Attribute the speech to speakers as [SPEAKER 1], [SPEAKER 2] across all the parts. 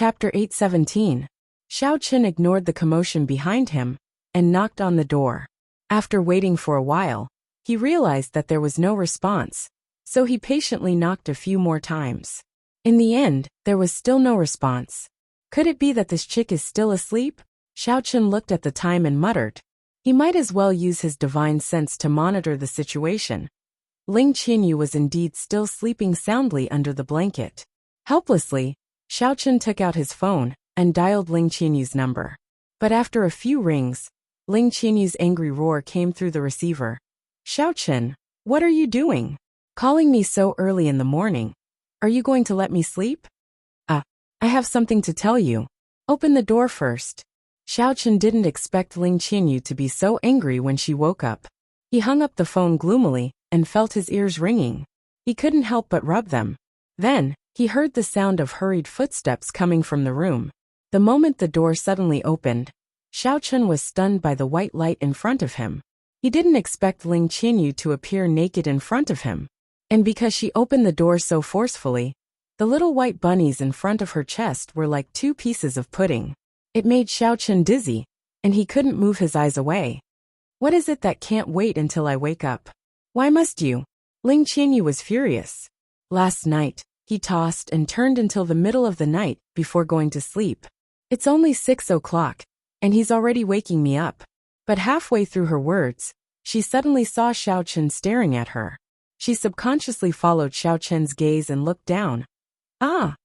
[SPEAKER 1] Chapter 817. Xiao Chen ignored the commotion behind him and knocked on the door. After waiting for a while, he realized that there was no response, so he patiently knocked a few more times. In the end, there was still no response. Could it be that this chick is still asleep? Xiao Chen looked at the time and muttered. He might as well use his divine sense to monitor the situation. Ling Qinyu was indeed still sleeping soundly under the blanket. Helplessly, Xiao Chen took out his phone and dialed Ling Qinyu's number. But after a few rings, Ling Qinyu's angry roar came through the receiver. Xiao Chen, what are you doing? Calling me so early in the morning? Are you going to let me sleep? I have something to tell you. Open the door first. Xiao Chen didn't expect Ling Qinyu to be so angry when she woke up. He hung up the phone gloomily and felt his ears ringing. He couldn't help but rub them. Then, he heard the sound of hurried footsteps coming from the room. The moment the door suddenly opened, Xiao Chen was stunned by the white light in front of him. He didn't expect Ling Qinyu to appear naked in front of him. And because she opened the door so forcefully, the little white bunnies in front of her chest were like two pieces of pudding. It made Xiao Chen dizzy, and he couldn't move his eyes away. What is it that can't wait until I wake up? Why must you? Ling Qinyu was furious. Last night, he tossed and turned until the middle of the night before going to sleep. It's only 6 o'clock, and he's already waking me up. But halfway through her words, she suddenly saw Xiao Chen staring at her. She subconsciously followed Xiao Chen's gaze and looked down. Ah!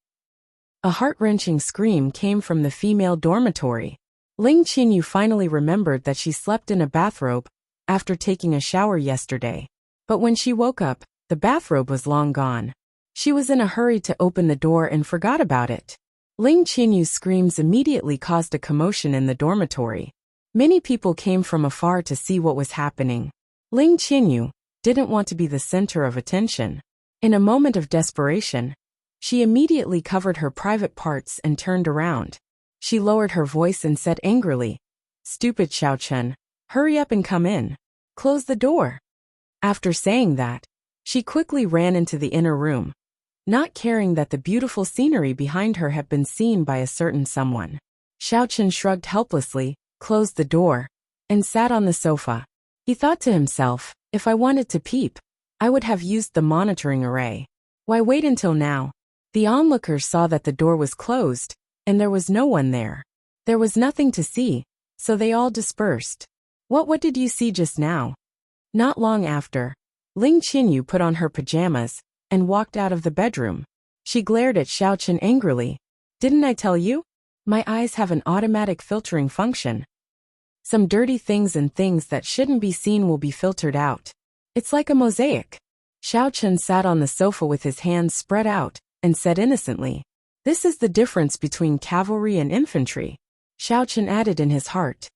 [SPEAKER 1] A heart-wrenching scream came from the female dormitory. Ling Qinyu finally remembered that she slept in a bathrobe after taking a shower yesterday. But when she woke up, the bathrobe was long gone. She was in a hurry to open the door and forgot about it. Ling Qinyu's screams immediately caused a commotion in the dormitory. Many people came from afar to see what was happening. Ling Qinyu didn't want to be the center of attention. In a moment of desperation, she immediately covered her private parts and turned around. She lowered her voice and said angrily, "Stupid Xiao Chen, hurry up and come in. Close the door." After saying that, she quickly ran into the inner room, not caring that the beautiful scenery behind her had been seen by a certain someone. Xiao Chen shrugged helplessly, closed the door, and sat on the sofa. He thought to himself, if I wanted to peep, I would have used the monitoring array. Why wait until now? The onlookers saw that the door was closed, and there was no one there. There was nothing to see, so they all dispersed. What did you see just now? Not long after, Ling Qinyu put on her pajamas and walked out of the bedroom. She glared at Xiao Chen angrily. Didn't I tell you? My eyes have an automatic filtering function. Some dirty things and things that shouldn't be seen will be filtered out. It's like a mosaic. Xiao Chen sat on the sofa with his hands spread out and said innocently, "This is the difference between cavalry and infantry." Xiao Chen added in his heart,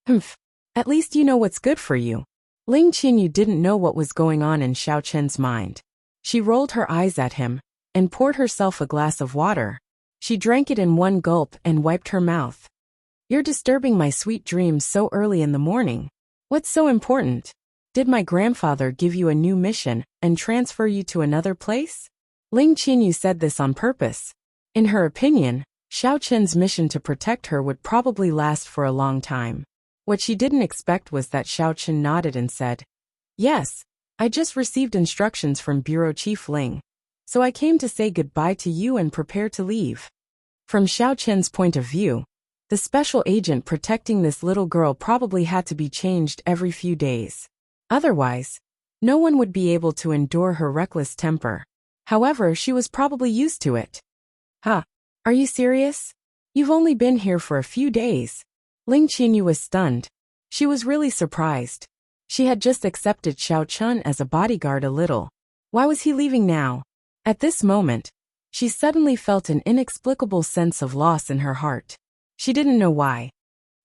[SPEAKER 1] "Humph, at least you know what's good for you." Ling Qinyu didn't know what was going on in Xiao Chen's mind. She rolled her eyes at him and poured herself a glass of water. She drank it in one gulp and wiped her mouth. "You're disturbing my sweet dreams so early in the morning. What's so important? Did my grandfather give you a new mission and transfer you to another place?" Ling Qinyu said this on purpose. In her opinion, Xiao Chen's mission to protect her would probably last for a long time. What she didn't expect was that Xiao Chen nodded and said, "Yes, I just received instructions from Bureau Chief Ling, so I came to say goodbye to you and prepare to leave." From Xiao Chen's point of view, the special agent protecting this little girl probably had to be changed every few days. Otherwise, no one would be able to endure her reckless temper. However, she was probably used to it. "Huh, are you serious? You've only been here for a few days." Ling Qinyu was stunned. She was really surprised. She had just accepted Xiao Chen as a bodyguard a little. Why was he leaving now? At this moment, she suddenly felt an inexplicable sense of loss in her heart. She didn't know why.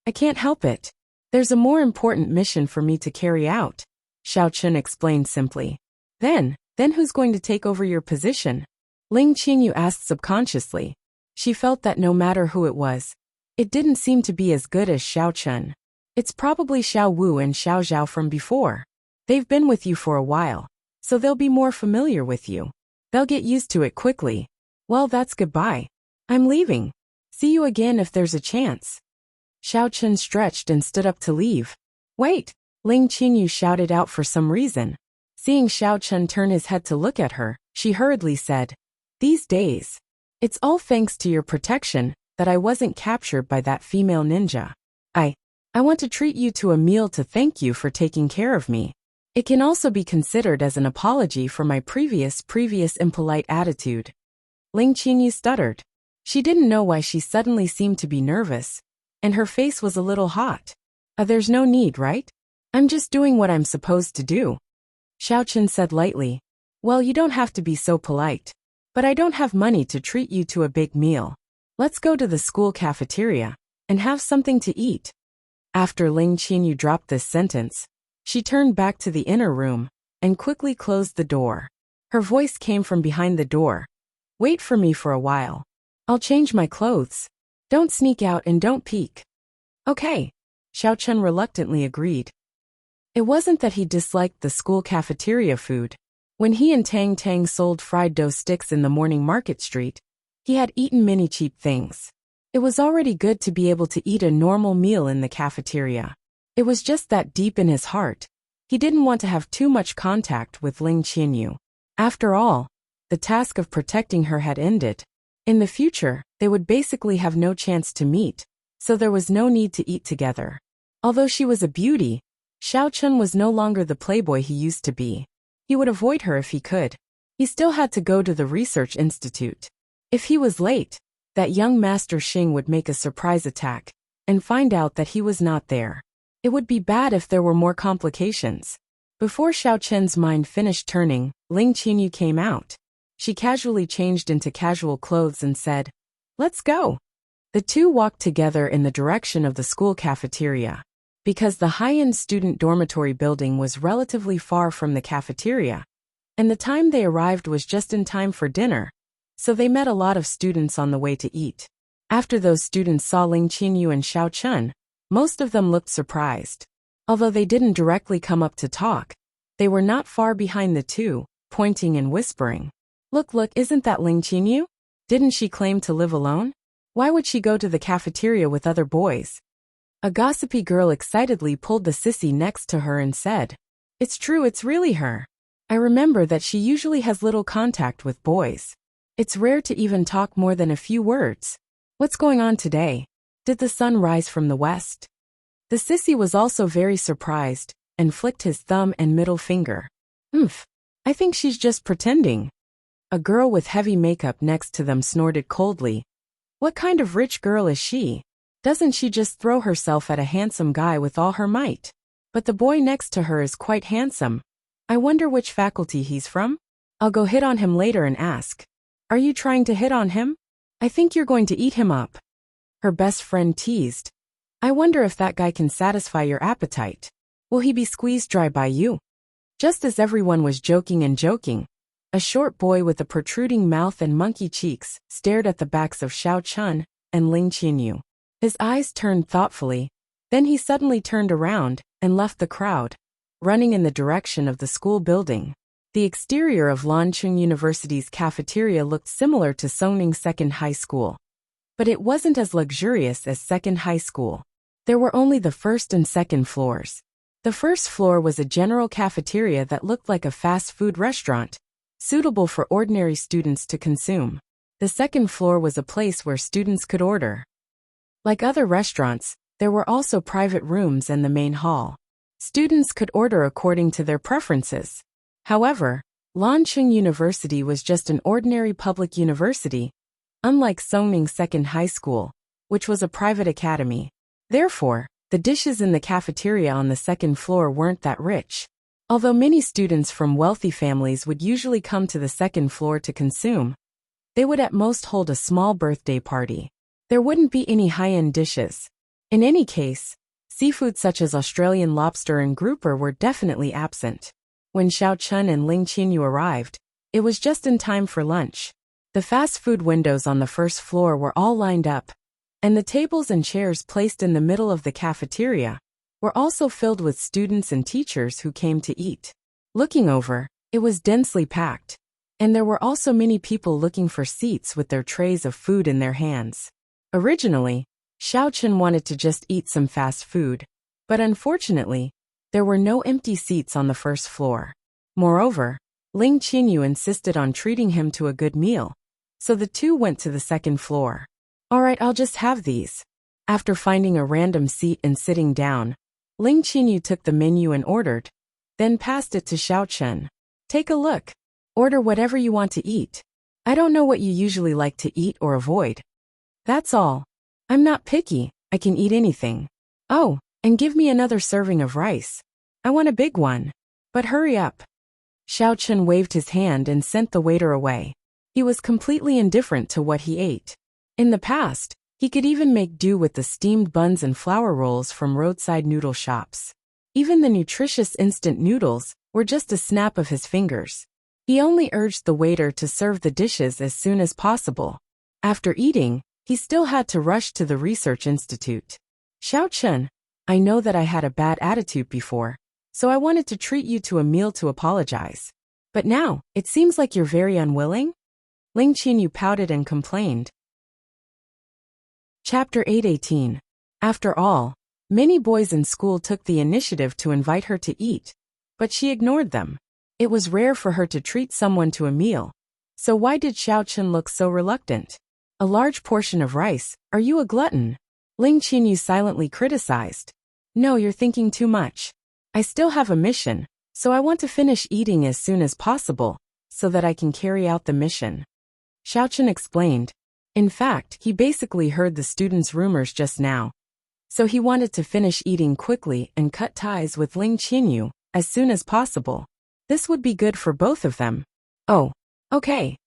[SPEAKER 1] "I can't help it. There's a more important mission for me to carry out," Xiao Chen explained simply. Then who's going to take over your position?" Ling Qinyu asked subconsciously. She felt that no matter who it was, it didn't seem to be as good as Xiao Chen. It's probably Xiao Wu and Xiao Zhao from before. They've been with you for a while, so they'll be more familiar with you. They'll get used to it quickly. Well, that's goodbye. I'm leaving. See you again if there's a chance. Xiao Chen stretched and stood up to leave. Wait! Ling Qinyu shouted out for some reason. Seeing Xiao Chen turn his head to look at her, she hurriedly said, "These days. It's all thanks to your protection that I wasn't captured by that female ninja. I want to treat you to a meal to thank you for taking care of me. It can also be considered as an apology for my previous impolite attitude." Ling Qinyu stuttered. She didn't know why she suddenly seemed to be nervous, and her face was a little hot. There's no need, right? I'm just doing what I'm supposed to do. Xiao Chen said lightly. Well, you don't have to be so polite. But I don't have money to treat you to a big meal. Let's go to the school cafeteria and have something to eat. After Ling Qinyu dropped this sentence, she turned back to the inner room and quickly closed the door. Her voice came from behind the door. Wait for me for a while. I'll change my clothes. Don't sneak out and don't peek. Okay. Xiao Chen reluctantly agreed. It wasn't that he disliked the school cafeteria food. When he and Tang Tang sold fried dough sticks in the morning market street, he had eaten many cheap things. It was already good to be able to eat a normal meal in the cafeteria. It was just that deep in his heart, he didn't want to have too much contact with Ling Qinyu. After all, the task of protecting her had ended. In the future, they would basically have no chance to meet, so there was no need to eat together. Although she was a beauty, Xiao Chen was no longer the playboy he used to be. He would avoid her if he could. He still had to go to the research institute. If he was late, that young Master Xing would make a surprise attack and find out that he was not there. It would be bad if there were more complications. Before Xiao Chen's mind finished turning, Ling Qinyu came out. She casually changed into casual clothes and said, "Let's go." The two walked together in the direction of the school cafeteria. Because the high-end student dormitory building was relatively far from the cafeteria, and the time they arrived was just in time for dinner, so they met a lot of students on the way to eat. After those students saw Ling Qinyu and Xiao Chen, most of them looked surprised. Although they didn't directly come up to talk, they were not far behind the two, pointing and whispering. Look, isn't that Ling Qinyu? Didn't she claim to live alone? Why would she go to the cafeteria with other boys?" A gossipy girl excitedly pulled the sissy next to her and said, "It's true, it's really her. I remember that she usually has little contact with boys. It's rare to even talk more than a few words. What's going on today? Did the sun rise from the west?" The sissy was also very surprised and flicked his thumb and middle finger. I think she's just pretending." A girl with heavy makeup next to them snorted coldly. "What kind of rich girl is she? Doesn't she just throw herself at a handsome guy with all her might? But the boy next to her is quite handsome. I wonder which faculty he's from? I'll go hit on him later and ask." "Are you trying to hit on him? I think you're going to eat him up." Her best friend teased. "I wonder if that guy can satisfy your appetite. Will he be squeezed dry by you?" Just as everyone was joking, a short boy with a protruding mouth and monkey cheeks stared at the backs of Xiao Chen and Ling Qinyu. His eyes turned thoughtfully, then he suddenly turned around and left the crowd, running in the direction of the school building. The exterior of Lancheng University's cafeteria looked similar to Songning Second High School. But it wasn't as luxurious as Second High School. There were only the first and second floors. The first floor was a general cafeteria that looked like a fast food restaurant, suitable for ordinary students to consume. The second floor was a place where students could order. Like other restaurants, there were also private rooms and the main hall. Students could order according to their preferences. However, Lancheng University was just an ordinary public university, unlike Songning Second High School, which was a private academy. Therefore, the dishes in the cafeteria on the second floor weren't that rich. Although many students from wealthy families would usually come to the second floor to consume, they would at most hold a small birthday party. There wouldn't be any high-end dishes. In any case, seafood such as Australian lobster and grouper were definitely absent. When Xiao Chen and Ling Qinyu arrived, it was just in time for lunch. The fast food windows on the first floor were all lined up, and the tables and chairs placed in the middle of the cafeteria were also filled with students and teachers who came to eat. Looking over, it was densely packed, and there were also many people looking for seats with their trays of food in their hands. Originally, Xiao Chen wanted to just eat some fast food, but unfortunately, there were no empty seats on the first floor. Moreover, Ling Qinyu insisted on treating him to a good meal, so the two went to the second floor. All right, I'll just have these. After finding a random seat and sitting down, Ling Qinyu took the menu and ordered, then passed it to Xiao Chen. Take a look. Order whatever you want to eat. I don't know what you usually like to eat or avoid. That's all. I'm not picky, I can eat anything. Oh, and give me another serving of rice. I want a big one. But hurry up. Xiao Chen waved his hand and sent the waiter away. He was completely indifferent to what he ate. In the past, he could even make do with the steamed buns and flour rolls from roadside noodle shops. Even the nutritious instant noodles were just a snap of his fingers. He only urged the waiter to serve the dishes as soon as possible. After eating, he still had to rush to the research institute. Xiao Chen, I know that I had a bad attitude before, so I wanted to treat you to a meal to apologize. But now, it seems like you're very unwilling? Ling Qinyu pouted and complained. Chapter 8:18. After all, many boys in school took the initiative to invite her to eat, but she ignored them. It was rare for her to treat someone to a meal, so why did Xiao Chen look so reluctant? A large portion of rice, are you a glutton? Ling Qinyu silently criticized. No, you're thinking too much. I still have a mission, so I want to finish eating as soon as possible, so that I can carry out the mission. Xiao Chen explained. In fact, he basically heard the students' rumors just now. So he wanted to finish eating quickly and cut ties with Ling Qinyu as soon as possible. This would be good for both of them. Oh, okay.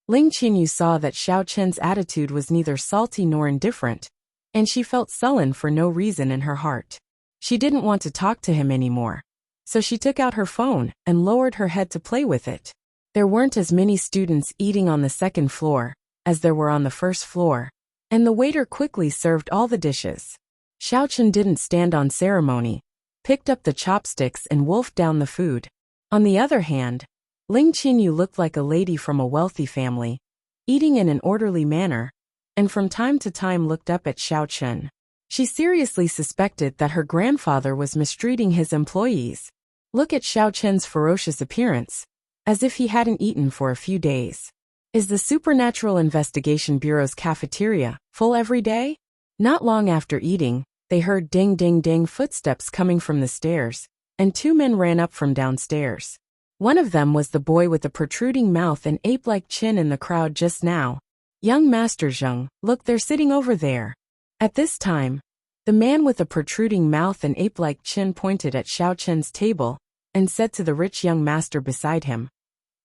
[SPEAKER 1] Ling Qinyu saw that Xiao Chen's attitude was neither salty nor indifferent, and she felt sullen for no reason in her heart. She didn't want to talk to him anymore, so she took out her phone and lowered her head to play with it. There weren't as many students eating on the second floor as there were on the first floor, and the waiter quickly served all the dishes. Xiao Chen didn't stand on ceremony, picked up the chopsticks and wolfed down the food. On the other hand, Ling Qinyu looked like a lady from a wealthy family, eating in an orderly manner, and from time to time looked up at Xiao Chen. She seriously suspected that her grandfather was mistreating his employees. Look at Xiao Chen's ferocious appearance, as if he hadn't eaten for a few days. Is the Supernatural Investigation Bureau's cafeteria full every day? Not long after eating, they heard ding-ding-ding footsteps coming from the stairs, and two men ran up from downstairs. One of them was the boy with the protruding mouth and ape-like chin in the crowd just now. Young Master Zheng, look, they're sitting over there. At this time, the man with the protruding mouth and ape-like chin pointed at Xiao Chen's table and said to the rich young master beside him,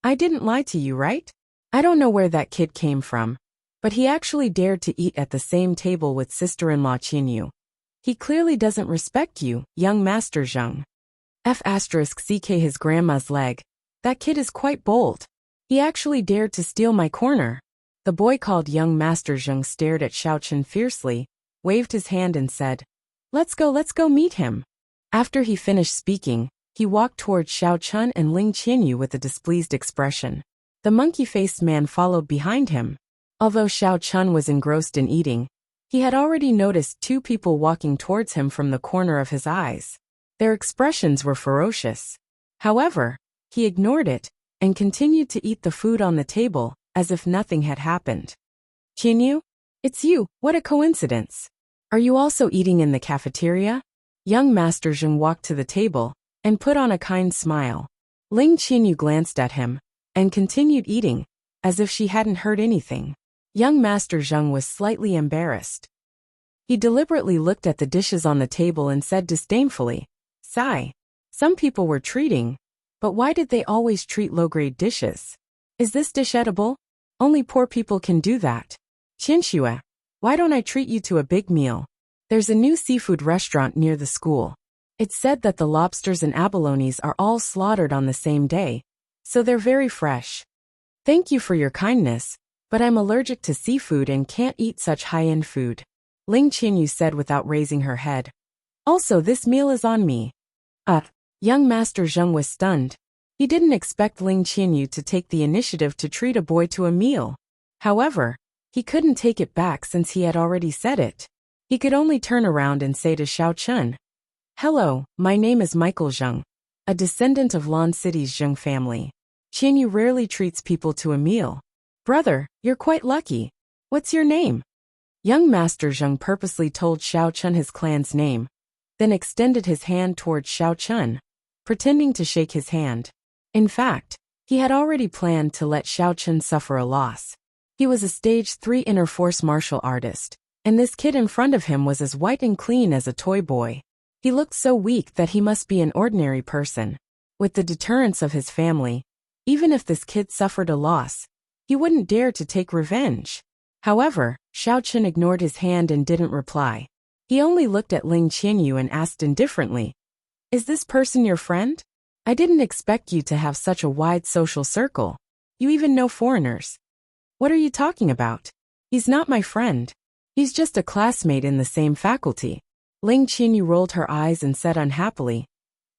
[SPEAKER 1] I didn't lie to you, right? I don't know where that kid came from, but he actually dared to eat at the same table with sister-in-law Qinyu. He clearly doesn't respect you, young Master Zheng. CK his grandma's leg. That kid is quite bold. He actually dared to steal my corner. The boy called young Master Zheng stared at Xiao Chen fiercely, waved his hand and said, let's go meet him. After he finished speaking, he walked towards Xiao Chen and Ling Qinyu with a displeased expression. The monkey-faced man followed behind him. Although Xiao Chen was engrossed in eating, he had already noticed two people walking towards him from the corner of his eyes. Their expressions were ferocious. However, he ignored it and continued to eat the food on the table as if nothing had happened. Qinyu? It's you, what a coincidence. Are you also eating in the cafeteria? Young Master Zheng walked to the table and put on a kind smile. Ling Qinyu glanced at him and continued eating, as if she hadn't heard anything. Young Master Zheng was slightly embarrassed. He deliberately looked at the dishes on the table and said disdainfully, Sigh. Some people were treating, but why did they always treat low-grade dishes? Is this dish edible? Only poor people can do that. Qinxue, why don't I treat you to a big meal? There's a new seafood restaurant near the school. It's said that the lobsters and abalones are all slaughtered on the same day, so they're very fresh. Thank you for your kindness, but I'm allergic to seafood and can't eat such high-end food. Ling Qinyu said without raising her head. Also, this meal is on me. Young Master Zheng was stunned. He didn't expect Ling Qinyu to take the initiative to treat a boy to a meal. However, He couldn't take it back since he had already said it. He could only turn around and say to Xiao Chun, "Hello, my name is Michael Zheng, a descendant of Lan City's Zheng family. Qianyu rarely treats people to a meal. Brother, you're quite lucky. What's your name?" Young Master Zheng purposely told Xiao Chun his clan's name, then extended his hand towards Xiao Chun, pretending to shake his hand. In fact, he had already planned to let Xiao Chun suffer a loss. He was a stage 3 inner force martial artist, and this kid in front of him was as white and clean as a toy boy. He looked so weak that he must be an ordinary person. With the deterrence of his family, even if this kid suffered a loss, he wouldn't dare to take revenge. However, Xiao Chun ignored his hand and didn't reply. He only looked at Ling Qianyu and asked indifferently, "Is this person your friend? I didn't expect you to have such a wide social circle. You even know foreigners." "What are you talking about? He's not my friend. He's just a classmate in the same faculty." Ling Qianyu rolled her eyes and said unhappily,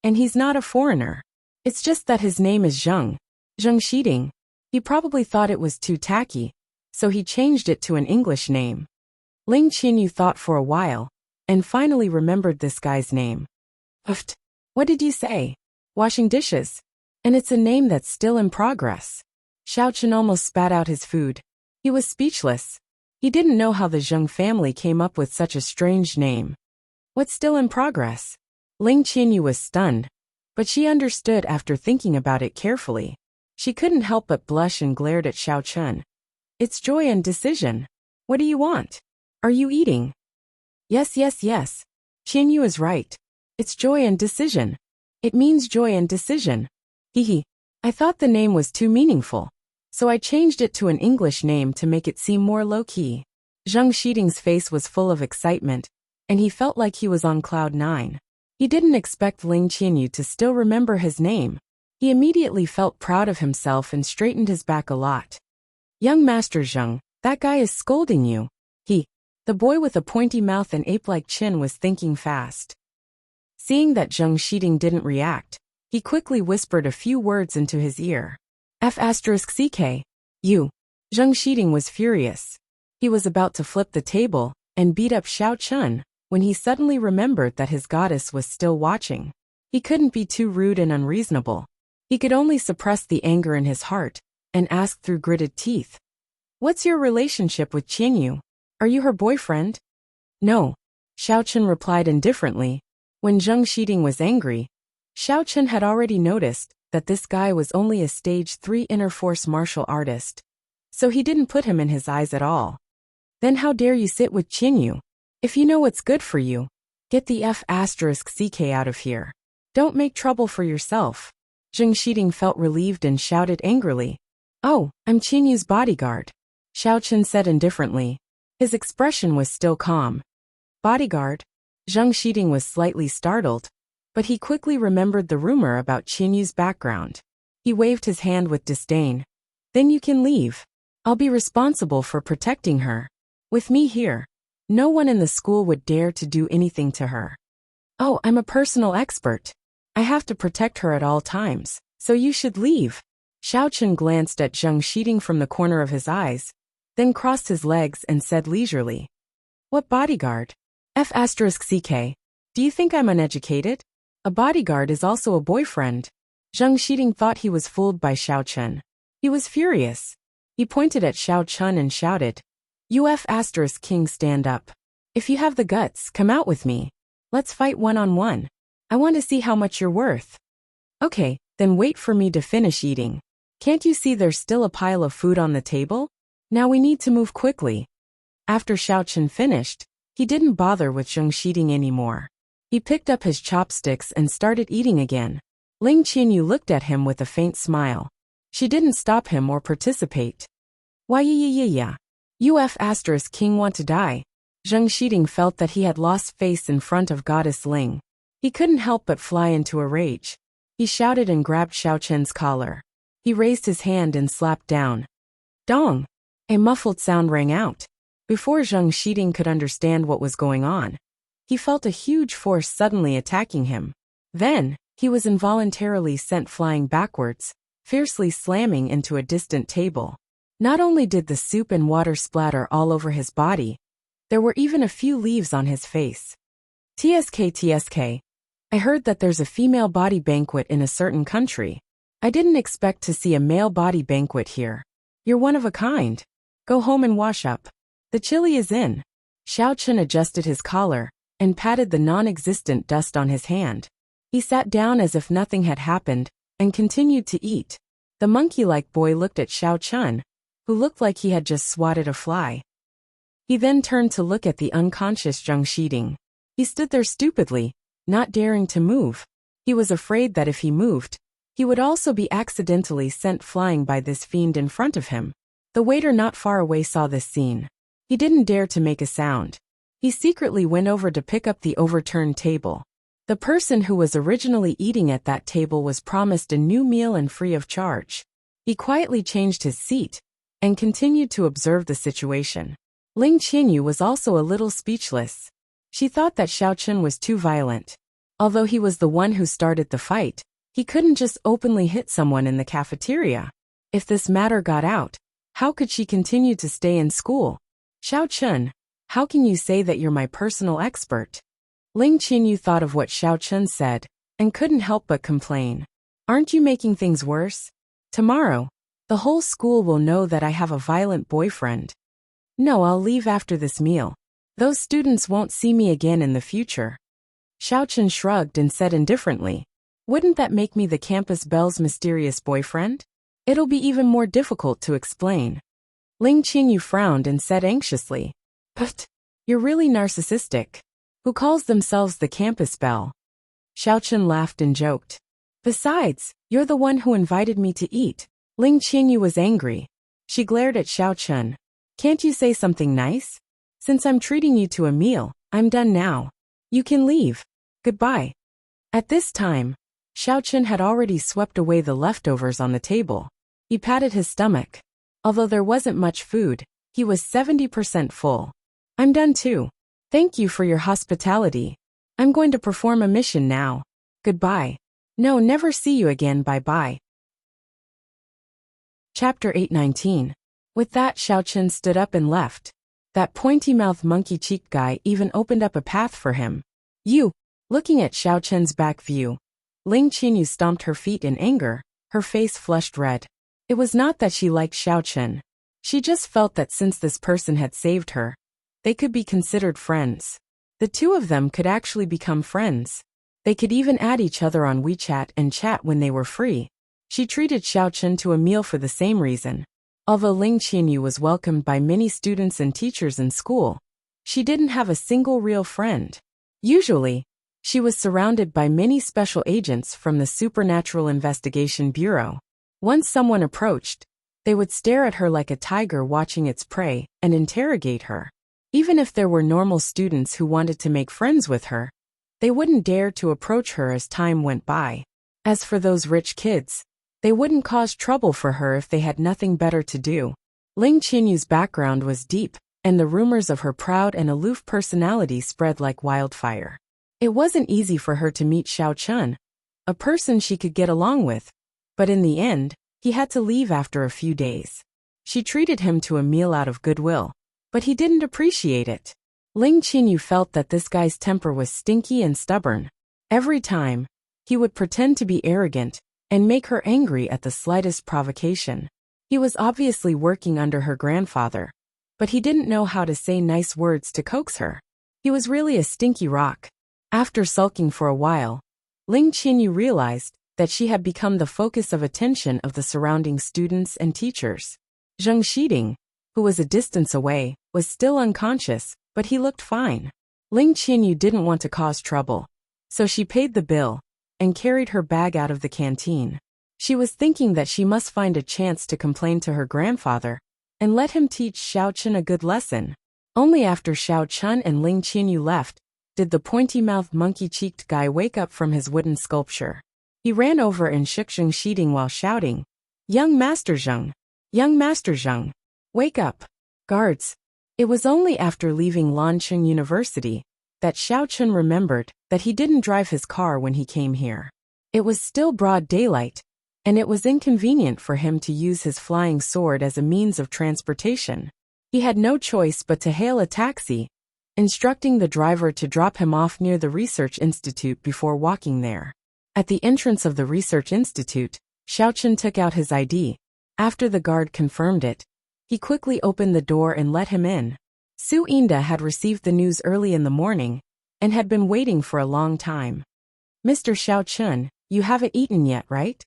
[SPEAKER 1] "And he's not a foreigner. It's just that his name is Zheng Shiding. He probably thought it was too tacky, so he changed it to an English name." Ling Qianyu thought for a while, and finally remembered this guy's name. "Uft. What did you say? Washing dishes? And it's a name that's still in progress." Xiao Chun almost spat out his food. He was speechless. He didn't know how the Zheng family came up with such a strange name. What's still in progress? Ling Qianyu was stunned, but she understood after thinking about it carefully. She couldn't help but blush and glared at Xiao Chun. "It's joy and decision. What do you want? Are you eating?" Yes. Qianyu is right. It's joy and decision. It means joy and decision. Hehe. I thought the name was too meaningful, so I changed it to an English name to make it seem more low-key. Zheng Shiding's face was full of excitement, and he felt like he was on cloud 9. He didn't expect Ling Qianyu to still remember his name. He immediately felt proud of himself and straightened his back a lot. "Young Master Zheng, that guy is scolding you." The boy with a pointy mouth and ape-like chin was thinking fast. Seeing that Zheng Shiding didn't react, he quickly whispered a few words into his ear. F***ck. You. Zheng Shiding was furious. He was about to flip the table and beat up Xiao Chun when he suddenly remembered that his goddess was still watching. He couldn't be too rude and unreasonable. He could only suppress the anger in his heart and ask through gritted teeth, "What's your relationship with Qianyu? Are you her boyfriend?" "No," Xiao Chun replied indifferently. When Zheng Shiding was angry, Xiao Chun had already noticed that this guy was only a stage 3 inner force martial artist, so he didn't put him in his eyes at all. "Then how dare you sit with Qianyu? If you know what's good for you, get the F***ck out of here. Don't make trouble for yourself." Zheng Shiding felt relieved and shouted angrily, "Oh, I'm Qianyu's bodyguard," Xiao Chun said indifferently. His expression was still calm. "Bodyguard?" Zheng Shiding was slightly startled, but he quickly remembered the rumor about Qianyu's background. He waved his hand with disdain. "Then you can leave. I'll be responsible for protecting her. With me here, no one in the school would dare to do anything to her." "Oh, I'm a personal expert. I have to protect her at all times, so you should leave." Xiao Chun glanced at Zheng Shiding from the corner of his eyes, then crossed his legs and said leisurely, "What bodyguard? F***ck. Do you think I'm uneducated? A bodyguard is also a boyfriend." Zheng Shiding thought he was fooled by Xiao Chun. He was furious. He pointed at Xiao Chun and shouted, "You F***king stand up. If you have the guts, come out with me. Let's fight one-on-one. I want to see how much you're worth." "Okay, then wait for me to finish eating. Can't you see there's still a pile of food on the table? Now we need to move quickly." After Xiao Chun finished, he didn't bother with Zheng Shiding anymore. He picked up his chopsticks and started eating again. Ling Qianyu looked at him with a faint smile. She didn't stop him or participate. "Why yeah. You F***king want to die." Zheng Shiding felt that he had lost face in front of Goddess Ling. He couldn't help but fly into a rage. He shouted and grabbed Xiao Chun's collar. He raised his hand and slapped down. Dong! A muffled sound rang out. Before Zheng Shiding could understand what was going on, he felt a huge force suddenly attacking him. Then, he was involuntarily sent flying backwards, fiercely slamming into a distant table. Not only did the soup and water splatter all over his body, there were even a few leaves on his face. TSK, I heard that there's a female body banquet in a certain country. I didn't expect to see a male body banquet here. You're one of a kind. Go home and wash up. The chili is in. Xiao Chun adjusted his collar and patted the non-existent dust on his hand. He sat down as if nothing had happened and continued to eat. The monkey-like boy looked at Xiao Chun, who looked like he had just swatted a fly. He then turned to look at the unconscious Zheng Shiding. He stood there stupidly, not daring to move. He was afraid that if he moved, he would also be accidentally sent flying by this fiend in front of him. The waiter not far away saw this scene. He didn't dare to make a sound. He secretly went over to pick up the overturned table. The person who was originally eating at that table was promised a new meal and free of charge. He quietly changed his seat and continued to observe the situation. Ling Qianyu was also a little speechless. She thought that Xiao Chun was too violent. Although he was the one who started the fight, he couldn't just openly hit someone in the cafeteria. If this matter got out, how could she continue to stay in school? Xiao Chun, how can you say that you're my personal expert? Ling Qianyu thought of what Xiao Chun said and couldn't help but complain. Aren't you making things worse? Tomorrow, the whole school will know that I have a violent boyfriend. No, I'll leave after this meal. Those students won't see me again in the future. Xiao Chun shrugged and said indifferently, wouldn't that make me the campus belle's mysterious boyfriend? It'll be even more difficult to explain. Ling Qianyu frowned and said anxiously, but you're really narcissistic. Who calls themselves the campus belle? Xiao Chun laughed and joked. Besides, you're the one who invited me to eat. Ling Qianyu was angry. She glared at Xiao Chun. Can't you say something nice? Since I'm treating you to a meal, I'm done now. You can leave. Goodbye. At this time, Xiao Chun had already swept away the leftovers on the table. He patted his stomach. Although there wasn't much food, he was 70% full. I'm done too. Thank you for your hospitality. I'm going to perform a mission now. Goodbye. No, never see you again. Bye-bye. Chapter 819. With that, Xiao Chun stood up and left. That pointy-mouthed monkey-cheeked guy even opened up a path for him. You! Looking at Xiao Chun's back view, Ling Qianyu stomped her feet in anger, her face flushed red. It was not that she liked Xiao Chun. She just felt that since this person had saved her, they could be considered friends. The two of them could actually become friends. They could even add each other on WeChat and chat when they were free. She treated Xiao Chun to a meal for the same reason. Although Ling Qianyu was welcomed by many students and teachers in school, she didn't have a single real friend. Usually, she was surrounded by many special agents from the Supernatural Investigation Bureau. Once someone approached, they would stare at her like a tiger watching its prey and interrogate her. Even if there were normal students who wanted to make friends with her, they wouldn't dare to approach her as time went by. As for those rich kids, they wouldn't cause trouble for her if they had nothing better to do. Ling Qianyu's background was deep, and the rumors of her proud and aloof personality spread like wildfire. It wasn't easy for her to meet Xiao Chun, a person she could get along with, but in the end, he had to leave after a few days. She treated him to a meal out of goodwill, but he didn't appreciate it. Ling Qianyu felt that this guy's temper was stinky and stubborn. Every time, he would pretend to be arrogant and make her angry at the slightest provocation. He was obviously working under her grandfather, but he didn't know how to say nice words to coax her. He was really a stinky rock. After sulking for a while, Ling Qianyu realized that she had become the focus of attention of the surrounding students and teachers. Zheng Shiding, who was a distance away, was still unconscious, but he looked fine. Ling Qianyu didn't want to cause trouble, so she paid the bill and carried her bag out of the canteen. She was thinking that she must find a chance to complain to her grandfather and let him teach Xiao Chun a good lesson. Only after Xiao Chun and Ling Qianyu left did the pointy-mouthed monkey-cheeked guy wake up from his wooden sculpture. He ran over and shook Zheng Shiding while shouting, Young Master Zheng! Young Master Zheng! Wake up! Guards! It was only after leaving Lancheng University that Xiao Chun remembered that he didn't drive his car when he came here. It was still broad daylight, and it was inconvenient for him to use his flying sword as a means of transportation. He had no choice but to hail a taxi, instructing the driver to drop him off near the research institute before walking there. At the entrance of the research institute, Xiaochen took out his ID. After the guard confirmed it, he quickly opened the door and let him in. Su Inda had received the news early in the morning and had been waiting for a long time. "Mr. Xiaochen, you haven't eaten yet, right?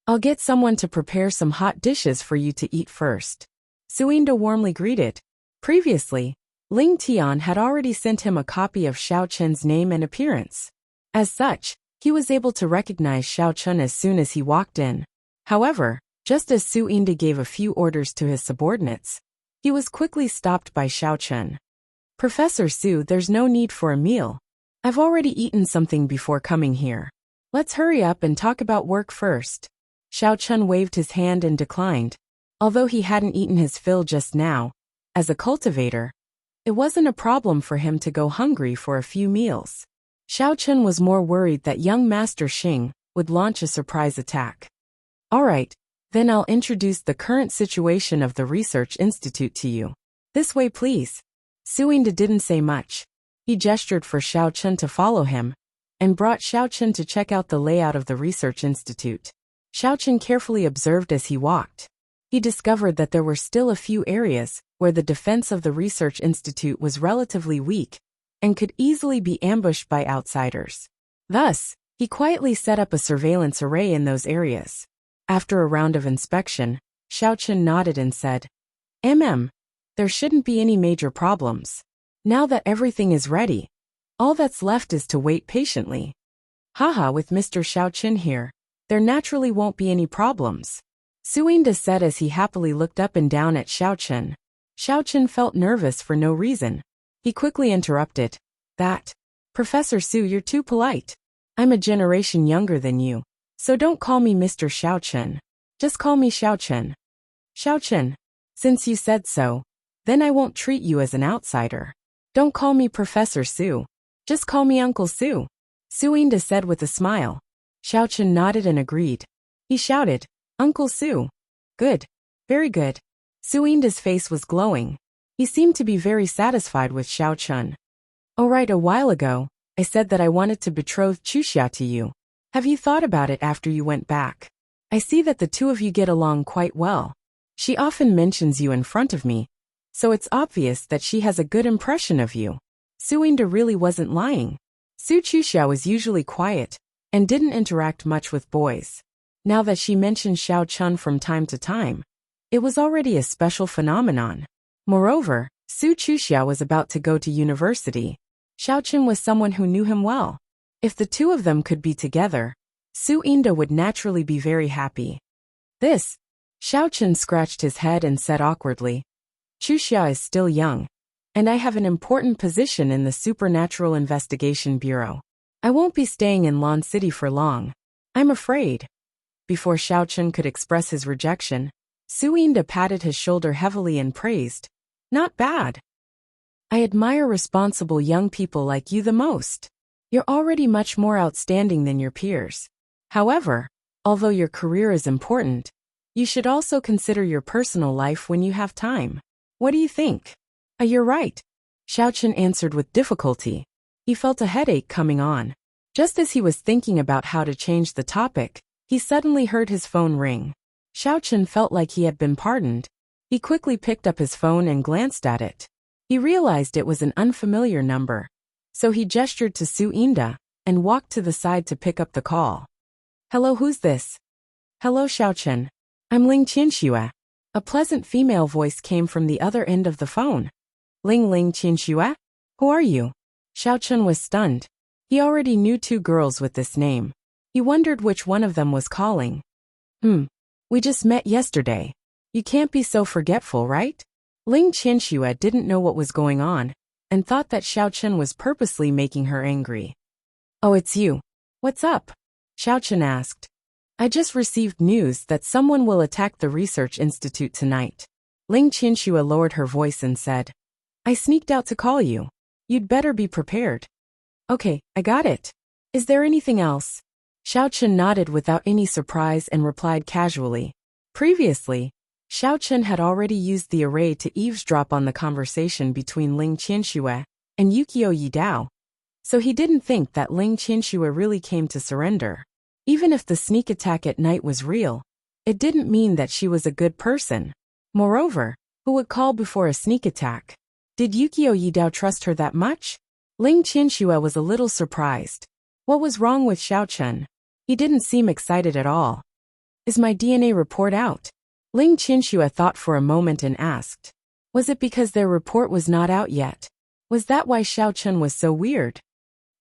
[SPEAKER 1] I'll get someone to prepare some hot dishes for you to eat first," Su Inda warmly greeted. Previously, Ling Tian had already sent him a copy of Xiaochen's name and appearance. As such, he was able to recognize Xiaochen as soon as he walked in. However, just as Su Inda gave a few orders to his subordinates, he was quickly stopped by Xiaochen. "Professor Su, there's no need for a meal. I've already eaten something before coming here. Let's hurry up and talk about work first." Xiaochen waved his hand and declined. Although he hadn't eaten his fill just now, as a cultivator, it wasn't a problem for him to go hungry for a few meals. Xiaochen was more worried that young Master Xing would launch a surprise attack. "All right, then I'll introduce the current situation of the research institute to you. This way, please." Su Inda didn't say much. He gestured for Xiaochen to follow him, and brought Xiaochen to check out the layout of the research institute. Xiaochen carefully observed as he walked. He discovered that there were still a few areas where the defense of the research institute was relatively weak and could easily be ambushed by outsiders. Thus, he quietly set up a surveillance array in those areas. After a round of inspection, Xiaochen nodded and said, There shouldn't be any major problems. Now that everything is ready, all that's left is to wait patiently." "Haha, with Mr. Xiaochen here, there naturally won't be any problems," Su Inda said as he happily looked up and down at Xiaochen. Xiaochen felt nervous for no reason. He quickly interrupted. Professor Su, you're too polite. I'm a generation younger than you, so don't call me Mr. Xiaochen. Just call me Xiaochen." "Xiaochen, since you said so, then I won't treat you as an outsider. Don't call me Professor Su. Just call me Uncle Su," Su Inda said with a smile. Xiaochen nodded and agreed. He shouted, "Uncle Su." "Good. Very good." Su Inda's face was glowing. He seemed to be very satisfied with Xiaochen. "Oh right, a while ago, I said that I wanted to betroth Chuxia to you. Have you thought about it after you went back? I see that the two of you get along quite well. She often mentions you in front of me, so it's obvious that she has a good impression of you." Su Inda really wasn't lying. Su Chuxia was usually quiet and didn't interact much with boys. Now that she mentioned Xiaochen from time to time, it was already a special phenomenon. Moreover, Su Chuxia was about to go to university. Xiaochen was someone who knew him well. If the two of them could be together, Su Inda would naturally be very happy. Xiaochen scratched his head and said awkwardly, "Chuxia is still young, and I have an important position in the Supernatural Investigation Bureau. I won't be staying in Lan City for long. I'm afraid." Before Xiaochen could express his rejection, Su Inda patted his shoulder heavily and praised, "Not bad. I admire responsible young people like you the most. You're already much more outstanding than your peers. However, although your career is important, you should also consider your personal life when you have time. What do you think?" You're right," Xiaochen answered with difficulty. He felt a headache coming on. Just as he was thinking about how to change the topic, he suddenly heard his phone ring. Xiaochen felt like he had been pardoned. He quickly picked up his phone and glanced at it. He realized it was an unfamiliar number, so he gestured to Su Inda and walked to the side to pick up the call. "Hello, who's this?" "Hello, Xiaochen. I'm Ling Qianxue." A pleasant female voice came from the other end of the phone. Ling Qianxue? Who are you?" Xiaochen was stunned. He already knew two girls with this name. He wondered which one of them was calling. We just met yesterday. You can't be so forgetful, right?" Ling Qianxue didn't know what was going on, and thought that Xiaochen was purposely making her angry. "Oh, it's you. What's up?" Xiaochen asked. "I just received news that someone will attack the research institute tonight." Ling Qianxue lowered her voice and said, "I sneaked out to call you. You'd better be prepared." "Okay, I got it. Is there anything else?" Xiao Chen nodded without any surprise and replied casually. Previously, Xiao Chen had already used the array to eavesdrop on the conversation between Ling Qianxue and Yukio Yidao, so he didn't think that Ling Qianxue really came to surrender. Even if the sneak attack at night was real, it didn't mean that she was a good person. Moreover, who would call before a sneak attack? Did Yukio Yidao trust her that much? Ling Qianxue was a little surprised. What was wrong with Xiao Chen? He didn't seem excited at all. Is my DNA report out? Ling Qianxue thought for a moment and asked. Was it because their report was not out yet? Was that why Xiao Chen was so weird?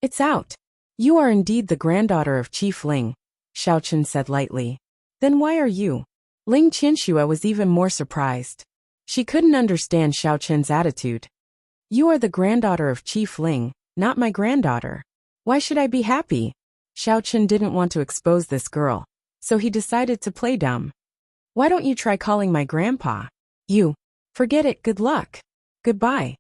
[SPEAKER 1] It's out. You are indeed the granddaughter of Chief Ling, Xiao Chen said lightly. Then why are you? Ling Qianxue was even more surprised. She couldn't understand Xiao Chen's attitude. You are the granddaughter of Chief Ling, not my granddaughter. Why should I be happy? Xiao Chen didn't want to expose this girl, so he decided to play dumb. Why don't you try calling my grandpa? You. Forget it, good luck. Goodbye.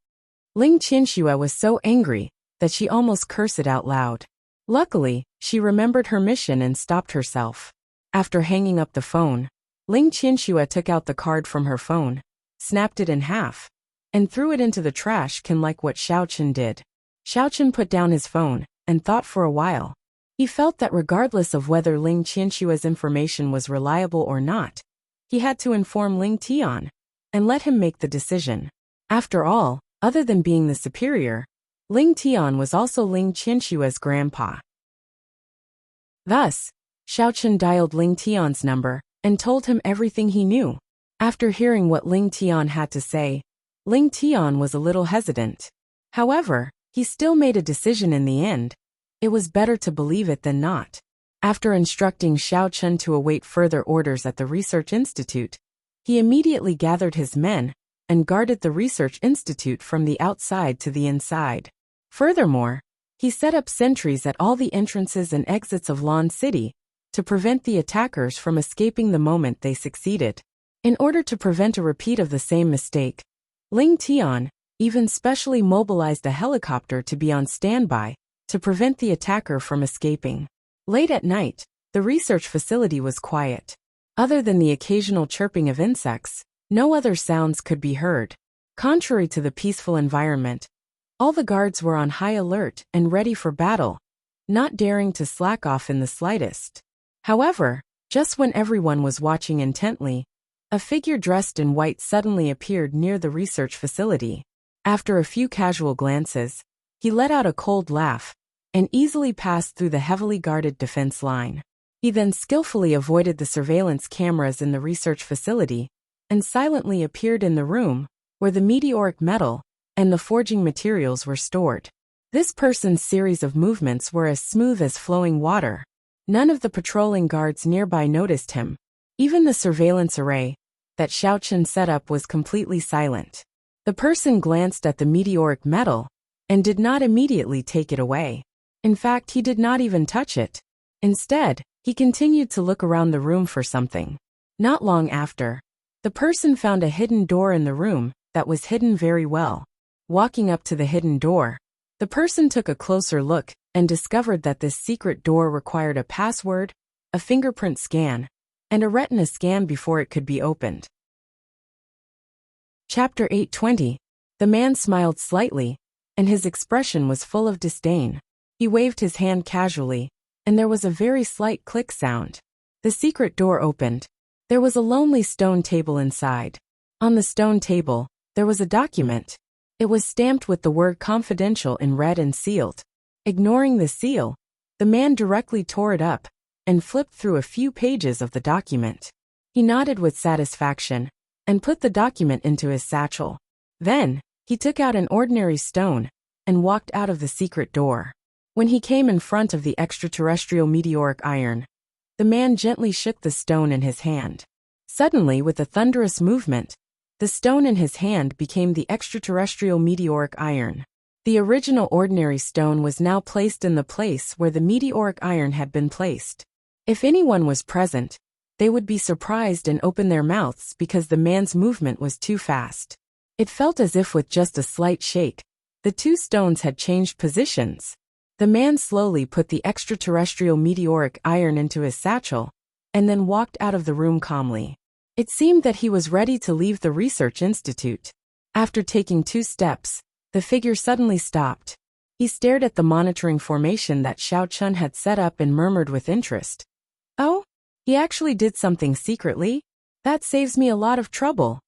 [SPEAKER 1] Ling Qianxue was so angry that she almost cursed it out loud. Luckily, she remembered her mission and stopped herself. After hanging up the phone, Ling Qianxue took out the card from her phone, snapped it in half, and threw it into the trash can like what Xiao Chen did. Xiao Chen put down his phone and thought for a while. He felt that regardless of whether Ling Qianxue's information was reliable or not, he had to inform Ling Tian and let him make the decision. After all, other than being the superior, Ling Tian was also Ling Qianxue's grandpa. Thus, Xiao Chen dialed Ling Tian's number and told him everything he knew. After hearing what Ling Tian had to say, Ling Tian was a little hesitant. However, he still made a decision in the end. It was better to believe it than not. After instructing Xiao Chen to await further orders at the research institute, he immediately gathered his men and guarded the research institute from the outside to the inside. Furthermore, he set up sentries at all the entrances and exits of Lan City to prevent the attackers from escaping the moment they succeeded. In order to prevent a repeat of the same mistake, Ling Tian even specially mobilized a helicopter to be on standby to prevent the attacker from escaping. Late at night, the research facility was quiet. Other than the occasional chirping of insects, no other sounds could be heard. Contrary to the peaceful environment, all the guards were on high alert and ready for battle, not daring to slack off in the slightest. However, just when everyone was watching intently, a figure dressed in white suddenly appeared near the research facility. After a few casual glances, he let out a cold laugh and easily passed through the heavily guarded defense line. He then skillfully avoided the surveillance cameras in the research facility and silently appeared in the room where the meteoric metal and the forging materials were stored. This person's series of movements were as smooth as flowing water. None of the patrolling guards nearby noticed him. Even the surveillance array that Xiao Chen set up was completely silent. The person glanced at the meteoric metal and did not immediately take it away. In fact, he did not even touch it. Instead, he continued to look around the room for something. Not long after, the person found a hidden door in the room that was hidden very well. Walking up to the hidden door, the person took a closer look and discovered that this secret door required a password, a fingerprint scan, and a retina scan before it could be opened. Chapter 820. The man smiled slightly, and his expression was full of disdain. He waved his hand casually, and there was a very slight click sound. The secret door opened. There was a lonely stone table inside. On the stone table, there was a document. It was stamped with the word confidential in red and sealed. Ignoring the seal, the man directly tore it up and flipped through a few pages of the document. He nodded with satisfaction and put the document into his satchel. Then, he took out an ordinary stone and walked out of the secret door. When he came in front of the extraterrestrial meteoric iron, the man gently shook the stone in his hand. Suddenly, with a thunderous movement, the stone in his hand became the extraterrestrial meteoric iron. The original ordinary stone was now placed in the place where the meteoric iron had been placed. If anyone was present, they would be surprised and open their mouths because the man's movement was too fast. It felt as if with just a slight shake, the two stones had changed positions. The man slowly put the extraterrestrial meteoric iron into his satchel, and then walked out of the room calmly. It seemed that he was ready to leave the research institute. After taking 2 steps, the figure suddenly stopped. He stared at the monitoring formation that Xiao Chun had set up and murmured with interest. "Oh? He actually did something secretly? That saves me a lot of trouble."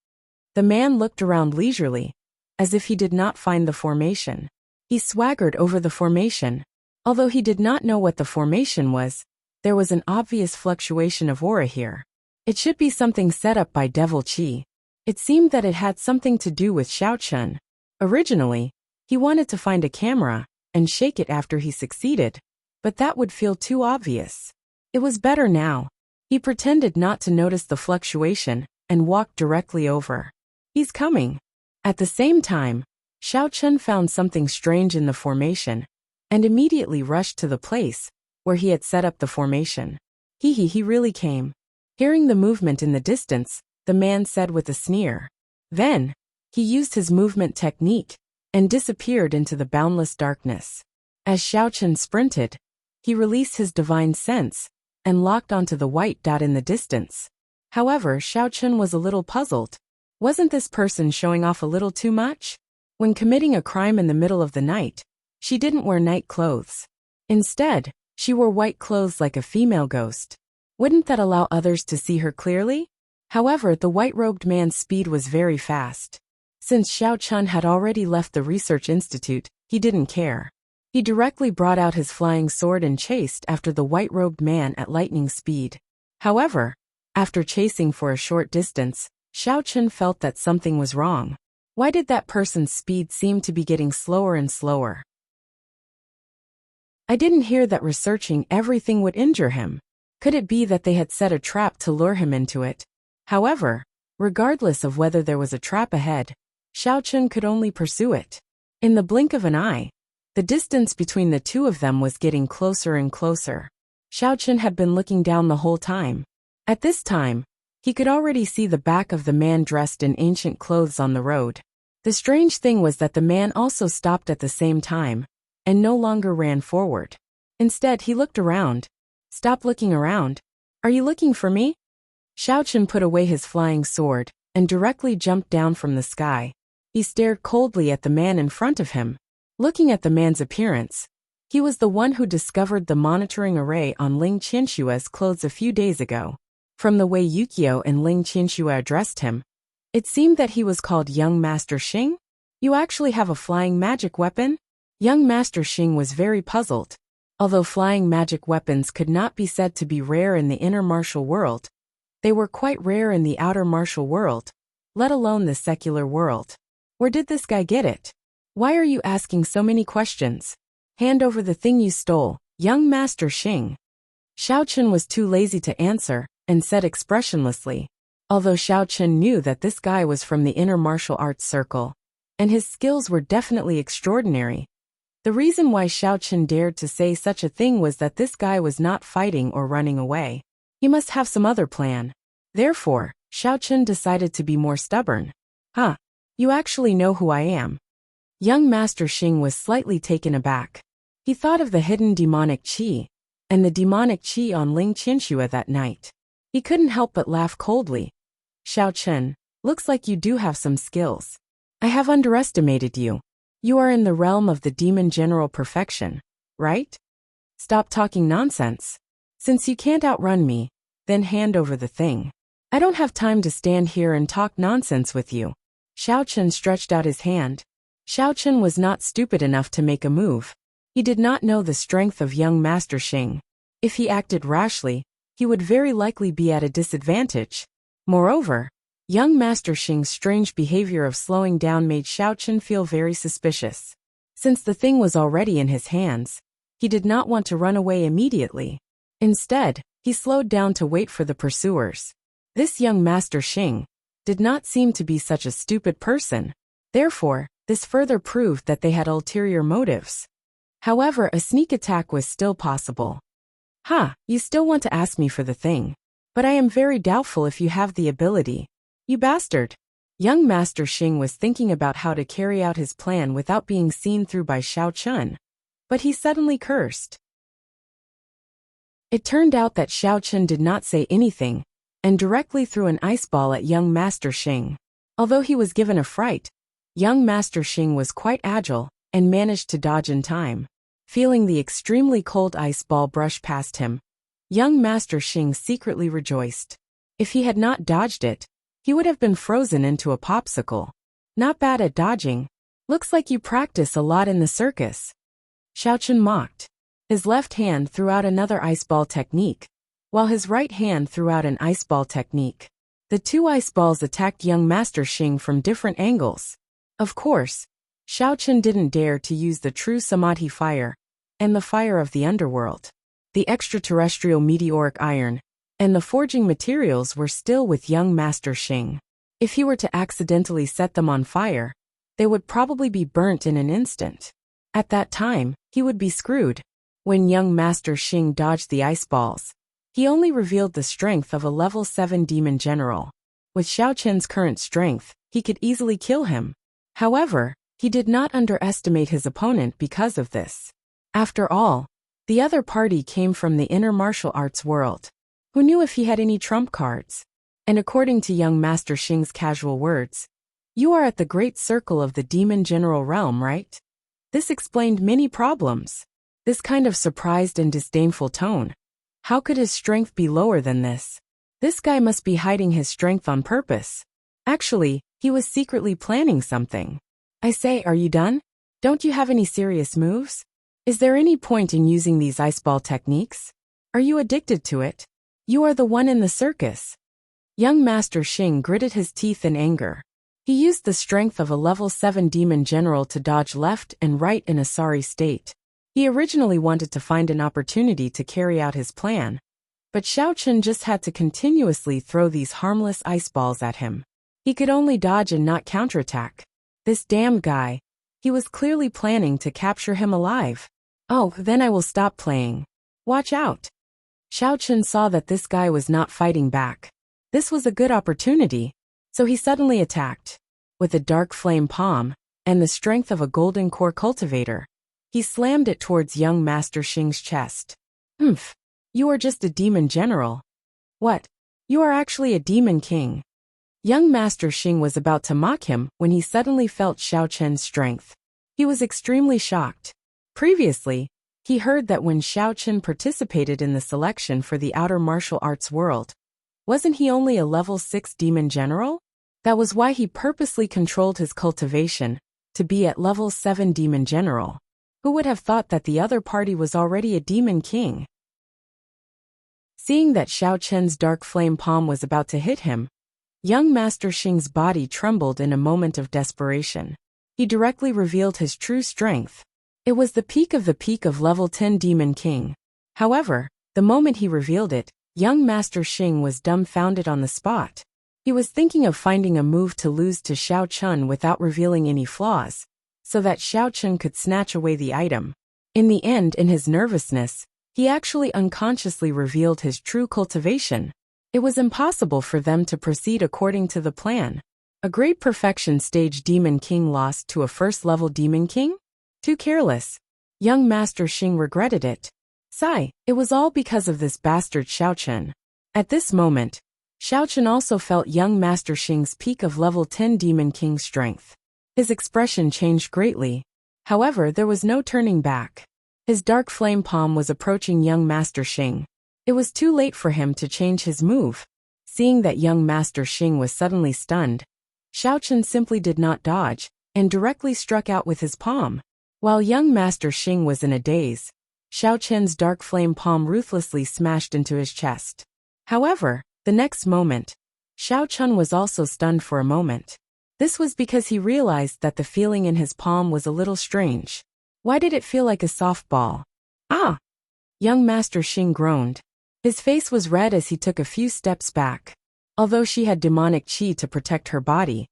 [SPEAKER 1] The man looked around leisurely, as if he did not find the formation. He swaggered over the formation. Although he did not know what the formation was, there was an obvious fluctuation of aura here. It should be something set up by Devil Chi. It seemed that it had something to do with Xiao Chun. Originally, he wanted to find a camera and shake it after he succeeded, but that would feel too obvious. It was better now. He pretended not to notice the fluctuation and walked directly over. "He's coming." At the same time, Xiao Chun found something strange in the formation and immediately rushed to the place where he had set up the formation. He really came." Hearing the movement in the distance, the man said with a sneer. Then, he used his movement technique and disappeared into the boundless darkness. As Xiao Chun sprinted, he released his divine sense and locked onto the white dot in the distance. However, Xiao Chun was a little puzzled. Wasn't this person showing off a little too much? When committing a crime in the middle of the night, she didn't wear night clothes. Instead, she wore white clothes like a female ghost. Wouldn't that allow others to see her clearly? However, the white-robed man's speed was very fast. Since Xiao Chun had already left the research institute, he didn't care. He directly brought out his flying sword and chased after the white-robed man at lightning speed. However, after chasing for a short distance, Xiao Chun felt that something was wrong. Why did that person's speed seem to be getting slower and slower? I didn't hear that researching everything would injure him. Could it be that they had set a trap to lure him into it? However, regardless of whether there was a trap ahead, Xiao Chun could only pursue it. In the blink of an eye, the distance between the two of them was getting closer and closer. Xiao Chun had been looking down the whole time. At this time, he could already see the back of the man dressed in ancient clothes on the road. The strange thing was that the man also stopped at the same time, and no longer ran forward. Instead, he looked around. "Stop looking around. Are you looking for me?" Xiao Chun put away his flying sword and directly jumped down from the sky. He stared coldly at the man in front of him. Looking at the man's appearance, he was the one who discovered the monitoring array on Ling Qianshua's clothes a few days ago. From the way Yukio and Ling Qianxua addressed him, it seemed that he was called Young Master Xing. "You actually have a flying magic weapon?" Young Master Xing was very puzzled. Although flying magic weapons could not be said to be rare in the inner martial world, they were quite rare in the outer martial world, let alone the secular world. Where did this guy get it? Why are you asking so many questions? Hand over the thing you stole, Young Master Xing. Xiao Chun was too lazy to answer and said expressionlessly. Although Xiao Chun knew that this guy was from the inner martial arts circle, and his skills were definitely extraordinary, the reason why Xiao Chun dared to say such a thing was that this guy was not fighting or running away. He must have some other plan. Therefore, Xiao Chun decided to be more stubborn. "Huh, you actually know who I am." Young Master Xing was slightly taken aback. He thought of the hidden demonic qi, and the demonic qi on Ling Qianxua that night. He couldn't help but laugh coldly. "Xiao Chun, looks like you do have some skills. I have underestimated you. You are in the realm of the demon general perfection, right? Stop talking nonsense. Since you can't outrun me, then hand over the thing. I don't have time to stand here and talk nonsense with you." Xiao Chun stretched out his hand. Xiao Chun was not stupid enough to make a move. He did not know the strength of young Master Xing. If he acted rashly, he would very likely be at a disadvantage. Moreover, young Master Xing's strange behavior of slowing down made Xiao Chun feel very suspicious. Since the thing was already in his hands, he did not want to run away immediately. Instead, he slowed down to wait for the pursuers. This young Master Xing did not seem to be such a stupid person. Therefore, this further proved that they had ulterior motives. However, a sneak attack was still possible. "Ha, you still want to ask me for the thing. But I am very doubtful if you have the ability. You bastard." Young Master Xing was thinking about how to carry out his plan without being seen through by Xiao Chun. but he suddenly cursed. It turned out that Xiao Chen did not say anything, and directly threw an ice ball at young Master Xing. Although he was given a fright, young Master Xing was quite agile, and managed to dodge in time. Feeling the extremely cold ice ball brush past him, young Master Xing secretly rejoiced. If he had not dodged it, he would have been frozen into a popsicle. Not bad at dodging. Looks like you practice a lot in the circus. Xiao Chen mocked. His left hand threw out another ice ball technique, while his right hand threw out an ice ball technique. The two ice balls attacked young Master Xing from different angles. Of course, Xiao Chen didn't dare to use the true Samadhi fire, and the fire of the underworld. The extraterrestrial meteoric iron, and the forging materials were still with young Master Xing. If he were to accidentally set them on fire, they would probably be burnt in an instant. At that time, he would be screwed. When young Master Xing dodged the ice balls, he only revealed the strength of a level 7 demon general. With Xiao Chen's current strength, he could easily kill him. However, he did not underestimate his opponent because of this. After all, the other party came from the inner martial arts world. Who knew if he had any trump cards? And according to young Master Xing's casual words, "You are at the great circle of the demon general realm, right?" This explained many problems. This kind of surprised and disdainful tone. How could his strength be lower than this? This guy must be hiding his strength on purpose. Actually, he was secretly planning something. I say, are you done? Don't you have any serious moves? Is there any point in using these ice ball techniques? Are you addicted to it? You are the one in the circus. Young Master Xing gritted his teeth in anger. He used the strength of a level 7 demon general to dodge left and right in a sorry state. He originally wanted to find an opportunity to carry out his plan, but Xiao Chen just had to continuously throw these harmless ice balls at him. He could only dodge and not counterattack. This damn guy. He was clearly planning to capture him alive. Oh, then I will stop playing. Watch out. Xiao Chen saw that this guy was not fighting back. This was a good opportunity, so he suddenly attacked. With a dark flame palm, and the strength of a golden core cultivator, he slammed it towards young Master Xing's chest. Humph. You are just a demon general. What? You are actually a demon king. Young Master Xing was about to mock him when he suddenly felt Xiao Chen's strength. He was extremely shocked. Previously, he heard that when Xiao Chen participated in the selection for the outer martial arts world, wasn't he only a level 6 demon general? That was why he purposely controlled his cultivation to be at level 7 demon general. Who would have thought that the other party was already a demon king? Seeing that Xiao Chen's dark flame palm was about to hit him, young Master Xing's body trembled in a moment of desperation. He directly revealed his true strength. It was the peak of level 10 demon king. However, the moment he revealed it, young Master Xing was dumbfounded on the spot. He was thinking of finding a move to lose to Xiao Chen without revealing any flaws, so that Xiao Chen could snatch away the item. In the end, in his nervousness, he actually unconsciously revealed his true cultivation. It was impossible for them to proceed according to the plan. A great perfection stage demon king lost to a first-level demon king? Too careless. Young Master Xing regretted it. Sigh, it was all because of this bastard Xiao Chen. At this moment, Xiao Chen also felt young Master Xing's peak of level 10 demon king strength. His expression changed greatly. However, there was no turning back. His dark flame palm was approaching young Master Xing. It was too late for him to change his move. Seeing that young Master Xing was suddenly stunned, Xiao Chen simply did not dodge, and directly struck out with his palm. While young Master Xing was in a daze, Xiao Chen's dark flame palm ruthlessly smashed into his chest. However, the next moment, Xiao Chen was also stunned for a moment. This was because he realized that the feeling in his palm was a little strange. Why did it feel like a softball? Ah! Young Master Xing groaned. His face was red as he took a few steps back. Although she had demonic qi to protect her body,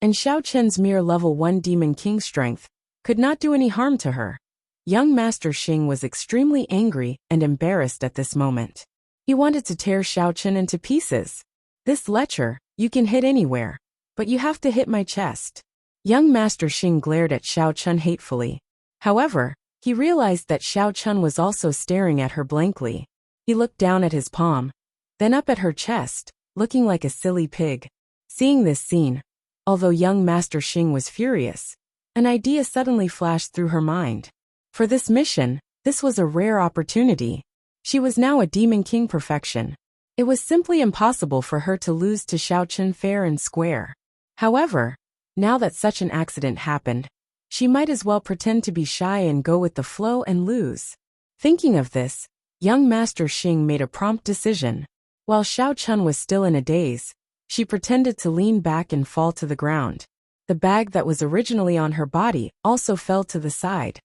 [SPEAKER 1] and Xiao Chen's mere level 1 demon king strength could not do any harm to her, young Master Xing was extremely angry and embarrassed at this moment. He wanted to tear Xiao Chen into pieces. This lecher, you can hit anywhere, but you have to hit my chest. Young Master Xing glared at Xiao Chen hatefully. However, He realized that Xiao Chun was also staring at her blankly. He looked down at his palm, then up at her chest, looking like a silly pig. Seeing this scene, although young Master Xing was furious, an idea suddenly flashed through her mind. For this mission, this was a rare opportunity. She was now a Demon King perfection. It was simply impossible for her to lose to Xiao Chun fair and square. However, now that such an accident happened, she might as well pretend to be shy and go with the flow and lose. Thinking of this, young Master Xing made a prompt decision. While Xiao Chun was still in a daze, she pretended to lean back and fall to the ground. The bag that was originally on her body also fell to the side.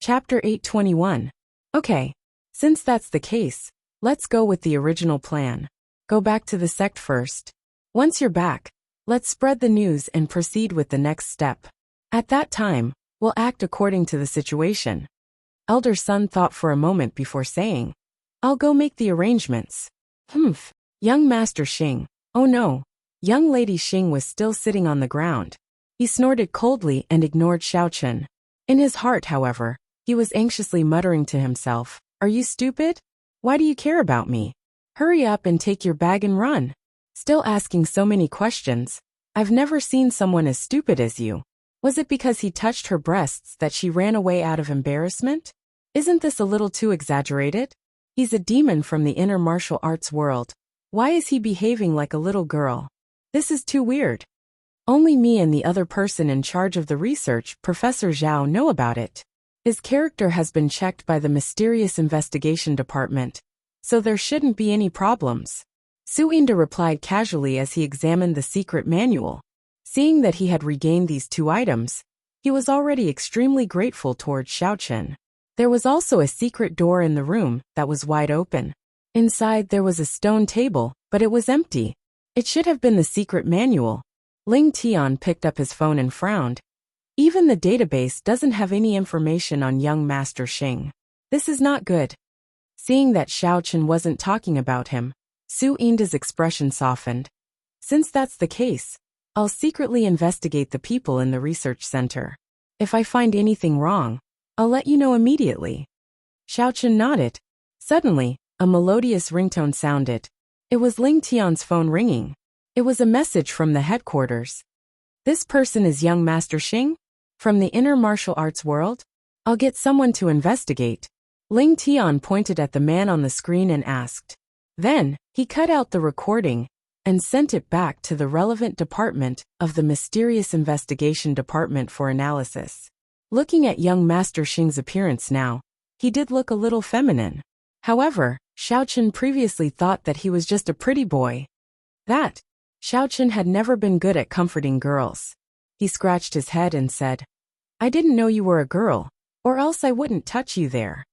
[SPEAKER 1] Chapter 821. Okay, since that's the case, let's go with the original plan. Go back to the sect first. Once you're back, let's spread the news and proceed with the next step. At that time, we'll act according to the situation. Elder Sun thought for a moment before saying, I'll go make the arrangements. Young Master Xing. Oh no. Young Lady Xing was still sitting on the ground. He snorted coldly and ignored Xiao Chun. In his heart, however, he was anxiously muttering to himself, Are you stupid? Why do you care about me? Hurry up and take your bag and run. Still asking so many questions. I've never seen someone as stupid as you. Was it because he touched her breasts that she ran away out of embarrassment? Isn't this a little too exaggerated? He's a demon from the inner martial arts world. Why is he behaving like a little girl? This is too weird. Only me and the other person in charge of the research, Professor Zhao, know about it. His character has been checked by the mysterious investigation department, so there shouldn't be any problems. Suinda replied casually as he examined the secret manual. Seeing that he had regained these two items, he was already extremely grateful towards Xiao Chun. There was also a secret door in the room that was wide open. Inside there was a stone table, but it was empty. It should have been the secret manual. Ling Tian picked up his phone and frowned. Even the database doesn't have any information on young Master Xing. This is not good. Seeing that Xiao Chun wasn't talking about him, Su Inda's expression softened. Since that's the case, I'll secretly investigate the people in the research center. If I find anything wrong, I'll let you know immediately. Xiao Chun nodded. Suddenly, a melodious ringtone sounded. It was Ling Tian's phone ringing. It was a message from the headquarters. This person is young Master Xing? From the inner martial arts world? I'll get someone to investigate. Ling Tian pointed at the man on the screen and asked. Then, he cut out the recording and sent it back to the relevant department of the mysterious investigation department for analysis. Looking at young Master Xing's appearance now, he did look a little feminine. However, Xiao Chun previously thought that he was just a pretty boy. Xiao Chun had never been good at comforting girls. He scratched his head and said, I didn't know you were a girl, or else I wouldn't touch you there.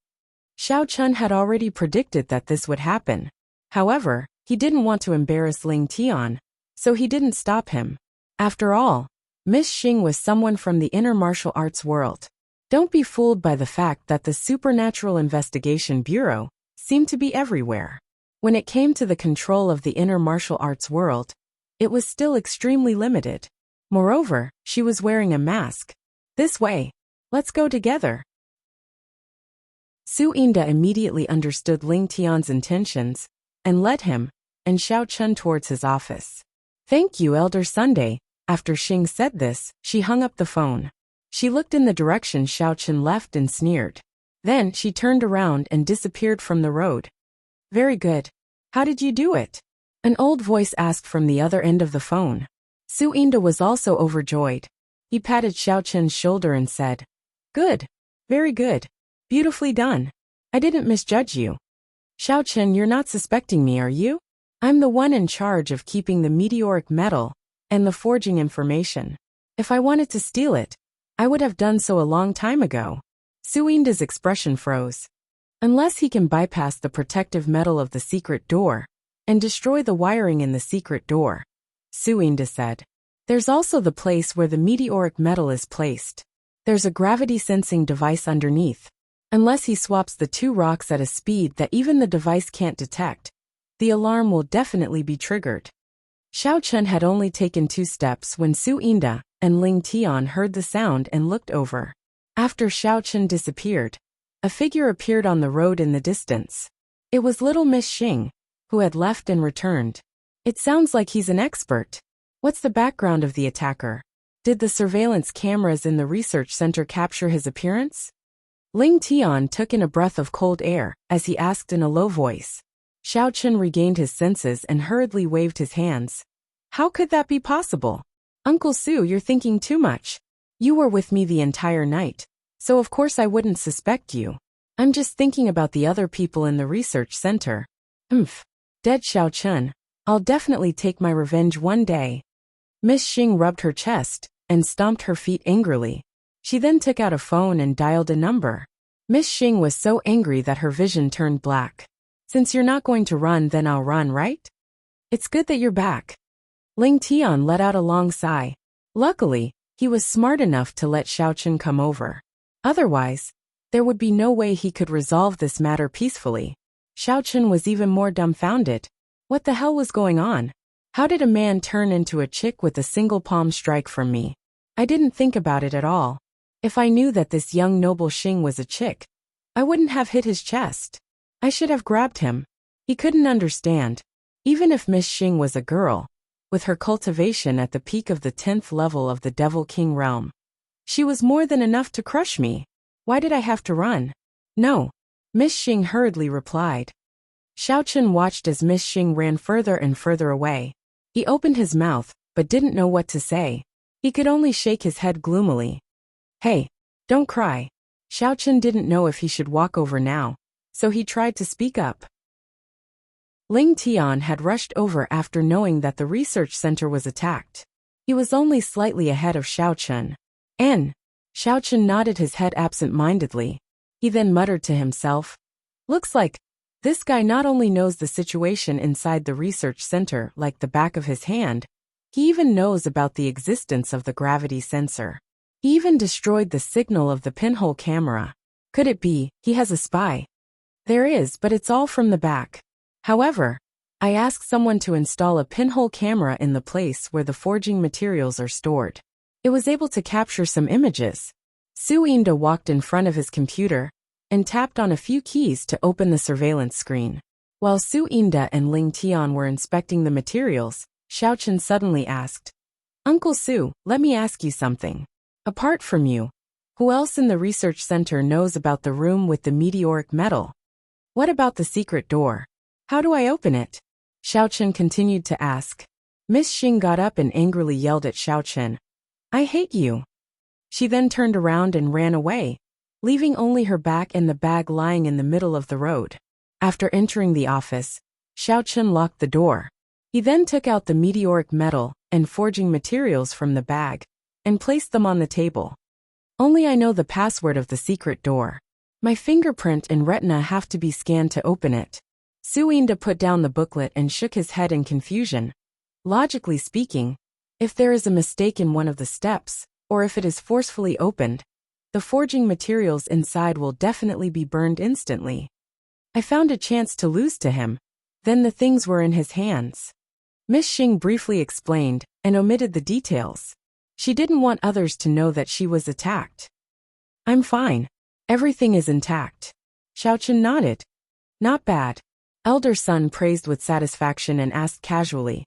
[SPEAKER 1] Xiao Chun had already predicted that this would happen. However, he didn't want to embarrass Ling Tian, so he didn't stop him. After all, Miss Xing was someone from the inner martial arts world. Don't be fooled by the fact that the Supernatural Investigation Bureau seemed to be everywhere. When it came to the control of the inner martial arts world, it was still extremely limited. Moreover, she was wearing a mask. This way. Let's go together. Su Inda immediately understood Ling Tian's intentions and led him and Xiao Chun towards his office. Thank you, Elder Sunday. After Xing said this, she hung up the phone. She looked in the direction Xiao Chun left and sneered. Then she turned around and disappeared from the road. Very good. How did you do it? An old voice asked from the other end of the phone. Su Inda was also overjoyed. He patted Xiao Chun's shoulder and said, Good. Very good. Beautifully done. I didn't misjudge you. Xiao Chun, you're not suspecting me, are you? I'm the one in charge of keeping the meteoric metal and the forging information. If I wanted to steal it, I would have done so a long time ago. Su Inda's expression froze. Unless he can bypass the protective metal of the secret door and destroy the wiring in the secret door, Su Inda said. There's also the place where the meteoric metal is placed. There's a gravity-sensing device underneath. Unless he swaps the two rocks at a speed that even the device can't detect, the alarm will definitely be triggered. Xiao Chun had only taken 2 steps when Su Inda and Ling Tian heard the sound and looked over. After Xiao Chen disappeared, a figure appeared on the road in the distance. It was little Miss Xing, who had left and returned. It sounds like he's an expert. What's the background of the attacker? Did the surveillance cameras in the research center capture his appearance? Ling Tian took in a breath of cold air as he asked in a low voice. Xiao Chen regained his senses and hurriedly waved his hands. How could that be possible? Uncle Su, you're thinking too much. You were with me the entire night, so of course I wouldn't suspect you. I'm just thinking about the other people in the research center. Dead Xiao Chen. I'll definitely take my revenge one day. Miss Xing rubbed her chest and stomped her feet angrily. She then took out a phone and dialed a number. Miss Xing was so angry that her vision turned black. Since you're not going to run, then I'll run, right? It's good that you're back. Ling Tian let out a long sigh. Luckily, he was smart enough to let Xiao Chen come over. Otherwise, there would be no way he could resolve this matter peacefully. Xiao Chen was even more dumbfounded. What the hell was going on? How did a man turn into a chick with a single palm strike from me? I didn't think about it at all. If I knew that this young noble Xing was a chick, I wouldn't have hit his chest. I should have grabbed him. He couldn't understand. Even if Miss Xing was a girl, with her cultivation at the peak of the 10th level of the Devil King realm, she was more than enough to crush me. Why did I have to run? No. Miss Xing hurriedly replied. Xiao Chen watched as Miss Xing ran further and further away. He opened his mouth, but didn't know what to say. He could only shake his head gloomily. Hey, don't cry. Xiao Chen didn't know if he should walk over now, so he tried to speak up. Ling Tian had rushed over after knowing that the research center was attacked. He was only slightly ahead of Xiao Chen. Xiao Chen nodded his head absent-mindedly. He then muttered to himself, looks like this guy not only knows the situation inside the research center like the back of his hand, he even knows about the existence of the gravity sensor. He even destroyed the signal of the pinhole camera. Could it be he has a spy? There is, but it's all from the back. However, I asked someone to install a pinhole camera in the place where the forging materials are stored. It was able to capture some images. Su Inda walked in front of his computer and tapped on a few keys to open the surveillance screen. While Su Inda and Ling Tian were inspecting the materials, Xiao Chen suddenly asked, Uncle Su, let me ask you something. Apart from you, who else in the research center knows about the room with the meteoric metal? What about the secret door? How do I open it? Xiao Chen continued to ask. Miss Xing got up and angrily yelled at Xiao Chen. I hate you. She then turned around and ran away, leaving only her back and the bag lying in the middle of the road. After entering the office, Xiao Chen locked the door. He then took out the meteoric metal and forging materials from the bag and placed them on the table. Only I know the password of the secret door. My fingerprint and retina have to be scanned to open it. Su Inda put down the booklet and shook his head in confusion. Logically speaking, if there is a mistake in one of the steps, or if it is forcefully opened, the forging materials inside will definitely be burned instantly. I found a chance to lose to him. Then the things were in his hands. Miss Xing briefly explained and omitted the details. She didn't want others to know that she was attacked. I'm fine. Everything is intact. Xiao Chen nodded. Not bad. Elder son praised with satisfaction and asked casually.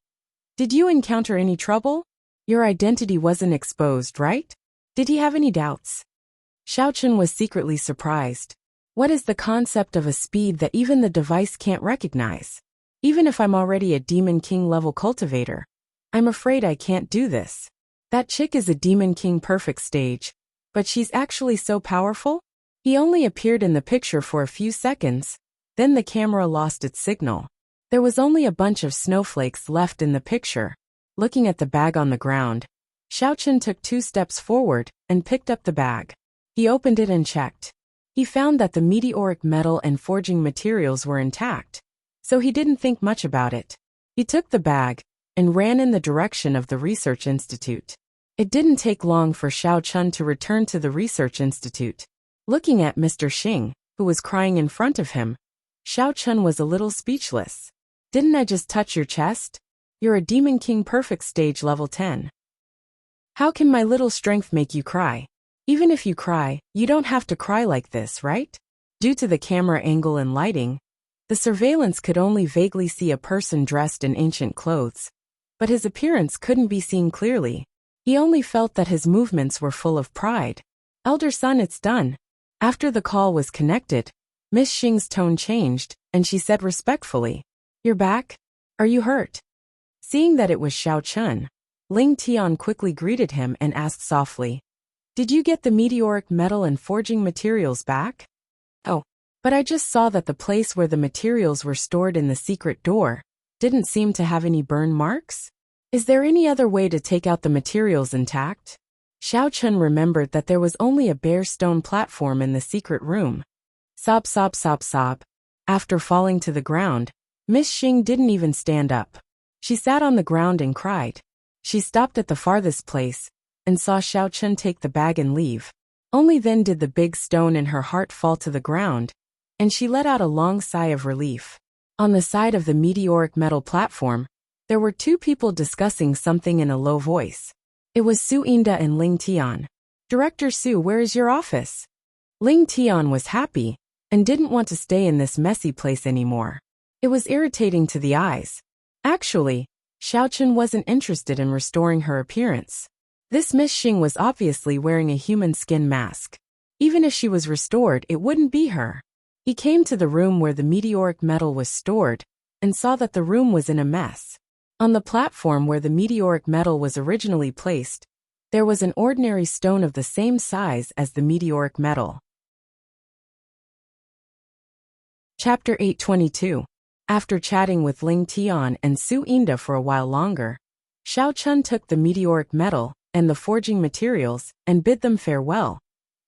[SPEAKER 1] Did you encounter any trouble? Your identity wasn't exposed, right? Did he have any doubts? Xiao Chen was secretly surprised. What is the concept of a speed that even the device can't recognize? Even if I'm already a Demon King level cultivator, I'm afraid I can't do this. That chick is a Demon King perfect stage, but she's actually so powerful? He only appeared in the picture for a few seconds, then the camera lost its signal. There was only a bunch of snowflakes left in the picture. Looking at the bag on the ground, Xiao Chen took 2 steps forward and picked up the bag. He opened it and checked. He found that the meteoric metal and forging materials were intact, so he didn't think much about it. He took the bag and ran in the direction of the research institute. It didn't take long for Xiao Chen to return to the research institute. Looking at Mr. Xing, who was crying in front of him, Xiao Chen was a little speechless. Didn't I just touch your chest? You're a Demon King perfect stage level 10. How can my little strength make you cry? Even if you cry, you don't have to cry like this, right? Due to the camera angle and lighting, the surveillance could only vaguely see a person dressed in ancient clothes, but his appearance couldn't be seen clearly. He only felt that his movements were full of pride. Elder son, it's done. After the call was connected, Miss Xing's tone changed, and she said respectfully, "You're back? Are you hurt?" Seeing that it was Xiao Chun, Ling Tian quickly greeted him and asked softly, "Did you get the meteoric metal and forging materials back?" "Oh, but I just saw that the place where the materials were stored in the secret door didn't seem to have any burn marks. Is there any other way to take out the materials intact?" Xiao Chun remembered that there was only a bare stone platform in the secret room. Sob, sob, sob, sob. After falling to the ground, Miss Xing didn't even stand up. She sat on the ground and cried. She stopped at the farthest place and saw Xiao Chun take the bag and leave. Only then did the big stone in her heart fall to the ground, and she let out a long sigh of relief. On the side of the meteoric metal platform, there were two people discussing something in a low voice. It was Su Inda and Ling Tian. "Director Su, where is your office?" Ling Tian was happy and didn't want to stay in this messy place anymore. It was irritating to the eyes. Actually, Xiao Chun wasn't interested in restoring her appearance. This Miss Xing was obviously wearing a human skin mask. Even if she was restored, it wouldn't be her. He came to the room where the meteoric metal was stored and saw that the room was in a mess. On the platform where the meteoric metal was originally placed, there was an ordinary stone of the same size as the meteoric metal. Chapter 822. After chatting with Ling Tian and Su Inda for a while longer, Xiao Chun took the meteoric metal and the forging materials and bid them farewell,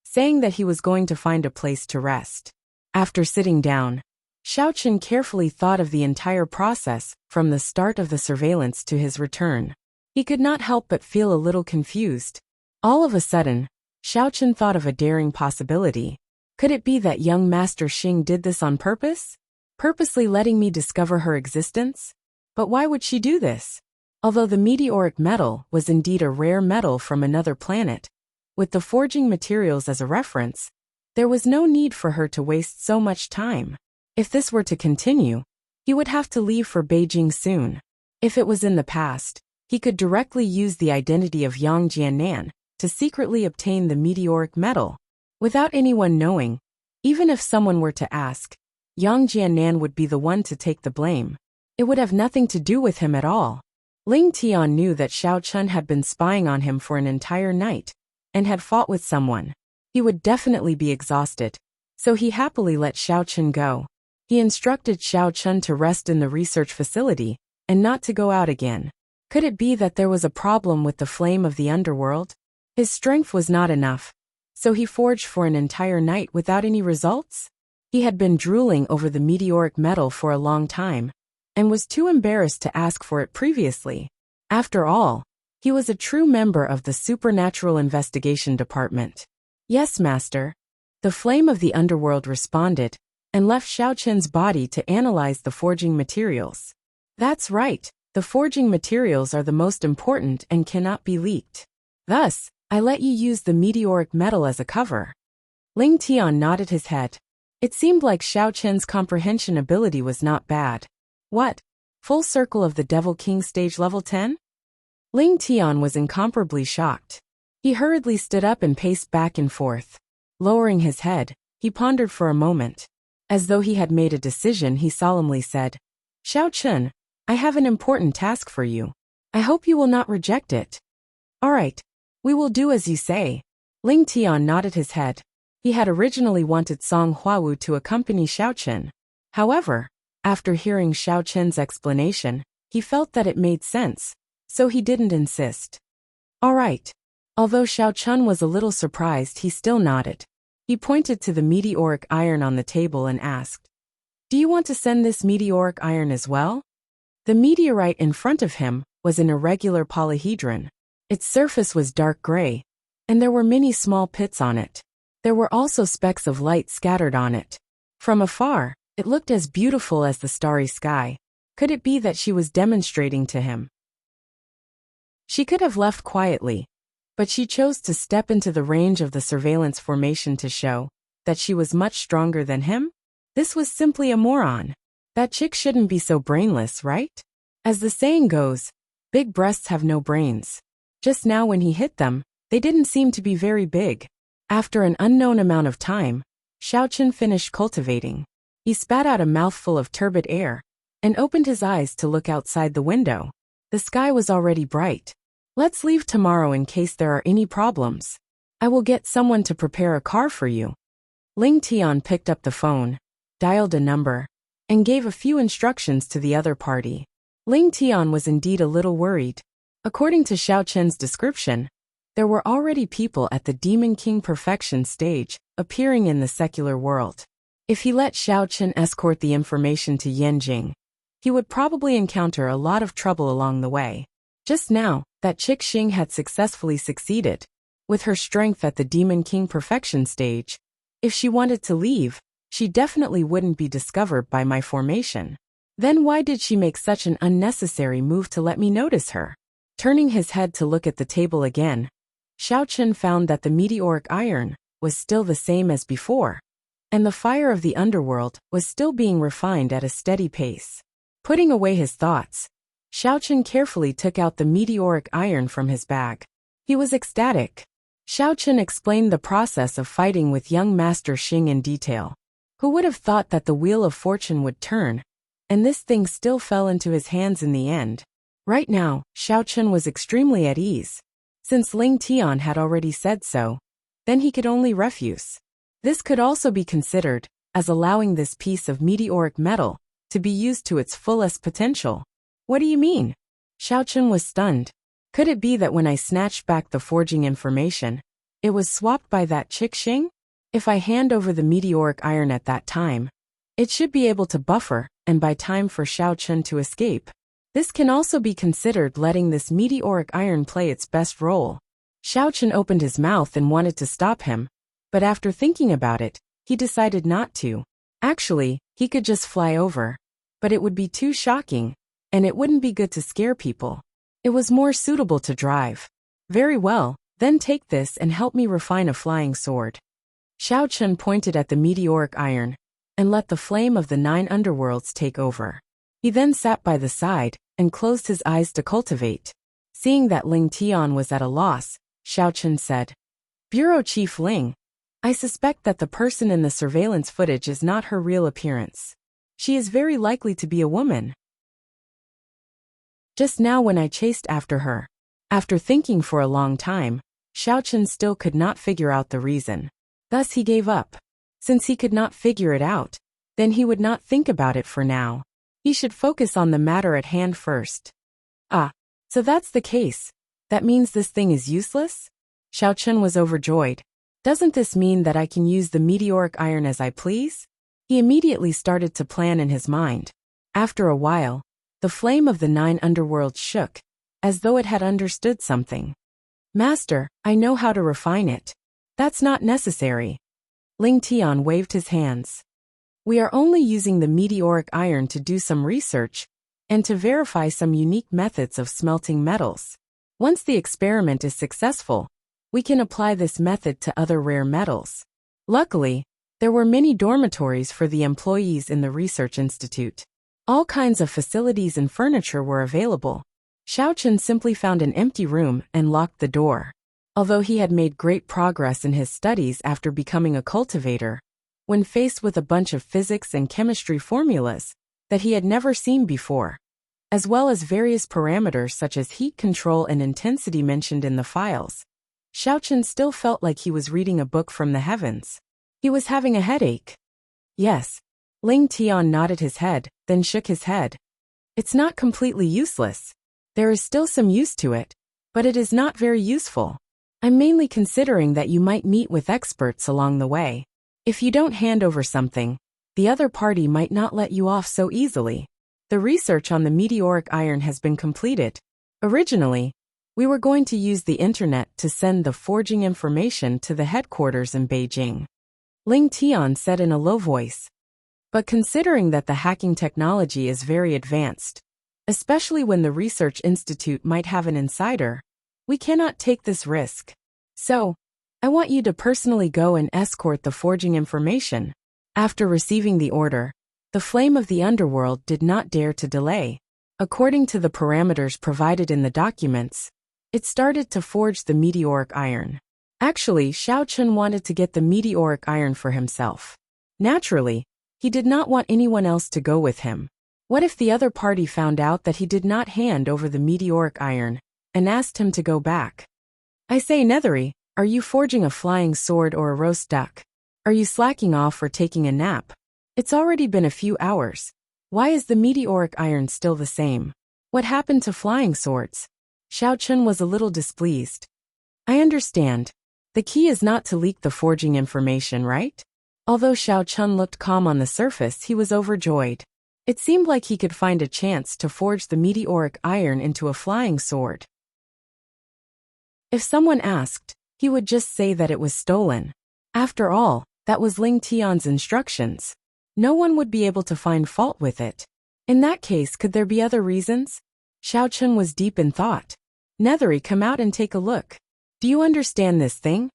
[SPEAKER 1] saying that he was going to find a place to rest. After sitting down, Xiao Chun carefully thought of the entire process from the start of the surveillance to his return. He could not help but feel a little confused. All of a sudden, Xiao Chun thought of a daring possibility. Could it be that young Master Xing did this on purpose? Purposely letting me discover her existence? But why would she do this? Although the meteoric metal was indeed a rare metal from another planet, with the forging materials as a reference, there was no need for her to waste so much time. If this were to continue, he would have to leave for Beijing soon. If it was in the past, he could directly use the identity of Yang Jiannan to secretly obtain the meteoric metal. Without anyone knowing, even if someone were to ask, Yang Jiannan would be the one to take the blame. It would have nothing to do with him at all. Ling Tian knew that Xiao Chun had been spying on him for an entire night and had fought with someone. He would definitely be exhausted, so he happily let Xiao Chun go. He instructed Xiao Chun to rest in the research facility and not to go out again. Could it be that there was a problem with the flame of the underworld? His strength was not enough, so he forged for an entire night without any results? He had been drooling over the meteoric metal for a long time, and was too embarrassed to ask for it previously. After all, he was a true member of the Supernatural Investigation Department. "Yes, Master." The flame of the underworld responded, and left Xiao Chun's body to analyze the forging materials. "That's right, the forging materials are the most important and cannot be leaked. Thus, I let you use the meteoric metal as a cover." Ling Tian nodded his head. It seemed like Xiao Chun's comprehension ability was not bad. What? Full circle of the Devil King stage level 10? Ling Tian was incomparably shocked. He hurriedly stood up and paced back and forth. Lowering his head, he pondered for a moment. As though he had made a decision, he solemnly said, "Xiao Chun, I have an important task for you. I hope you will not reject it." "All right, we will do as you say." Ling Tian nodded his head. He had originally wanted Song Huawu to accompany Xiao Chun. However, after hearing Xiao Chun's explanation, he felt that it made sense, so he didn't insist. "All right." Although Xiao Chun was a little surprised, he still nodded. He pointed to the meteoric iron on the table and asked, "Do you want to send this meteoric iron as well?" The meteorite in front of him was an irregular polyhedron. Its surface was dark gray, and there were many small pits on it. There were also specks of light scattered on it. From afar, it looked as beautiful as the starry sky. Could it be that she was demonstrating to him? She could have left quietly, But she chose to step into the range of the surveillance formation to show that she was much stronger than him? This was simply a moron. That chick shouldn't be so brainless, right? As the saying goes, big breasts have no brains. Just now when he hit them, they didn't seem to be very big. After an unknown amount of time, Xiaochen finished cultivating. He spat out a mouthful of turbid air and opened his eyes to look outside the window. The sky was already bright. Let's leave tomorrow in case there are any problems. I will get someone to prepare a car for you. Ling Tian picked up the phone, dialed a number, and gave a few instructions to the other party. Ling Tian was indeed a little worried. According to Xiaochen's description, there were already people at the Demon King perfection stage appearing in the secular world. If he let Xiaochen escort the information to Yanjing, he would probably encounter a lot of trouble along the way. Just now, that chick Xing had successfully succeeded. With her strength at the Demon King perfection stage, if she wanted to leave, she definitely wouldn't be discovered by my formation. Then why did she make such an unnecessary move to let me notice her? Turning his head to look at the table again, Xiaochen found that the meteoric iron was still the same as before, and the fire of the underworld was still being refined at a steady pace. Putting away his thoughts, Xiaochen carefully took out the meteoric iron from his bag. He was ecstatic. Xiaochen explained the process of fighting with young Master Xing in detail. Who would have thought that the wheel of fortune would turn, and this thing still fell into his hands in the end? Right now, Xiaochen was extremely at ease. Since Ling Tian had already said so, then he could only refuse. This could also be considered as allowing this piece of meteoric metal to be used to its fullest potential. What do you mean? Xiaochen was stunned. Could it be that when I snatched back the forging information, it was swapped by that chick Xing? If I hand over the meteoric iron at that time, it should be able to buffer and buy time for Xiaochen to escape. This can also be considered letting this meteoric iron play its best role. Xiaochen opened his mouth and wanted to stop him, but after thinking about it, he decided not to. Actually, he could just fly over, but it would be too shocking, and it wouldn't be good to scare people. It was more suitable to drive. Very well, then take this and help me refine a flying sword. Xiaochen pointed at the meteoric iron and let the flame of the 9 underworlds take over. He then sat by the side and closed his eyes to cultivate. Seeing that Ling Tian was at a loss, Xiaochen said, "Bureau Chief Ling, I suspect that the person in the surveillance footage is not her real appearance. She is very likely to be a woman. Just now when I chased after her." After thinking for a long time, Xiaochen still could not figure out the reason. Thus he gave up. Since he could not figure it out, then he would not think about it for now. He should focus on the matter at hand first. Ah, so that's the case. That means this thing is useless? Xiaochen was overjoyed. Doesn't this mean that I can use the meteoric iron as I please? He immediately started to plan in his mind. After a while, the flame of the 9 underworlds shook, as though it had understood something. "Master, I know how to refine it." "That's not necessary." Ling Tian waved his hands. "We are only using the meteoric iron to do some research and to verify some unique methods of smelting metals. Once the experiment is successful, we can apply this method to other rare metals." Luckily, there were many dormitories for the employees in the research institute. All kinds of facilities and furniture were available. Xiaochen simply found an empty room and locked the door. Although he had made great progress in his studies after becoming a cultivator, when faced with a bunch of physics and chemistry formulas that he had never seen before, as well as various parameters such as heat control and intensity mentioned in the files, Xiaochen still felt like he was reading a book from the heavens. He was having a headache. Yes. Ling Tian nodded his head, then shook his head. "It's not completely useless. There is still some use to it, but it is not very useful. I'm mainly considering that you might meet with experts along the way. If you don't hand over something, the other party might not let you off so easily. The research on the meteoric iron has been completed. Originally, we were going to use the internet to send the forging information to the headquarters in Beijing," Ling Tian said in a low voice. "But considering that the hacking technology is very advanced, especially when the research institute might have an insider, We cannot take this risk. So, I want you to personally go and escort the forging information. After receiving the order, the flame of the underworld did not dare to delay. According to the parameters provided in the documents, it started to forge the meteoric iron. Actually, Xiao Chun wanted to get the meteoric iron for himself. Naturally, he did not want anyone else to go with him. What if the other party found out that he did not hand over the meteoric iron and asked him to go back? I say, Nethery, are you forging a flying sword or a roast duck? Are you slacking off or taking a nap? It's already been a few hours. Why is the meteoric iron still the same? What happened to flying swords? Xiao Chun was a little displeased. I understand. The key is not to leak the forging information, right? Although Xiao Chun looked calm on the surface, he was overjoyed. It seemed like he could find a chance to forge the meteoric iron into a flying sword. If someone asked, he would just say that it was stolen. After all, that was Ling Tian's instructions. No one would be able to find fault with it. In that case, could there be other reasons? Xiao Chun was deep in thought. Nethery, come out and take a look. Do you understand this thing?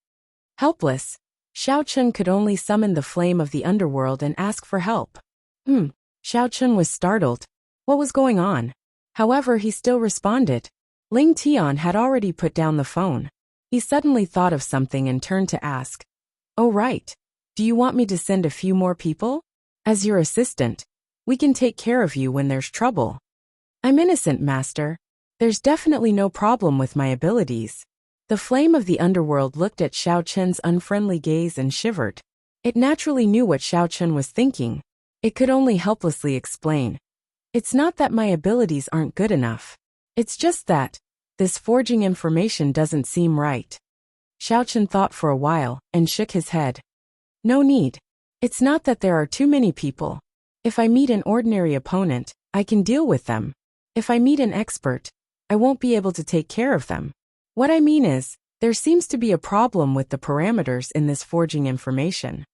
[SPEAKER 1] Helpless, Xiao Chun could only summon the flame of the underworld and ask for help. Xiao Chun was startled. What was going on? However, he still responded. Ling Tian had already put down the phone. He suddenly thought of something and turned to ask. Oh right. Do you want me to send a few more people? As your assistant, we can take care of you when there's trouble. I'm innocent, master. There's definitely no problem with my abilities. The flame of the underworld looked at Xiao Chun's unfriendly gaze and shivered. It naturally knew what Xiao Chun was thinking. It could only helplessly explain. It's not that my abilities aren't good enough. It's just that this forging information doesn't seem right. Xiao Chun thought for a while and shook his head. No need. It's not that there are too many people. If I meet an ordinary opponent, I can deal with them. If I meet an expert, I won't be able to take care of them. What I mean is, there seems to be a problem with the parameters in this forging information.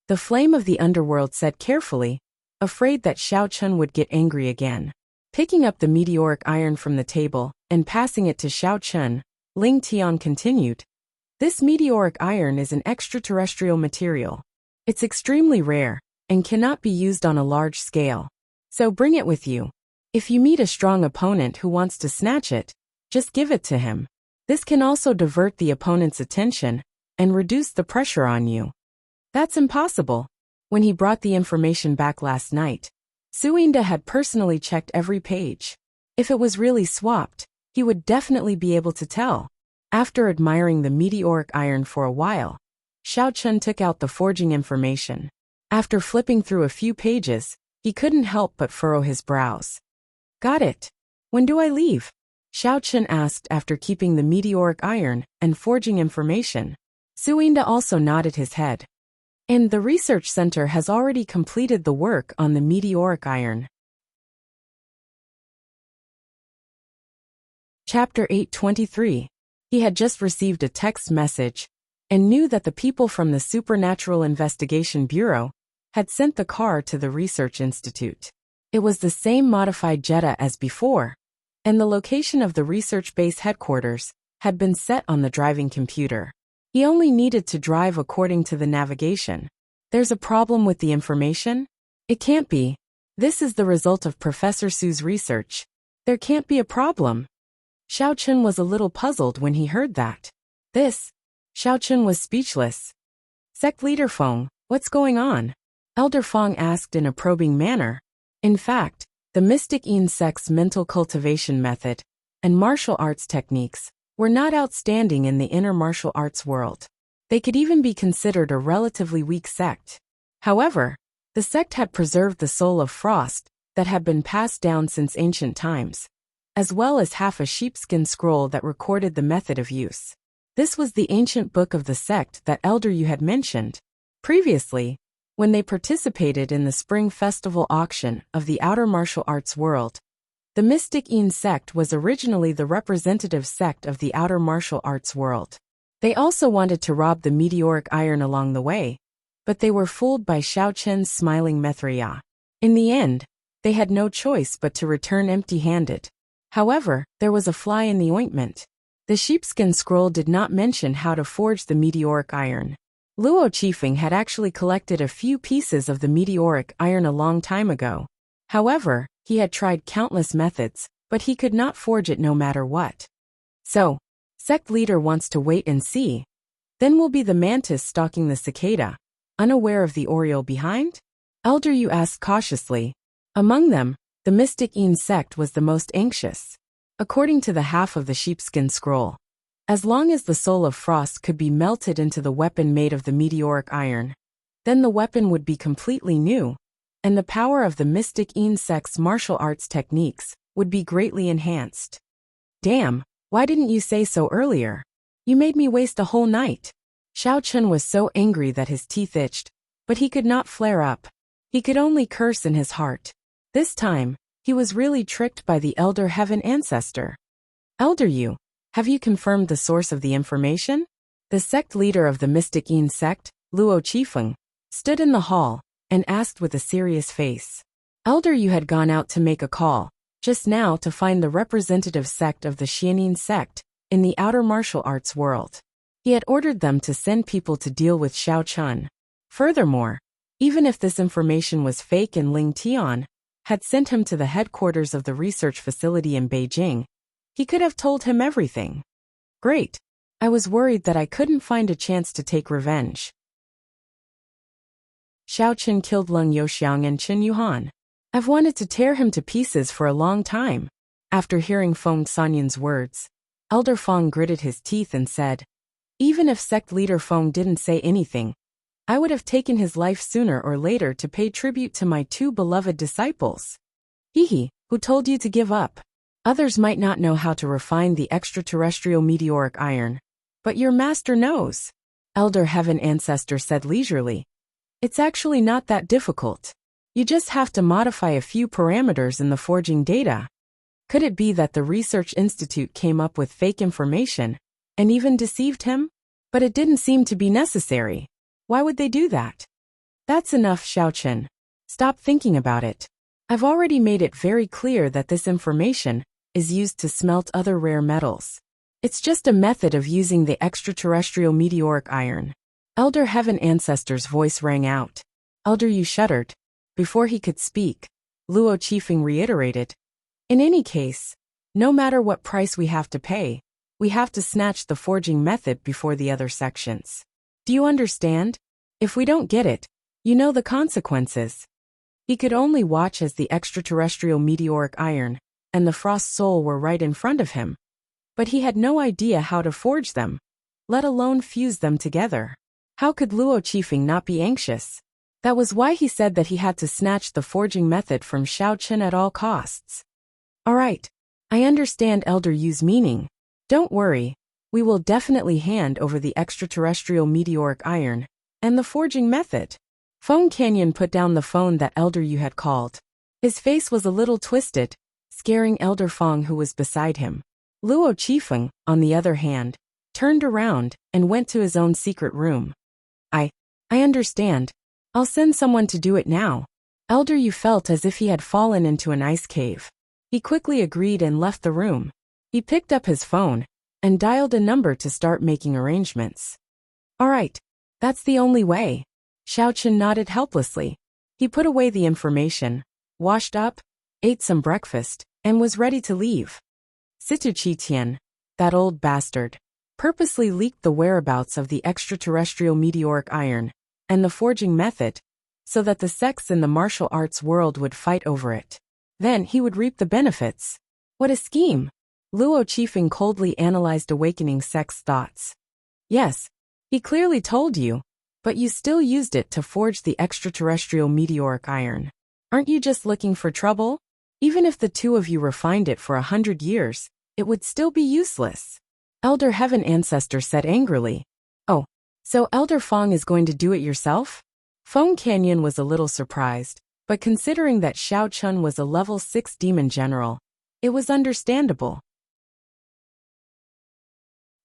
[SPEAKER 1] The flame of the underworld said carefully, afraid that Xiao Chun would get angry again. Picking up the meteoric iron from the table and passing it to Xiao Chun, Ling Tian continued. This meteoric iron is an extraterrestrial material. It's extremely rare and cannot be used on a large scale. So bring it with you. If you meet a strong opponent who wants to snatch it, just give it to him. This can also divert the opponent's attention and reduce the pressure on you. That's impossible. When he brought the information back last night, Suinda had personally checked every page. If it was really swapped, he would definitely be able to tell. After admiring the meteoric iron for a while, Xiao Chun took out the forging information. After flipping through a few pages, he couldn't help but furrow his brows. Got it. When do I leave? Xiao Chun asked after keeping the meteoric iron and forging information. Suinda also nodded his head. And the research center has already completed the work on the meteoric iron. Chapter 823. He had just received a text message and knew that the people from the Supernatural Investigation Bureau had sent the car to the research institute. It was the same modified Jetta as before, and the location of the research base headquarters had been set on the driving computer. He only needed to drive according to the navigation. There's a problem with the information? It can't be. This is the result of Professor Su's research. There can't be a problem. Xiao Chun was a little puzzled when he heard that. Xiao Chun was speechless. Sect Leader Feng, what's going on? Elder Feng asked in a probing manner. In fact, the Mystic Yin sect's mental cultivation method and martial arts techniques were not outstanding in the inner martial arts world. They could even be considered a relatively weak sect. However, the sect had preserved the soul of frost that had been passed down since ancient times, as well as half a sheepskin scroll that recorded the method of use. This was the ancient book of the sect that Elder Yu had mentioned. Previously, when they participated in the spring festival auction of the outer martial arts world, the Mystic Yin sect was originally the representative sect of the outer martial arts world. They also wanted to rob the meteoric iron along the way, but they were fooled by Xiao Chen's smiling Mithriya. In the end, they had no choice but to return empty-handed. However, there was a fly in the ointment. The sheepskin scroll did not mention how to forge the meteoric iron. Luo Qifeng had actually collected a few pieces of the meteoric iron a long time ago. However, he had tried countless methods, but he could not forge it no matter what. So, sect leader wants to wait and see. Then will be the mantis stalking the cicada, unaware of the oriole behind? Elder Yu asked cautiously. Among them, the mystic Yin sect was the most anxious. According to the half of the sheepskin scroll, as long as the soul of frost could be melted into the weapon made of the meteoric iron, then the weapon would be completely new, and the power of the mystic Yin sect's martial arts techniques would be greatly enhanced. Damn, why didn't you say so earlier? You made me waste a whole night. Xiao Chun was so angry that his teeth itched, but he could not flare up. He could only curse in his heart. This time, he was really tricked by the Elder Heaven Ancestor. Elder Yu, have you confirmed the source of the information? The sect leader of the Mystic Yin sect, Luo Qifeng, stood in the hall and asked with a serious face. Elder Yu had gone out to make a call, just now to find the representative sect of the Xianin sect in the outer martial arts world. He had ordered them to send people to deal with Xiao Chun. Furthermore, even if this information was fake and Ling Tian had sent him to the headquarters of the research facility in Beijing, he could have told him everything. Great. I was worried that I couldn't find a chance to take revenge. Xiao Chun killed Leng Youxiang and Chen Yuhan. I've wanted to tear him to pieces for a long time. After hearing Feng Sanyan's words, Elder Feng gritted his teeth and said, even if sect leader Feng didn't say anything, I would have taken his life sooner or later to pay tribute to my two beloved disciples. Hehe, who told you to give up? Others might not know how to refine the extraterrestrial meteoric iron, but your master knows. Elder Heaven Ancestor said leisurely. It's actually not that difficult. You just have to modify a few parameters in the forging data. Could it be that the Research Institute came up with fake information and even deceived him? But it didn't seem to be necessary. Why would they do that? That's enough, Xiao Chun. Stop thinking about it. I've already made it very clear that this information is used to smelt other rare metals. It's just a method of using the extraterrestrial meteoric iron. Elder Heaven Ancestor's voice rang out. Elder Yu shuddered. Before he could speak, Luo Qifeng reiterated. In any case, no matter what price we have to pay, we have to snatch the forging method before the other sections. Do you understand? If we don't get it, you know the consequences. He could only watch as the extraterrestrial meteoric iron and the frost soul were right in front of him. But he had no idea how to forge them, let alone fuse them together. How could Luo Qifeng not be anxious? That was why he said that he had to snatch the forging method from Xiao Chun at all costs. All right, I understand Elder Yu's meaning. Don't worry, we will definitely hand over the extraterrestrial meteoric iron and the forging method. Feng Canyon put down the phone that Elder Yu had called. His face was a little twisted, scaring Elder Feng who was beside him. Luo Qifeng, on the other hand, turned around and went to his own secret room. I understand. I'll send someone to do it now. Elder Yu felt as if he had fallen into an ice cave. He quickly agreed and left the room. He picked up his phone and dialed a number to start making arrangements. All right, that's the only way. Xiao Chun nodded helplessly. He put away the information, washed up, ate some breakfast, and was ready to leave. Situ Qitian, that old bastard, purposely leaked the whereabouts of the extraterrestrial meteoric iron and the forging method, so that the sects in the martial arts world would fight over it. Then he would reap the benefits. What a scheme! Luo Qifeng coldly analyzed Awakening Sect's thoughts. Yes, he clearly told you, but you still used it to forge the extraterrestrial meteoric iron. Aren't you just looking for trouble? Even if the two of you refined it for 100 years, it would still be useless. Elder Heaven Ancestor said angrily. Oh, so Elder Feng is going to do it yourself? Feng Canyon was a little surprised, but considering that Xiao Chun was a level 6 demon general, it was understandable.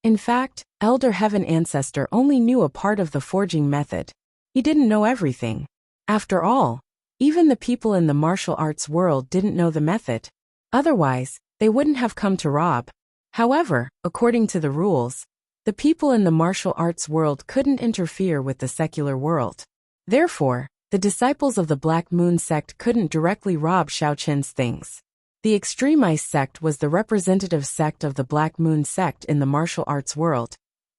[SPEAKER 1] In fact, Elder Heaven Ancestor only knew a part of the forging method. He didn't know everything. After all, even the people in the martial arts world didn't know the method. Otherwise, they wouldn't have come to rob. However, according to the rules, the people in the martial arts world couldn't interfere with the secular world. Therefore, the disciples of the Black Moon sect couldn't directly rob Xiaoqin's things. The Extreme Ice sect was the representative sect of the Black Moon sect in the martial arts world,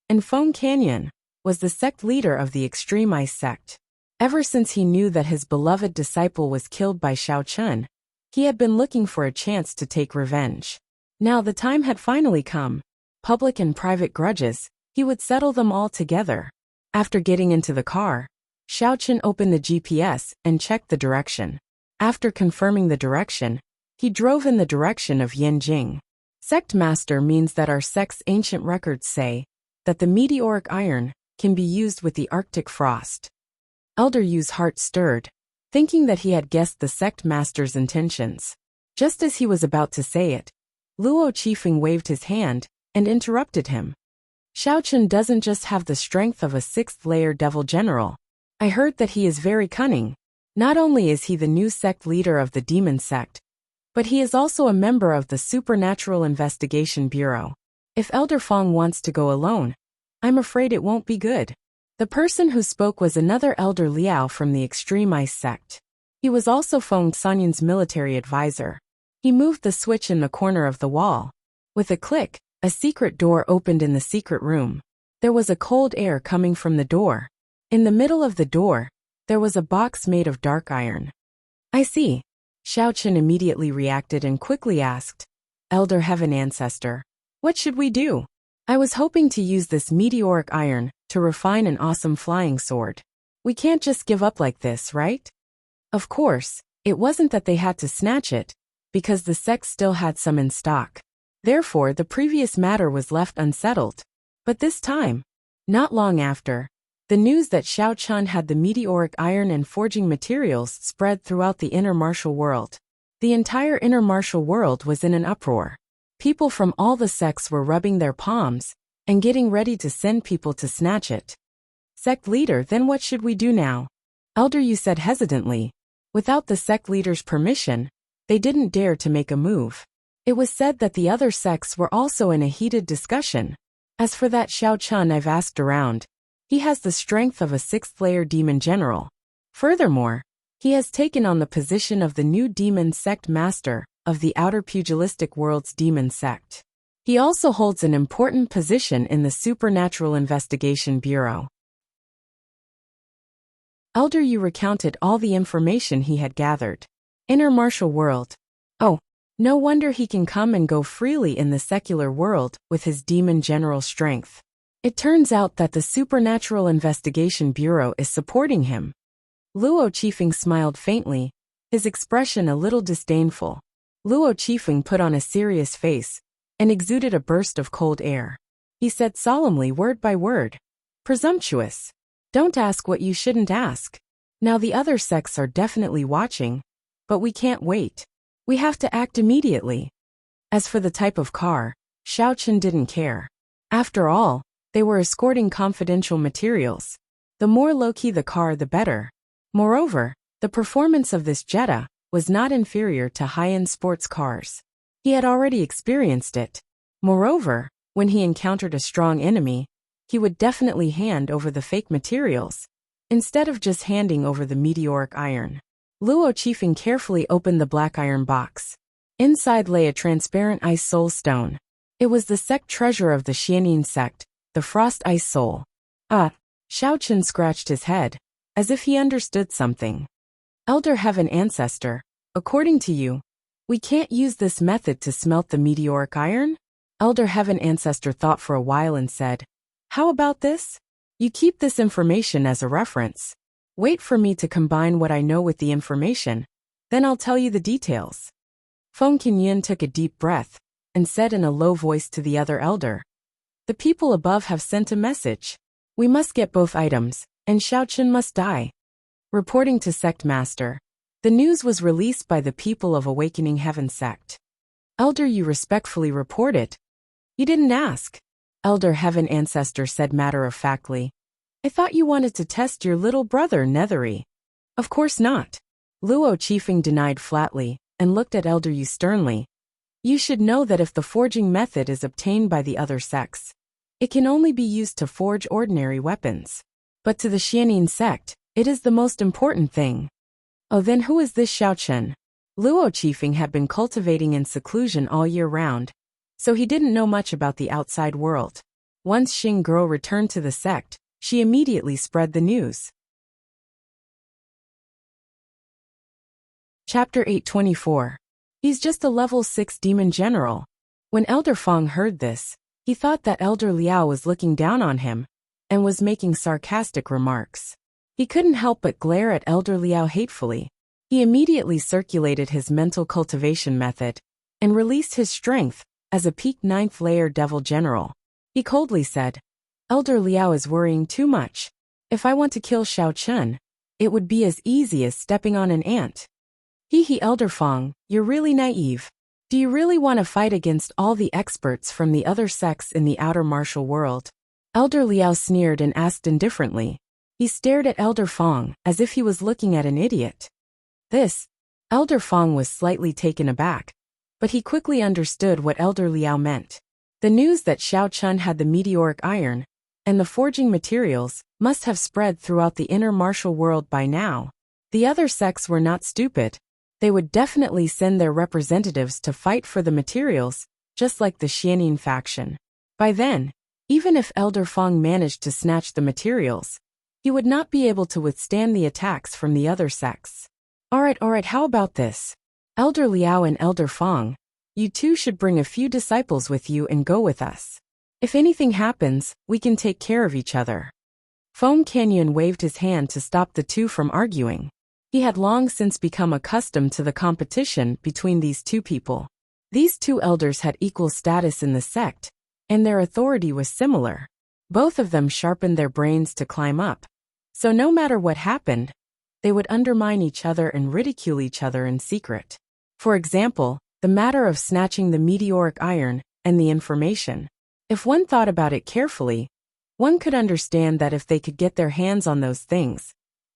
[SPEAKER 1] and Feng Canyon was the sect leader of the Extreme Ice sect. Ever since he knew that his beloved disciple was killed by Xiaoqin, he had been looking for a chance to take revenge. Now the time had finally come. Public and private grudges, he would settle them all together. After getting into the car, Xiaoqin opened the GPS and checked the direction. After confirming the direction, he drove in the direction of Yanjing. Sect Master means that our sect's ancient records say that the meteoric iron can be used with the Arctic frost. Elder Yu's heart stirred, thinking that he had guessed the sect master's intentions. Just as he was about to say it, Luo Qifeng waved his hand and interrupted him. Xiaoqin doesn't just have the strength of a sixth-layer devil general. I heard that he is very cunning. Not only is he the new sect leader of the demon sect, but he is also a member of the Supernatural Investigation Bureau. If Elder Feng wants to go alone, I'm afraid it won't be good. The person who spoke was another Elder Liao from the Extreme Ice sect. He was also Feng Sanyin's military advisor. He moved the switch in the corner of the wall. With a click, a secret door opened in the secret room. There was a cold air coming from the door. In the middle of the door, there was a box made of dark iron. I see. Xiaoqin immediately reacted and quickly asked, Elder Heaven Ancestor, what should we do? I was hoping to use this meteoric iron to refine an awesome flying sword. We can't just give up like this, right? Of course, it wasn't that they had to snatch it, because the sect still had some in stock. Therefore, the previous matter was left unsettled. But this time, not long after, the news that Xiaoqin had the meteoric iron and forging materials spread throughout the inner martial world. The entire inner martial world was in an uproar. People from all the sects were rubbing their palms and getting ready to send people to snatch it. Sect leader, then what should we do now? Elder Yu said hesitantly. Without the sect leader's permission, they didn't dare to make a move. It was said that the other sects were also in a heated discussion. As for that Xiaoqin I've asked around, he has the strength of a sixth-layer demon general. Furthermore, he has taken on the position of the new demon sect master of the outer pugilistic world's demon sect. He also holds an important position in the Supernatural Investigation Bureau. Elder Yu recounted all the information he had gathered. Inner martial world. Oh, no wonder he can come and go freely in the secular world with his demon general strength. It turns out that the Supernatural Investigation Bureau is supporting him. Luo Qifeng smiled faintly, his expression a little disdainful. Luo Qifeng put on a serious face and exuded a burst of cold air. He said solemnly, word by word, presumptuous. Don't ask what you shouldn't ask. Now the other sects are definitely watching, but we can't wait. We have to act immediately. As for the type of car, Xiaoqin didn't care. After all, they were escorting confidential materials. The more low-key the car, the better. Moreover, the performance of this Jetta was not inferior to high-end sports cars. He had already experienced it. Moreover, when he encountered a strong enemy, he would definitely hand over the fake materials, instead of just handing over the meteoric iron. Luo Qifeng carefully opened the black iron box. Inside lay a transparent ice soul stone. It was the sect treasure of the Xianin sect, the Frost Ice Soul. Xiaoqin scratched his head, as if he understood something. Elder Heaven Ancestor, according to you, we can't use this method to smelt the meteoric iron? Elder Heaven Ancestor thought for a while and said, how about this? You keep this information as a reference. Wait for me to combine what I know with the information, then I'll tell you the details. Feng Qingyun took a deep breath and said in a low voice to the other elder, the people above have sent a message. We must get both items, and Xiaoqin must die. Reporting to Sect Master, the news was released by the people of Awakening Heaven sect. Elder Yu respectfully reported. You didn't ask. Elder Heaven Ancestor said matter-of-factly. I thought you wanted to test your little brother, Nethery. Of course not. Luo Qifeng denied flatly and looked at Elder Yu sternly. You should know that if the forging method is obtained by the other sex, it can only be used to forge ordinary weapons. But to the Xianin sect, it is the most important thing. Oh, then who is this Xiao Chen? Luo Qifeng had been cultivating in seclusion all year round, so he didn't know much about the outside world. Once Xing Guo returned to the sect, she immediately spread the news. Chapter 824. He's just a level 6 demon general. When Elder Fong heard this, he thought that Elder Liao was looking down on him and was making sarcastic remarks. He couldn't help but glare at Elder Liao hatefully. He immediately circulated his mental cultivation method and released his strength as a peak 9th layer devil general. He coldly said, Elder Liao is worrying too much. If I want to kill Xiao Chen, it would be as easy as stepping on an ant. He, Elder Fong, you're really naive. Do you really want to fight against all the experts from the other sects in the outer martial world? Elder Liao sneered and asked indifferently. He stared at Elder Fong as if he was looking at an idiot. Elder Fong was slightly taken aback, but he quickly understood what Elder Liao meant. The news that Xiao Chen had the meteoric iron and the forging materials must have spread throughout the inner martial world by now. The other sects were not stupid. They would definitely send their representatives to fight for the materials, just like the Xianin faction. By then, even if Elder Fong managed to snatch the materials, he would not be able to withstand the attacks from the other sects. Alright, how about this? Elder Liao and Elder Fong, you two should bring a few disciples with you and go with us. If anything happens, we can take care of each other. Foam Canyon waved his hand to stop the two from arguing. He had long since become accustomed to the competition between these two people. These two elders had equal status in the sect, and their authority was similar. Both of them sharpened their brains to climb up. So no matter what happened, they would undermine each other and ridicule each other in secret. For example, the matter of snatching the meteoric iron and the information. If one thought about it carefully, one could understand that if they could get their hands on those things,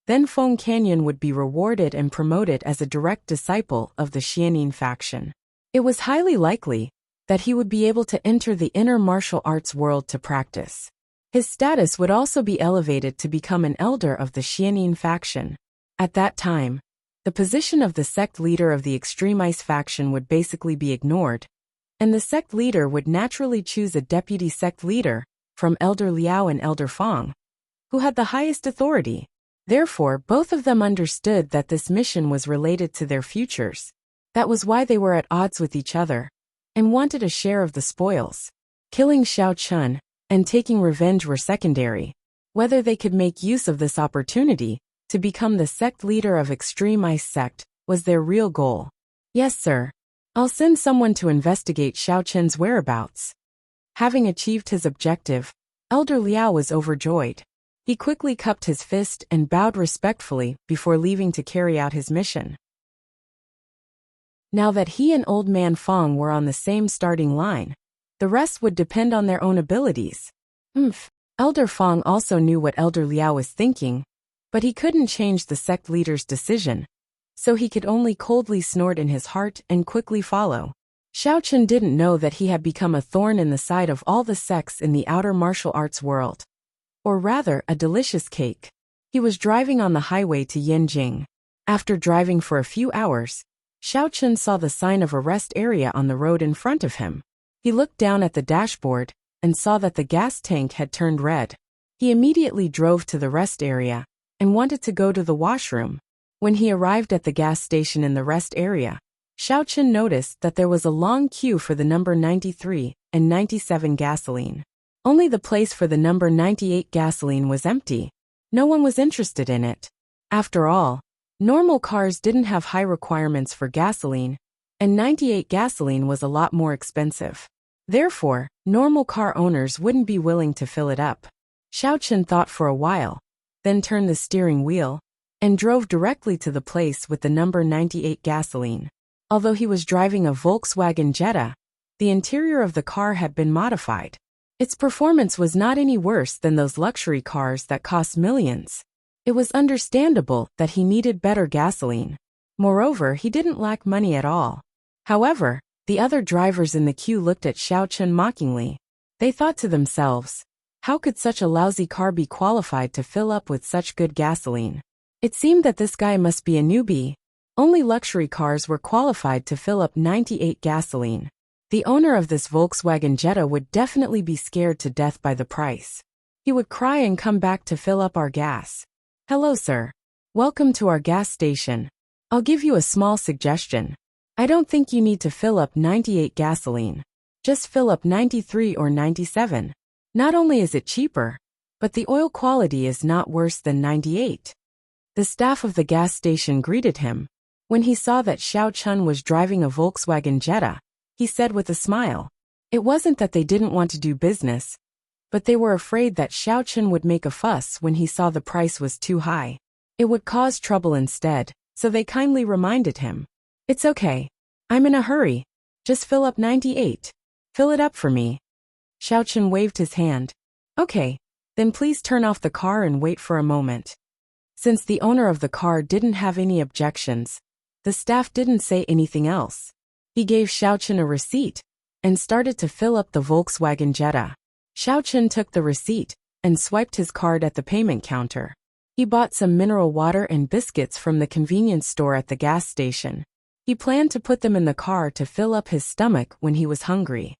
[SPEAKER 1] then Feng Canyon would be rewarded and promoted as a direct disciple of the Xianin faction. It was highly likely that he would be able to enter the inner martial arts world to practice. His status would also be elevated to become an elder of the Xianin faction. At that time, the position of the sect leader of the Extreme Ice faction would basically be ignored, and the sect leader would naturally choose a deputy sect leader from Elder Liao and Elder Fong, who had the highest authority. Therefore, both of them understood that this mission was related to their futures. That was why they were at odds with each other and wanted a share of the spoils. Killing Xiao Chen and taking revenge were secondary. Whether they could make use of this opportunity to become the sect leader of Extreme Ice sect was their real goal. Yes, sir. I'll send someone to investigate Xiao Chen's whereabouts. Having achieved his objective, Elder Liao was overjoyed. He quickly cupped his fist and bowed respectfully before leaving to carry out his mission. Now that he and Old Man Fong were on the same starting line, the rest would depend on their own abilities. Elder Fong also knew what Elder Liao was thinking, but he couldn't change the sect leader's decision, so he could only coldly snort in his heart and quickly follow. Xiao Chen didn't know that he had become a thorn in the side of all the sects in the outer martial arts world. Or rather, a delicious cake. He was driving on the highway to Yanjing. After driving for a few hours, Xiao Chen saw the sign of a rest area on the road in front of him. He looked down at the dashboard and saw that the gas tank had turned red. He immediately drove to the rest area and wanted to go to the washroom. When he arrived at the gas station in the rest area, Xiao Chen noticed that there was a long queue for the number 93 and 97 gasoline. Only the place for the number 98 gasoline was empty. No one was interested in it. After all, normal cars didn't have high requirements for gasoline, and 98 gasoline was a lot more expensive. Therefore, normal car owners wouldn't be willing to fill it up. Xiao Chen thought for a while, then turned the steering wheel and drove directly to the place with the number 98 gasoline. Although he was driving a Volkswagen Jetta, the interior of the car had been modified. Its performance was not any worse than those luxury cars that cost millions. It was understandable that he needed better gasoline. Moreover, he didn't lack money at all. However, The other drivers in the queue looked at Xiao Chun mockingly. They thought to themselves, how could such a lousy car be qualified to fill up with such good gasoline? It seemed that this guy must be a newbie. Only luxury cars were qualified to fill up 98 gasoline. The owner of this Volkswagen Jetta would definitely be scared to death by the price. He would cry and come back to fill up our gas. Hello, sir. Welcome to our gas station. I'll give you a small suggestion. I don't think you need to fill up 98 gasoline. Just fill up 93 or 97. Not only is it cheaper, but the oil quality is not worse than 98. The staff of the gas station greeted him. When he saw that Xiao Chun was driving a Volkswagen Jetta, he said with a smile. It wasn't that they didn't want to do business, but they were afraid that Xiao Chun would make a fuss when he saw the price was too high. It would cause trouble instead, so they kindly reminded him. It's okay. I'm in a hurry. Just fill up 98. Fill it up for me. Xiao Chun waved his hand. Okay, then please turn off the car and wait for a moment. Since the owner of the car didn't have any objections, the staff didn't say anything else. He gave Xiao Chun a receipt and started to fill up the Volkswagen Jetta. Xiao Chun took the receipt and swiped his card at the payment counter. He bought some mineral water and biscuits from the convenience store at the gas station. He planned to put them in the car to fill up his stomach when he was hungry.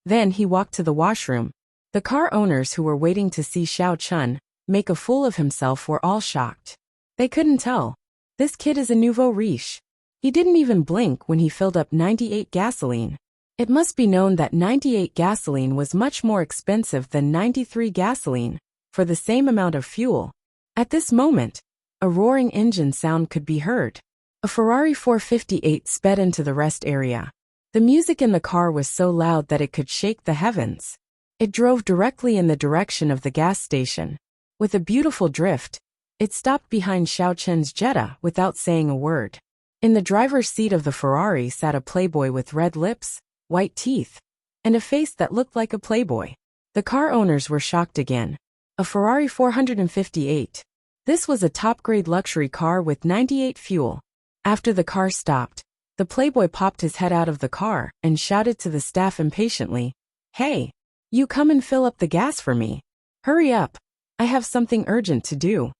[SPEAKER 1] Then he walked to the washroom. The car owners who were waiting to see Xiao Chun make a fool of himself were all shocked. They couldn't tell. This kid is a nouveau riche. He didn't even blink when he filled up 98 gasoline. It must be known that 98 gasoline was much more expensive than 93 gasoline for the same amount of fuel. At this moment, a roaring engine sound could be heard. A Ferrari 458 sped into the rest area. The music in the car was so loud that it could shake the heavens. It drove directly in the direction of the gas station. With a beautiful drift, it stopped behind Xiao Chun's Jetta without saying a word. In the driver's seat of the Ferrari sat a playboy with red lips, white teeth, and a face that looked like a playboy. The car owners were shocked again. A Ferrari 458. This was a top-grade luxury car with 98 fuel. After the car stopped, the playboy popped his head out of the car and shouted to the staff impatiently, "Hey, you come and fill up the gas for me. Hurry up. I have something urgent to do."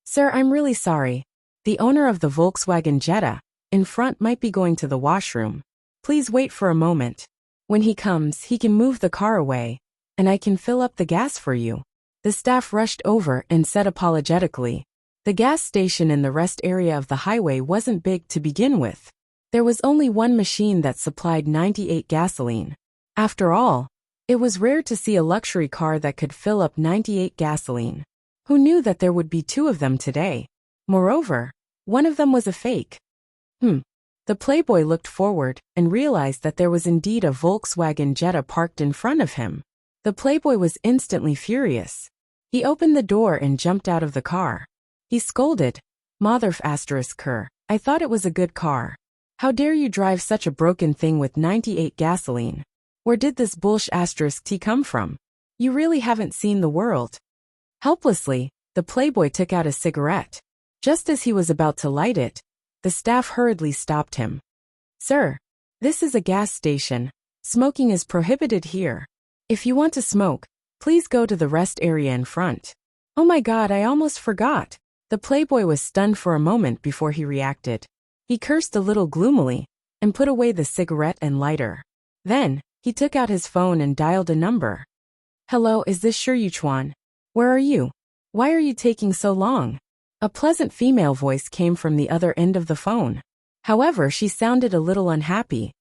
[SPEAKER 1] "Sir, I'm really sorry. The owner of the Volkswagen Jetta in front might be going to the washroom. Please wait for a moment. When he comes, he can move the car away, and I can fill up the gas for you." The staff rushed over and said apologetically. The gas station in the rest area of the highway wasn't big to begin with. There was only one machine that supplied 98 gasoline. After all, it was rare to see a luxury car that could fill up 98 gasoline. Who knew that there would be two of them today? Moreover, one of them was a fake. The playboy looked forward and realized that there was indeed a Volkswagen Jetta parked in front of him. The playboy was instantly furious. He opened the door and jumped out of the car. He scolded, "Mother ***, I thought it was a good car. How dare you drive such a broken thing with 98 gasoline? Where did this ***T come from? You really haven't seen the world." Helplessly, the playboy took out a cigarette. Just as he was about to light it, the staff hurriedly stopped him. "Sir, this is a gas station. Smoking is prohibited here. If you want to smoke, please go to the rest area in front." "Oh my God, I almost forgot." The playboy was stunned for a moment before he reacted. He cursed a little gloomily and put away the cigarette and lighter. Then, he took out his phone and dialed a number. "Hello, is this Shi Yuchuan? Where are you? Why are you taking so long?" A pleasant female voice came from the other end of the phone. However, she sounded a little unhappy.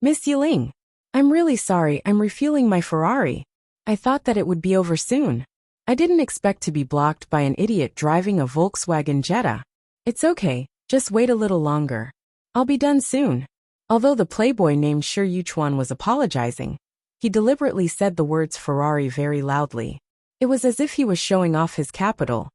[SPEAKER 1] "Miss Yiling, I'm really sorry, I'm refueling my Ferrari. I thought that it would be over soon. I didn't expect to be blocked by an idiot driving a Volkswagen Jetta. It's okay, just wait a little longer. I'll be done soon." Although the playboy named Shi Yuchuan was apologizing, he deliberately said the words Ferrari very loudly. It was as if he was showing off his capital.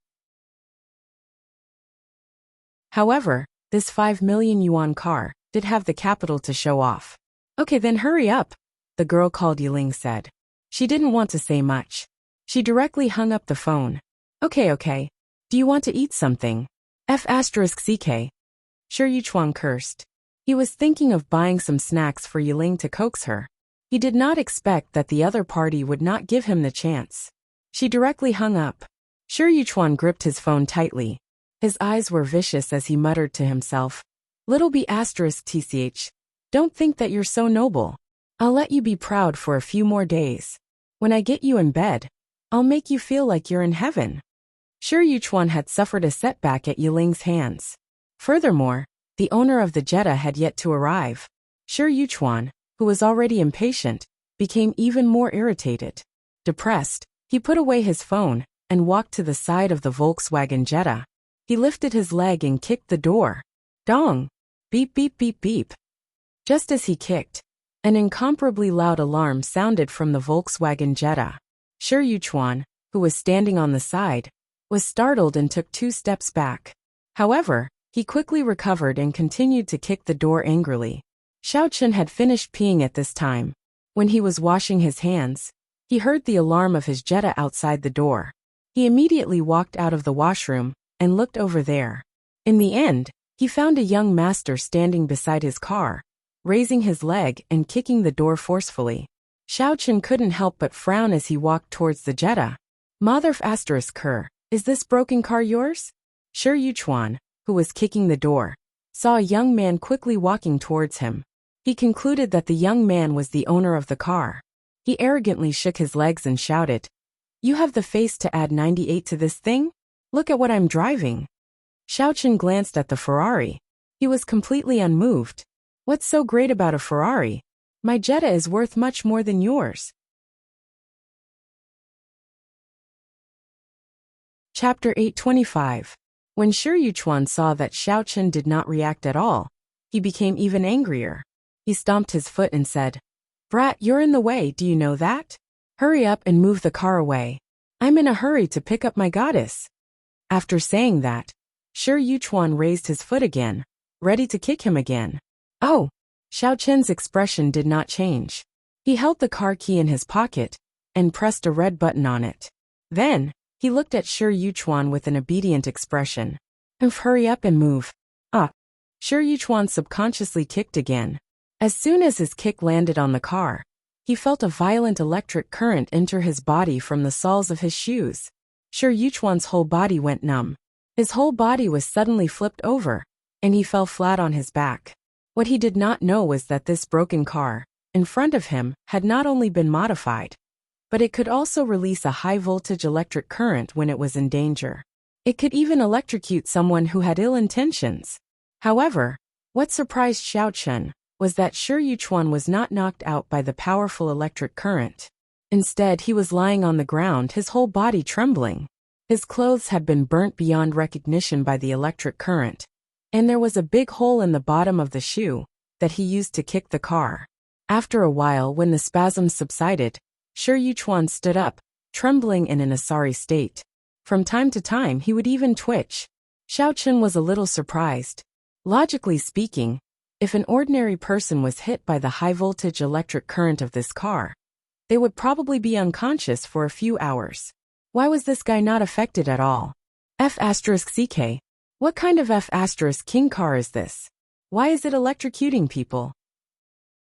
[SPEAKER 1] However, this 5 million yuan car did have the capital to show off. "Okay, then hurry up," the girl called Yiling said. She didn't want to say much. She directly hung up the phone. Okay. Do you want to eat something? F***ck. Shi Yuchuan cursed. He was thinking of buying some snacks for Yiling to coax her. He did not expect that the other party would not give him the chance. She directly hung up. Shi Yuchuan gripped his phone tightly. His eyes were vicious as he muttered to himself. Little b****, don't think that you're so noble. I'll let you be proud for a few more days. When I get you in bed, I'll make you feel like you're in heaven. Shi Yuchuan had suffered a setback at Yiling's hands. Furthermore, the owner of the Jetta had yet to arrive. Shi Yuchuan, who was already impatient, became even more irritated. Depressed, he put away his phone and walked to the side of the Volkswagen Jetta. He lifted his leg and kicked the door. Dong! Beep beep beep beep. Just as he kicked, an incomparably loud alarm sounded from the Volkswagen Jetta. Shi Yuchuan, who was standing on the side, was startled and took 2 steps back. However, he quickly recovered and continued to kick the door angrily. Xiao Chen had finished peeing at this time. When he was washing his hands, he heard the alarm of his Jetta outside the door. He immediately walked out of the washroom and looked over there. In the end, he found a young master standing beside his car, raising his leg and kicking the door forcefully. Xiao Chen couldn't help but frown as he walked towards the Jetta. Mother***, is this broken car yours? Shi Yuchuan, who was kicking the door, saw a young man quickly walking towards him. He concluded that the young man was the owner of the car. He arrogantly shook his legs and shouted, "You have the face to add 98 to this thing? Look at what I'm driving." Xiao Chen glanced at the Ferrari. He was completely unmoved. What's so great about a Ferrari? My Jetta is worth much more than yours. Chapter 825. When Shi Yuchuan saw that Xiao Chen did not react at all, he became even angrier. He stomped his foot and said, "Brat, you're in the way, do you know that? Hurry up and move the car away. I'm in a hurry to pick up my goddess." After saying that, Shi Yuchuan raised his foot again, ready to kick him again. Oh! Xiao Chen's expression did not change. He held the car key in his pocket and pressed a red button on it. Then, he looked at Shi Yuchuan with an obedient expression. Hurry up and move. Shi Yuchuan subconsciously kicked again. As soon as his kick landed on the car, he felt a violent electric current enter his body from the soles of his shoes. Shi Yuchuan's whole body went numb. His whole body was suddenly flipped over, and he fell flat on his back. What he did not know was that this broken car, in front of him, had not only been modified, but it could also release a high-voltage electric current when it was in danger. It could even electrocute someone who had ill intentions. However, what surprised Xiao Chen was that Shi Yuchuan was not knocked out by the powerful electric current. Instead, he was lying on the ground, his whole body trembling. His clothes had been burnt beyond recognition by the electric current, and there was a big hole in the bottom of the shoe that he used to kick the car. After a while, when the spasms subsided, Shi Yuchuan stood up, trembling and in a sorry state. From time to time, he would even twitch. Xiao Chen was a little surprised. Logically speaking, if an ordinary person was hit by the high-voltage electric current of this car, they would probably be unconscious for a few hours. Why was this guy not affected at all? F***ck. What kind of F***king car is this? Why is it electrocuting people?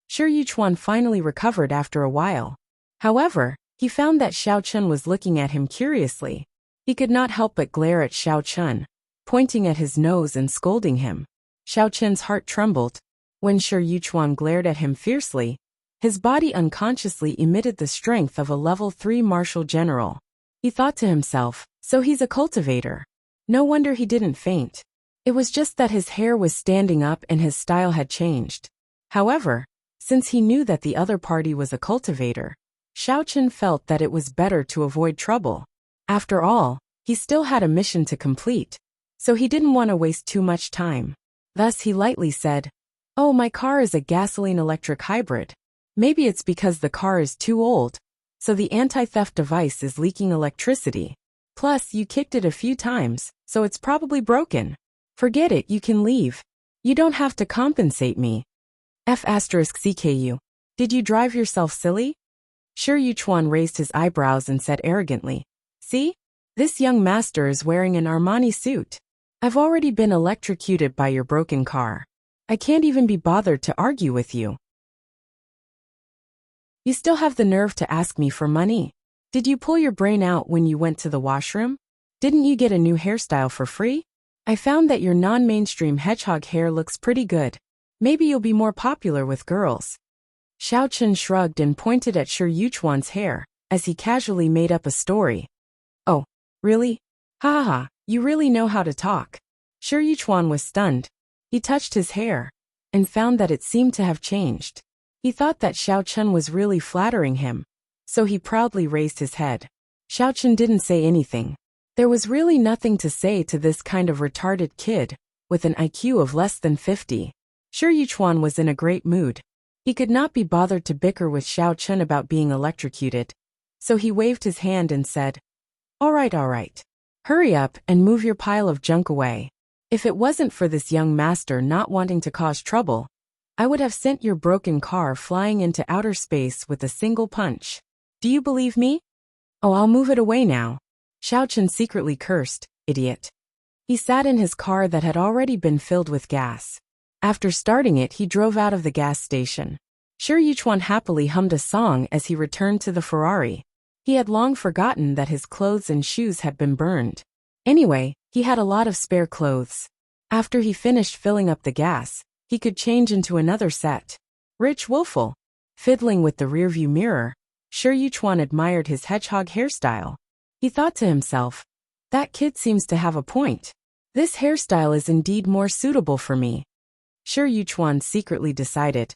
[SPEAKER 1] Shi Yuchuan finally recovered after a while. However, he found that Xiao Chen was looking at him curiously. He could not help but glare at Xiao Chen, pointing at his nose and scolding him. Xiao Chen's heart trembled. When Shi Yuchuan glared at him fiercely, his body unconsciously emitted the strength of a level 3 martial general. He thought to himself, so he's a cultivator. No wonder he didn't faint. It was just that his hair was standing up and his style had changed. However, since he knew that the other party was a cultivator, Xiao Chen felt that it was better to avoid trouble. After all, he still had a mission to complete, so he didn't want to waste too much time. Thus he lightly said, "Oh, my car is a gasoline-electric hybrid. Maybe it's because the car is too old, so the anti-theft device is leaking electricity. Plus, you kicked it a few times, so it's probably broken. Forget it, you can leave. You don't have to compensate me. F***ck. Did you drive yourself silly?" Shi Yuchuan raised his eyebrows and said arrogantly, "See? This young master is wearing an Armani suit. I've already been electrocuted by your broken car. I can't even be bothered to argue with you. You still have the nerve to ask me for money? Did you pull your brain out when you went to the washroom? Didn't you get a new hairstyle for free? I found that your non-mainstream hedgehog hair looks pretty good. Maybe you'll be more popular with girls. Xiaochen shrugged and pointed at Shi Yuchuan's hair, as he casually made up a story. Oh, really? Ha ha ha, you really know how to talk. Shi Yuchuan was stunned. He touched his hair, and found that it seemed to have changed. He thought that Xiaochen was really flattering him, so he proudly raised his head. Xiaochen didn't say anything. There was really nothing to say to this kind of retarded kid, with an IQ of less than 50. Shi Yuchuan was in a great mood. He could not be bothered to bicker with Xiaochen about being electrocuted, so he waved his hand and said, all right. Hurry up and move your pile of junk away. If it wasn't for this young master not wanting to cause trouble, I would have sent your broken car flying into outer space with a single punch. Do you believe me? Oh, I'll move it away now. Xiaochen secretly cursed, idiot. He sat in his car that had already been filled with gas. After starting it, he drove out of the gas station. Shi Yuchuan happily hummed a song as he returned to the Ferrari. He had long forgotten that his clothes and shoes had been burned. Anyway, he had a lot of spare clothes. After he finished filling up the gas, he could change into another set. Rich Wolful. Fiddling with the rearview mirror, Shi Yuchuan admired his hedgehog hairstyle. He thought to himself, that kid seems to have a point. This hairstyle is indeed more suitable for me. Shi Yuchuan secretly decided,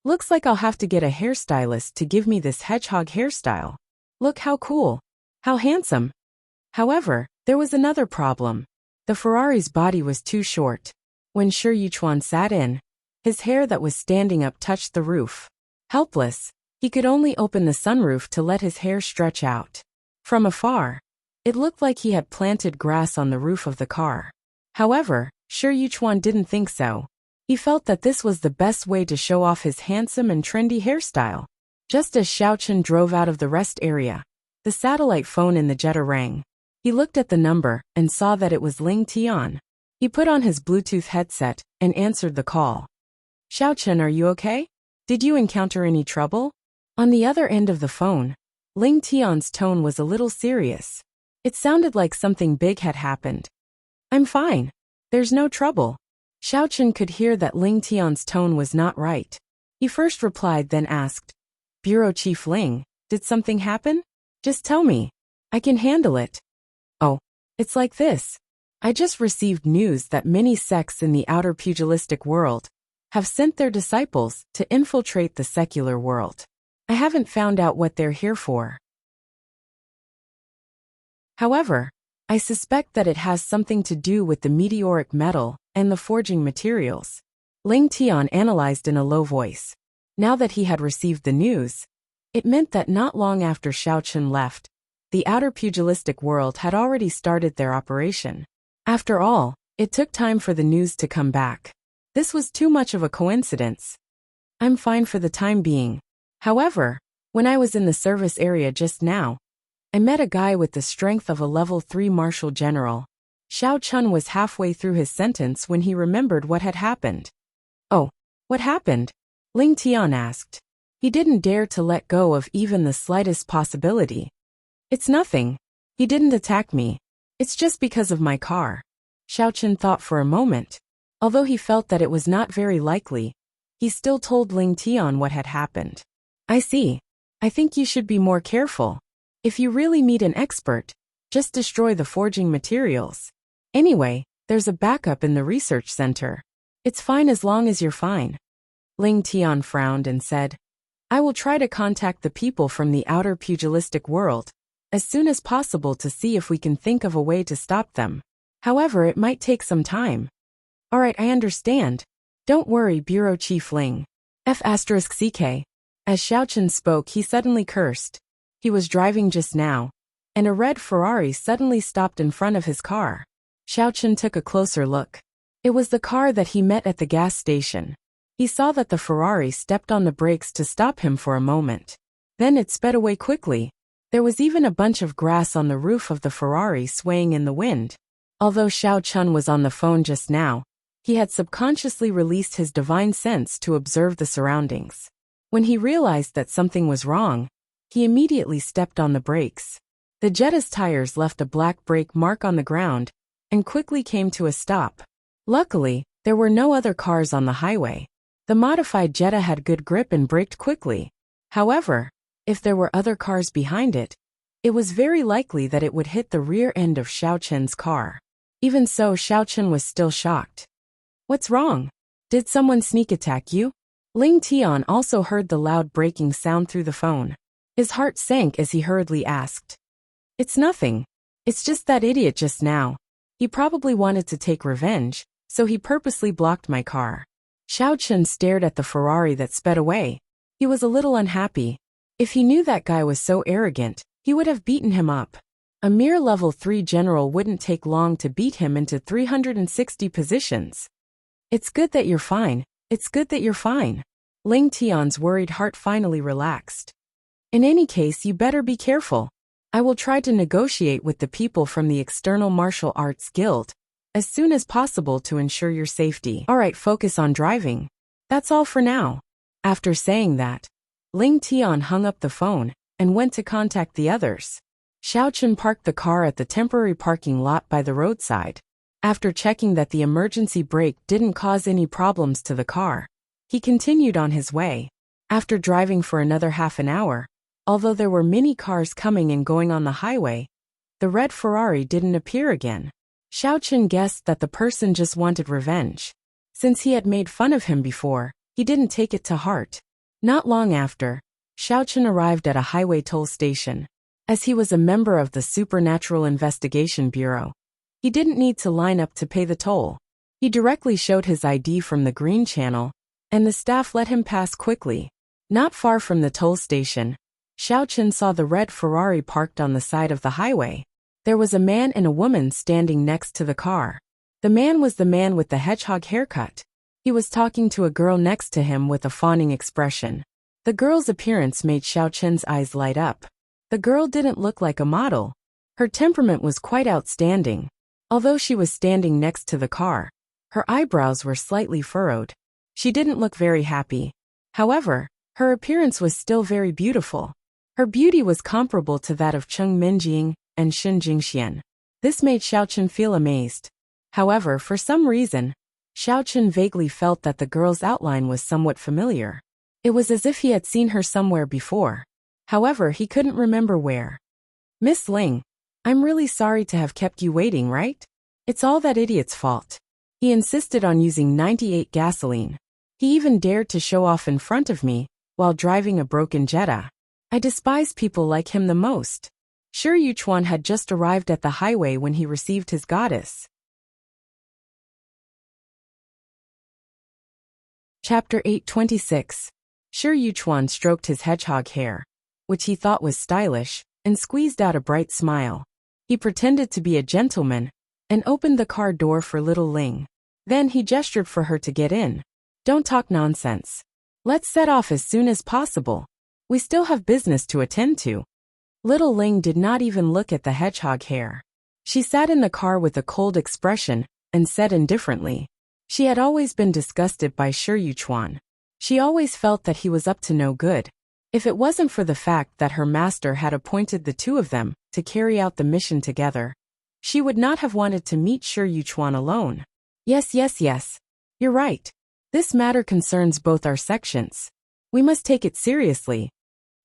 [SPEAKER 1] looks like I'll have to get a hairstylist to give me this hedgehog hairstyle. Look how cool. How handsome. However, there was another problem. The Ferrari's body was too short. When Shi Yuchuan sat in, his hair that was standing up touched the roof. Helpless, he could only open the sunroof to let his hair stretch out. From afar, it looked like he had planted grass on the roof of the car. However, Shi Yuchuan didn't think so. He felt that this was the best way to show off his handsome and trendy hairstyle. Just as Xiaochen drove out of the rest area, the satellite phone in the Jetta rang. He looked at the number and saw that it was Ling Tian. He put on his Bluetooth headset and answered the call. Xiaochen, are you okay? Did you encounter any trouble? On the other end of the phone, Ling Tian's tone was a little serious. It sounded like something big had happened. I'm fine. There's no trouble. Xiaochen could hear that Ling Tian's tone was not right. He first replied, then asked, Bureau Chief Ling, did something happen? Just tell me. I can handle it. Oh, it's like this. I just received news that many sects in the outer pugilistic world have sent their disciples to infiltrate the secular world. I haven't found out what they're here for. However, I suspect that it has something to do with the meteoric metal and the forging materials. Ling Tian analyzed in a low voice. Now that he had received the news, it meant that not long after Xiaochen left, the outer pugilistic world had already started their operation. After all, it took time for the news to come back. This was too much of a coincidence. I'm fine for the time being. However, when I was in the service area just now, I met a guy with the strength of a level 3 marshal general. Xiaochen was halfway through his sentence when he remembered what had happened. Oh, what happened? Ling Tian asked. He didn't dare to let go of even the slightest possibility. It's nothing. He didn't attack me. It's just because of my car. Xiaochen thought for a moment. Although he felt that it was not very likely, he still told Ling Tian what had happened. I see. I think you should be more careful. If you really meet an expert, just destroy the forging materials. Anyway, there's a backup in the research center. It's fine as long as you're fine. Ling Tian frowned and said, I will try to contact the people from the outer pugilistic world as soon as possible to see if we can think of a way to stop them. However, it might take some time. Alright, I understand. Don't worry, Bureau Chief Ling. F*CK. As Xiaochen spoke, he suddenly cursed. He was driving just now, and a red Ferrari suddenly stopped in front of his car. Xiaochen took a closer look. It was the car that he met at the gas station. He saw that the Ferrari stepped on the brakes to stop him for a moment. Then it sped away quickly. There was even a bunch of grass on the roof of the Ferrari swaying in the wind. Although Xiaochen was on the phone just now, He had subconsciously released his divine sense to observe the surroundings. When he realized that something was wrong, he immediately stepped on the brakes. The Jetta's tires left a black brake mark on the ground and quickly came to a stop. Luckily, there were no other cars on the highway. The modified Jetta had good grip and braked quickly. However, if there were other cars behind it, it was very likely that it would hit the rear end of Xiao Chen's car. Even so, Xiao Chen was still shocked. What's wrong? Did someone sneak attack you? Ling Tian also heard the loud braking sound through the phone. His heart sank as he hurriedly asked. It's nothing. It's just that idiot just now. He probably wanted to take revenge, so he purposely blocked my car. Xiao Chen stared at the Ferrari that sped away. He was a little unhappy. If he knew that guy was so arrogant, he would have beaten him up. A mere level 3 general wouldn't take long to beat him into 360 positions. It's good that you're fine. It's good that you're fine. Ling Tian's worried heart finally relaxed. In any case, you better be careful. I will try to negotiate with the people from the External Martial Arts Guild as soon as possible to ensure your safety. Alright, focus on driving. That's all for now. After saying that, Ling Tian hung up the phone and went to contact the others. Xiao Chen parked the car at the temporary parking lot by the roadside. After checking that the emergency brake didn't cause any problems to the car, he continued on his way. After driving for another half an hour, although there were many cars coming and going on the highway, the red Ferrari didn't appear again. Xiao Chen guessed that the person just wanted revenge. Since he had made fun of him before, he didn't take it to heart. Not long after, Xiao Chen arrived at a highway toll station. As he was a member of the Supernatural Investigation Bureau, he didn't need to line up to pay the toll. He directly showed his ID from the green channel, and the staff let him pass quickly. Not far from the toll station, Xiao Chen saw the red Ferrari parked on the side of the highway. There was a man and a woman standing next to the car. The man was the man with the hedgehog haircut. He was talking to a girl next to him with a fawning expression. The girl's appearance made Xiao Chen's eyes light up. The girl didn't look like a model. Her temperament was quite outstanding. Although she was standing next to the car, her eyebrows were slightly furrowed. She didn't look very happy. However, her appearance was still very beautiful. Her beauty was comparable to that of Cheng Minjing and Xin Jingxian. This made Xiao Chen feel amazed. However, for some reason, Xiao Chen vaguely felt that the girl's outline was somewhat familiar. It was as if he had seen her somewhere before. However, he couldn't remember where. Miss Ling, I'm really sorry to have kept you waiting, right? It's all that idiot's fault. He insisted on using 98 gasoline. He even dared to show off in front of me while driving a broken Jetta. I despise people like him the most. Shi Yuchuan had just arrived at the highway when he received his goddess. Chapter 826. Shi Yuchuan stroked his hedgehog hair, which he thought was stylish, and squeezed out a bright smile. He pretended to be a gentleman and opened the car door for little Ling. Then he gestured for her to get in. Don't talk nonsense. Let's set off as soon as possible. We still have business to attend to. Little Ling did not even look at the hedgehog hair. She sat in the car with a cold expression and said indifferently. She had always been disgusted by Shi Yuchuan. She always felt that he was up to no good. If it wasn't for the fact that her master had appointed the two of them to carry out the mission together, she would not have wanted to meet Shi Yuchuan alone. Yes. You're right. This matter concerns both our sections. We must take it seriously.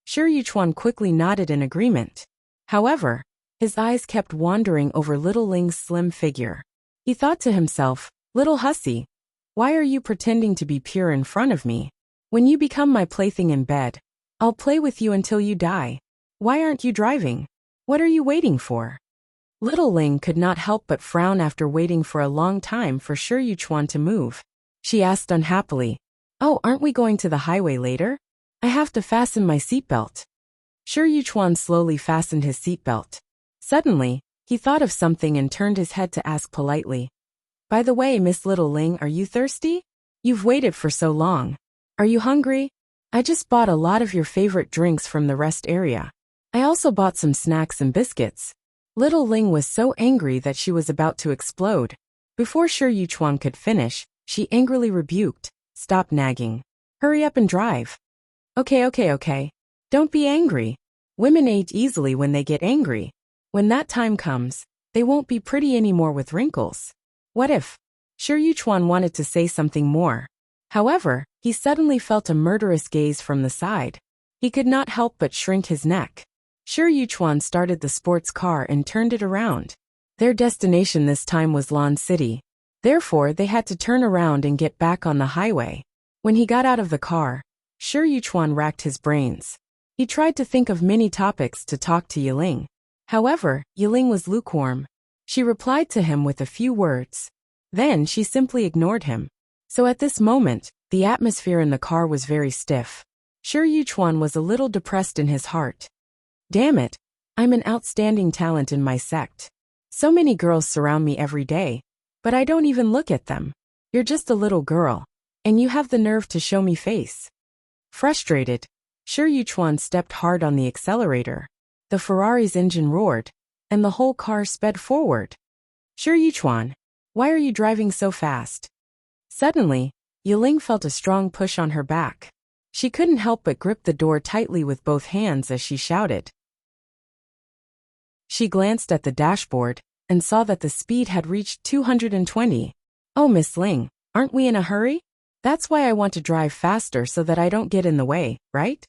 [SPEAKER 1] Shi Yuchuan quickly nodded in agreement. However, his eyes kept wandering over little Ling's slim figure. He thought to himself, little hussy, why are you pretending to be pure in front of me? When you become my plaything in bed, I'll play with you until you die. Why aren't you driving? What are you waiting for? Little Ling could not help but frown after waiting for a long time for Shi Yuchuan to move. She asked unhappily, oh, aren't we going to the highway later? I have to fasten my seatbelt. Shi Yuchuan slowly fastened his seatbelt. Suddenly, he thought of something and turned his head to ask politely. By the way, Miss Little Ling, are you thirsty? You've waited for so long. Are you hungry? I just bought a lot of your favorite drinks from the rest area. I also bought some snacks and biscuits. Little Ling was so angry that she was about to explode. Before Shi Yuchuan could finish, She angrily rebuked, "Stop nagging. Hurry up and drive." Okay. Don't be angry. Women age easily when they get angry. When that time comes, they won't be pretty anymore with wrinkles. What if? Sure, Yuchuan wanted to say something more. However, he suddenly felt a murderous gaze from the side. He could not help but shrink his neck. Sure, Yuchuan started the sports car and turned it around. Their destination this time was Lawn City. Therefore, they had to turn around and get back on the highway. When he got out of the car, Sure Yuchuan racked his brains. He tried to think of many topics to talk to Yiling. However, Yiling was lukewarm. She replied to him with a few words. Then she simply ignored him. So at this moment, the atmosphere in the car was very stiff. Sure Yuchuan was a little depressed in his heart. Damn it, I'm an outstanding talent in my sect. So many girls surround me every day, but I don't even look at them. You're just a little girl, and you have the nerve to show me face. Frustrated, Sure Yuchuan stepped hard on the accelerator. The Ferrari's engine roared, and the whole car sped forward. Sure Yuchuan, why are you driving so fast? Suddenly, Yiling felt a strong push on her back. She couldn't help but grip the door tightly with both hands as she shouted. She glanced at the dashboard and saw that the speed had reached 220. Oh, Miss Ling, aren't we in a hurry? That's why I want to drive faster so that I don't get in the way, right?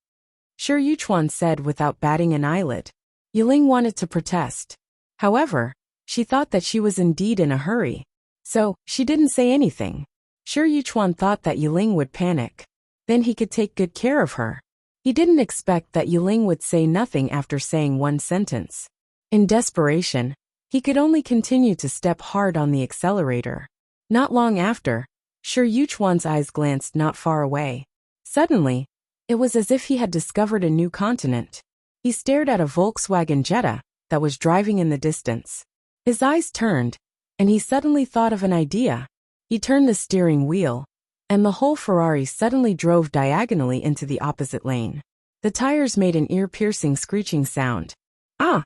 [SPEAKER 1] Sure Yuchuan said without batting an eyelid. Yiling wanted to protest. However, she thought that she was indeed in a hurry. So, she didn't say anything. Sure Yuchuan thought that Yiling would panic. Then he could take good care of her. He didn't expect that Yiling would say nothing after saying one sentence. In desperation, he could only continue to step hard on the accelerator. Not long after, Sure Yuchuan's eyes glanced not far away. Suddenly, it was as if he had discovered a new continent. He stared at a Volkswagen Jetta that was driving in the distance. His eyes turned, and he suddenly thought of an idea. He turned the steering wheel, and the whole Ferrari suddenly drove diagonally into the opposite lane. The tires made an ear-piercing screeching sound. Ah!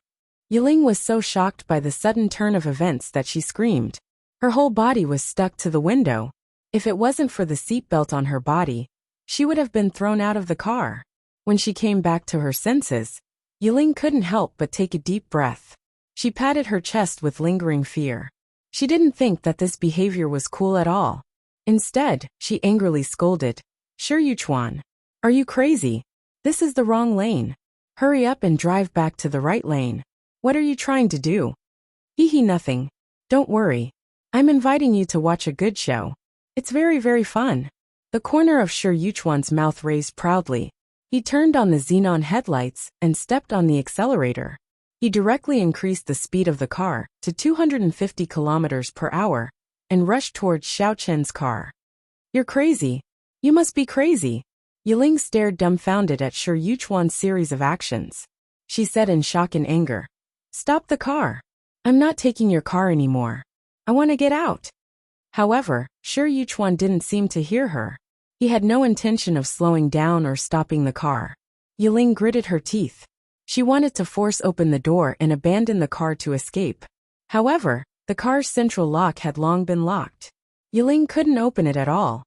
[SPEAKER 1] Yiling was so shocked by the sudden turn of events that she screamed. Her whole body was stuck to the window. If it wasn't for the seatbelt on her body, she would have been thrown out of the car. When she came back to her senses, Yiling couldn't help but take a deep breath. She patted her chest with lingering fear. She didn't think that this behavior was cool at all. Instead, she angrily scolded. Sure Yuchuan, are you crazy? This is the wrong lane. Hurry up and drive back to the right lane. What are you trying to do? Hee nothing. Don't worry. I'm inviting you to watch a good show. It's very, very fun. The corner of Sure Yuchuan's mouth raised proudly. He turned on the xenon headlights and stepped on the accelerator. He directly increased the speed of the car to 250 kilometers per hour and rushed towards Xiao Chen's car. You're crazy. You must be crazy. Yiling stared dumbfounded at Sure Yuchuan's series of actions. She said in shock and anger, Stop the car. I'm not taking your car anymore. I want to get out. However, Sure Yuchuan didn't seem to hear her. He had no intention of slowing down or stopping the car. Yiling gritted her teeth. She wanted to force open the door and abandon the car to escape. However, the car's central lock had long been locked. Yiling couldn't open it at all.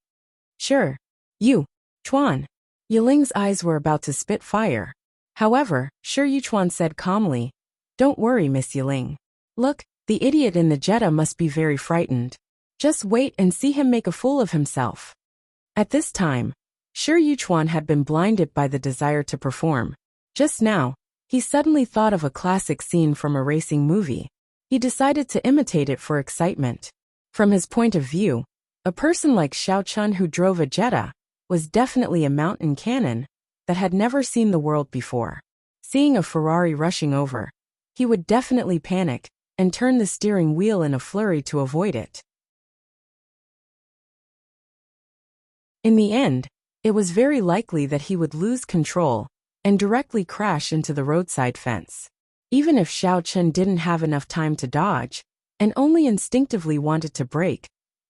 [SPEAKER 1] Sure. You, Chuan. Yiling's eyes were about to spit fire. However, Sure Yuchuan said calmly, Don't worry, Miss Yiling. Look, the idiot in the Jetta must be very frightened. Just wait and see him make a fool of himself. At this time, Sure Yuchuan had been blinded by the desire to perform. Just now, he suddenly thought of a classic scene from a racing movie. He decided to imitate it for excitement. From his point of view, a person like Xiao Chun who drove a Jetta was definitely a mountain cannon that had never seen the world before. Seeing a Ferrari rushing over, he would definitely panic and turn the steering wheel in a flurry to avoid it. In the end, it was very likely that he would lose control and directly crash into the roadside fence. Even if Xiao Chen didn't have enough time to dodge and only instinctively wanted to brake,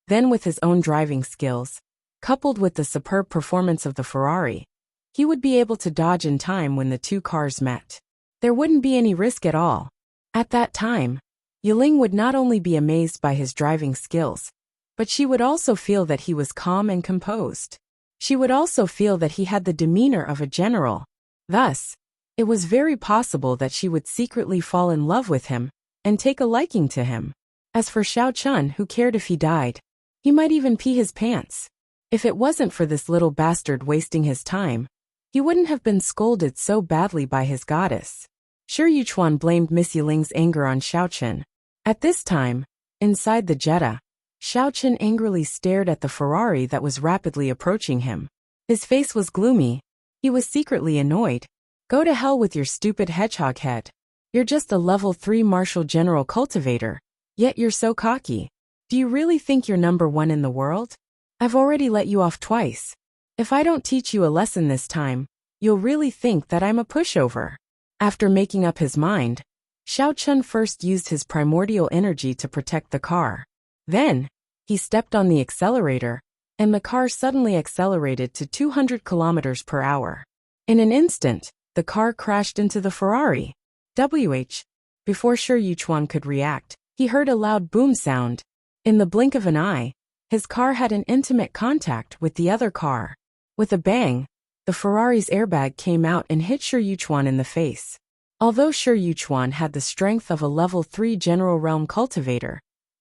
[SPEAKER 1] then with his own driving skills, coupled with the superb performance of the Ferrari, he would be able to dodge in time when the two cars met. There wouldn't be any risk at all. At that time, Yiling would not only be amazed by his driving skills, But she would also feel that he was calm and composed. She would also feel that he had the demeanor of a general. Thus, it was very possible that she would secretly fall in love with him and take a liking to him. As for Xiao Chun, who cared if he died? He might even pee his pants. If it wasn't for this little bastard wasting his time, he wouldn't have been scolded so badly by his goddess. Shi Yuchuan blamed Miss Yiling's anger on Xiao Chun. At this time, inside the Jetta, Xiao Chun angrily stared at the Ferrari that was rapidly approaching him. His face was gloomy. He was secretly annoyed. Go to hell with your stupid hedgehog head. You're just a level 3 Marshal General cultivator, yet you're so cocky. Do you really think you're number 1 in the world? I've already let you off twice. If I don't teach you a lesson this time, you'll really think that I'm a pushover. After making up his mind, Xiao Chun first used his primordial energy to protect the car. Then, he stepped on the accelerator, and the car suddenly accelerated to 200 kilometers per hour. In an instant, the car crashed into the Ferrari. Before Shi Yuchuan could react, he heard a loud boom sound. In the blink of an eye, his car had an intimate contact with the other car. With a bang, the Ferrari's airbag came out and hit Shi Yuchuan in the face. Although Shi Yuchuan had the strength of a level 3 General Realm cultivator,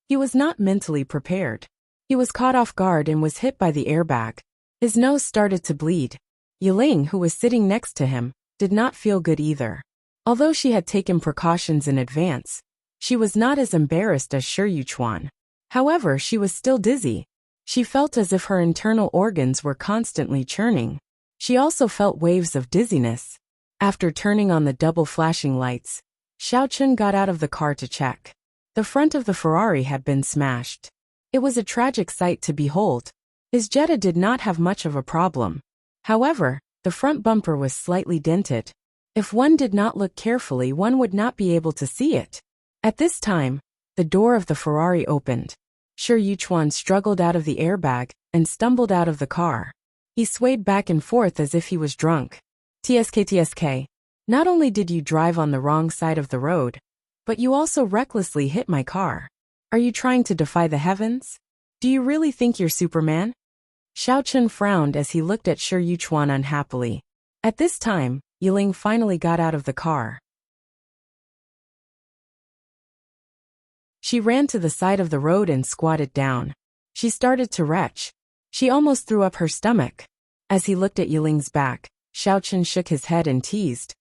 [SPEAKER 1] he was not mentally prepared. He was caught off guard and was hit by the airbag. His nose started to bleed. Yiling, who was sitting next to him, did not feel good either. Although she had taken precautions in advance, she was not as embarrassed as Shi Yuchuan. However, she was still dizzy. She felt as if her internal organs were constantly churning. She also felt waves of dizziness. After turning on the double flashing lights, Xiao Chun got out of the car to check. The front of the Ferrari had been smashed. It was a tragic sight to behold. His Jetta did not have much of a problem. However, the front bumper was slightly dented. If one did not look carefully, one would not be able to see it. At this time, the door of the Ferrari opened. Shi Yuchuan struggled out of the airbag and stumbled out of the car. He swayed back and forth as if he was drunk. TSK, not only did you drive on the wrong side of the road, but you also recklessly hit my car. Are you trying to defy the heavens? Do you really think you're Superman? Xiao Chun frowned as he looked at Shi Yuchuan unhappily. At this time, Yiling finally got out of the car. She ran to the side of the road and squatted down. She started to retch. She almost threw up her stomach. As he looked at Yiling's back, Xiao Chun shook his head and teased.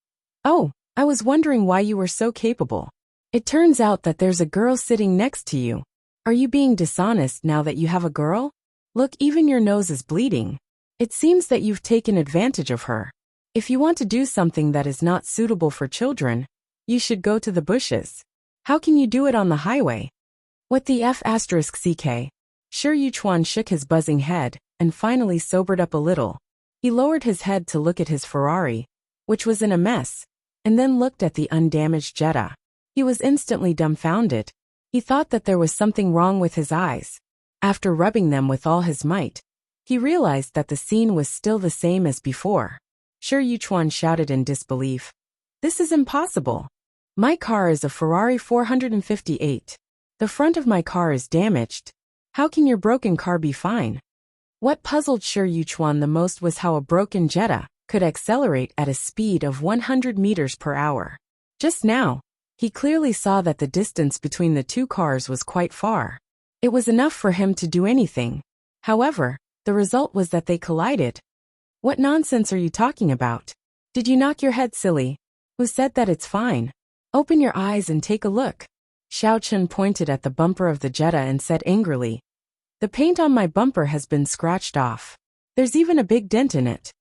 [SPEAKER 1] Oh, I was wondering why you were so capable. It turns out that there's a girl sitting next to you. Are you being dishonest now that you have a girl? Look, even your nose is bleeding. It seems that you've taken advantage of her. If you want to do something that is not suitable for children, you should go to the bushes. How can you do it on the highway? What the F***ck? Shi Yuchuan shook his buzzing head and finally sobered up a little. He lowered his head to look at his Ferrari, which was in a mess, and then looked at the undamaged Jetta. He was instantly dumbfounded. He thought that there was something wrong with his eyes. After rubbing them with all his might, he realized that the scene was still the same as before. Shi Yuchuan shouted in disbelief. This is impossible. My car is a Ferrari 458. The front of my car is damaged. How can your broken car be fine? What puzzled Shi Yuchuan the most was how a broken Jetta could accelerate at a speed of 100 meters per hour. Just now, he clearly saw that the distance between the two cars was quite far. It was enough for him to do anything. However, the result was that they collided. What nonsense are you talking about? Did you knock your head silly? Who said that it's fine? Open your eyes and take a look. Xiao Chun pointed at the bumper of the Jetta and said angrily. The paint on my bumper has been scratched off. There's even a big dent in it.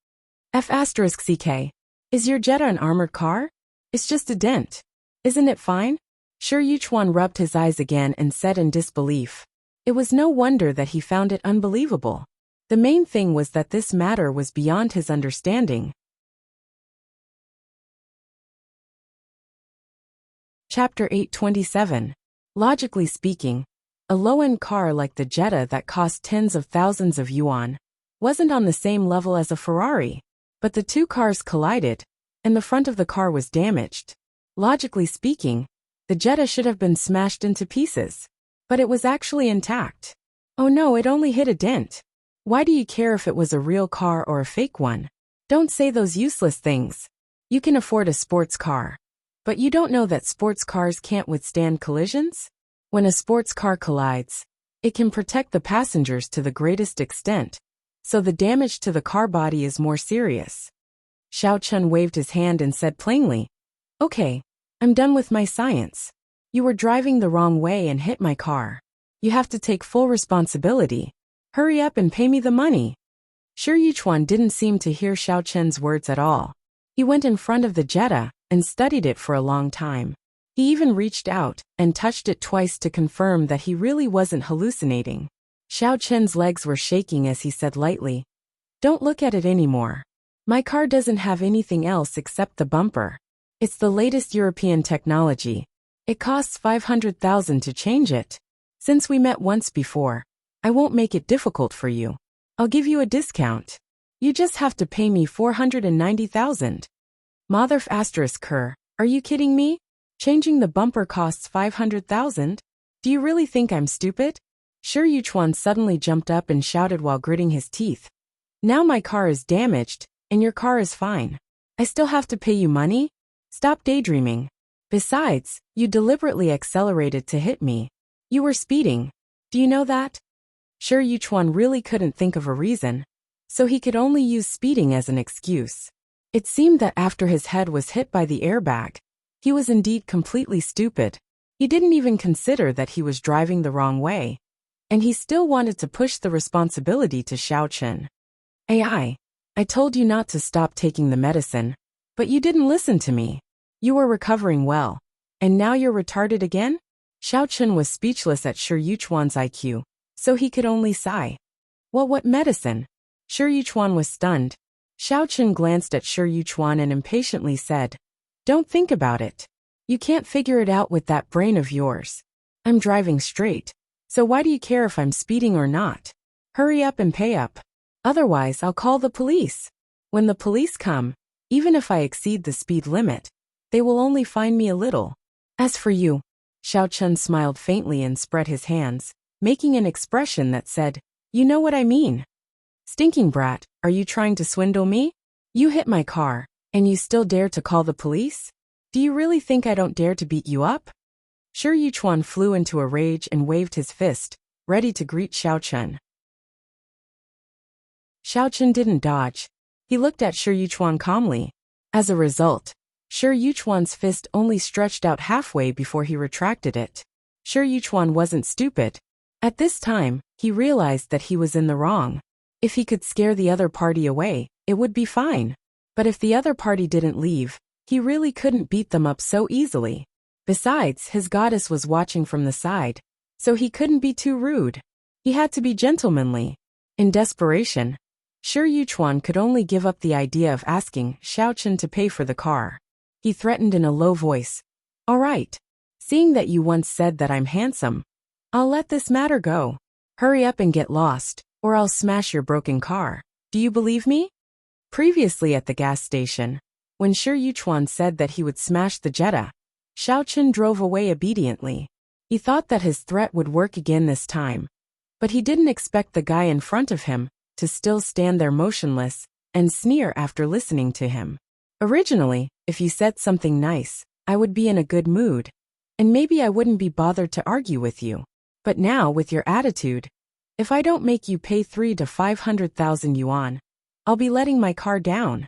[SPEAKER 1] F***ck. Is your Jetta an armored car? It's just a dent. Isn't it fine? Shi Yuchuan rubbed his eyes again and said in disbelief. It was no wonder that he found it unbelievable. The main thing was that this matter was beyond his understanding. Chapter 827. Logically speaking, a low-end car like the Jetta that cost tens of thousands of yuan wasn't on the same level as a Ferrari, but the two cars collided, and the front of the car was damaged. Logically speaking, the Jetta should have been smashed into pieces, but it was actually intact. Oh no, it only hit a dent. Why do you care if it was a real car or a fake one? Don't say those useless things. You can afford a sports car. But you don't know that sports cars can't withstand collisions? When a sports car collides, it can protect the passengers to the greatest extent, so the damage to the car body is more serious. Xiao Chun waved his hand and said plainly, "Okay, I'm done with my science. You were driving the wrong way and hit my car. You have to take full responsibility. Hurry up and pay me the money." Shi Yuchuan didn't seem to hear Xiao Chun's words at all. He went in front of the Jetta and studied it for a long time. He even reached out and touched it twice to confirm that he really wasn't hallucinating. Xiao Chun's legs were shaking as he said lightly, "Don't look at it anymore. My car doesn't have anything else except the bumper. It's the latest European technology. It costs 500,000 to change it. Since we met once before, I won't make it difficult for you. I'll give you a discount. You just have to pay me 490,000. Motherf asterisk her, are you kidding me? Changing the bumper costs 500,000? Do you really think I'm stupid?" Shi Yuchuan suddenly jumped up and shouted while gritting his teeth. "Now my car is damaged, and your car is fine. I still have to pay you money? Stop daydreaming. Besides, you deliberately accelerated to hit me. You were speeding. Do you know that?" Shi Yuchuan really couldn't think of a reason, so he could only use speeding as an excuse. It seemed that after his head was hit by the airbag, he was indeed completely stupid. He didn't even consider that he was driving the wrong way, and he still wanted to push the responsibility to Xiao Chun. I told you not to stop taking the medicine, but you didn't listen to me. You were recovering well, and now you're retarded again?" Xiao Chun was speechless at Shi Yuchuan's IQ, so he could only sigh. What medicine?" Shi Yuchuan was stunned. Xiao Chun glanced at Shi Yuchuan and impatiently said, "Don't think about it. You can't figure it out with that brain of yours. I'm driving straight, so why do you care if I'm speeding or not? Hurry up and pay up. Otherwise, I'll call the police. When the police come, even if I exceed the speed limit, they will only fine me a little. As for you," Xiao Chun smiled faintly and spread his hands, making an expression that said, "You know what I mean. Stinking brat, are you trying to swindle me? You hit my car, and you still dare to call the police? Do you really think I don't dare to beat you up?" Shi Yuchuan flew into a rage and waved his fist, ready to greet Xiao Chun. Xiao Chun didn't dodge. He looked at Shi Yuchuan calmly. As a result, Shi Yuchuan's fist only stretched out halfway before he retracted it. Shi Yuchuan wasn't stupid. At this time, he realized that he was in the wrong. If he could scare the other party away, it would be fine. But if the other party didn't leave, he really couldn't beat them up so easily. Besides, his goddess was watching from the side, so he couldn't be too rude. He had to be gentlemanly. In desperation, Shi Yuchuan could only give up the idea of asking Xiao Chun to pay for the car. He threatened in a low voice, "All right. Seeing that you once said that I'm handsome, I'll let this matter go. Hurry up and get lost, or I'll smash your broken car. Do you believe me?" Previously at the gas station, when Shi Yuchuan said that he would smash the Jetta, Xiao Chun drove away obediently. He thought that his threat would work again this time, but he didn't expect the guy in front of him to still stand there motionless and sneer after listening to him. "Originally, if you said something nice, I would be in a good mood, and maybe I wouldn't be bothered to argue with you. But now, with your attitude, if I don't make you pay 3 to 500,000 yuan, I'll be letting my car down."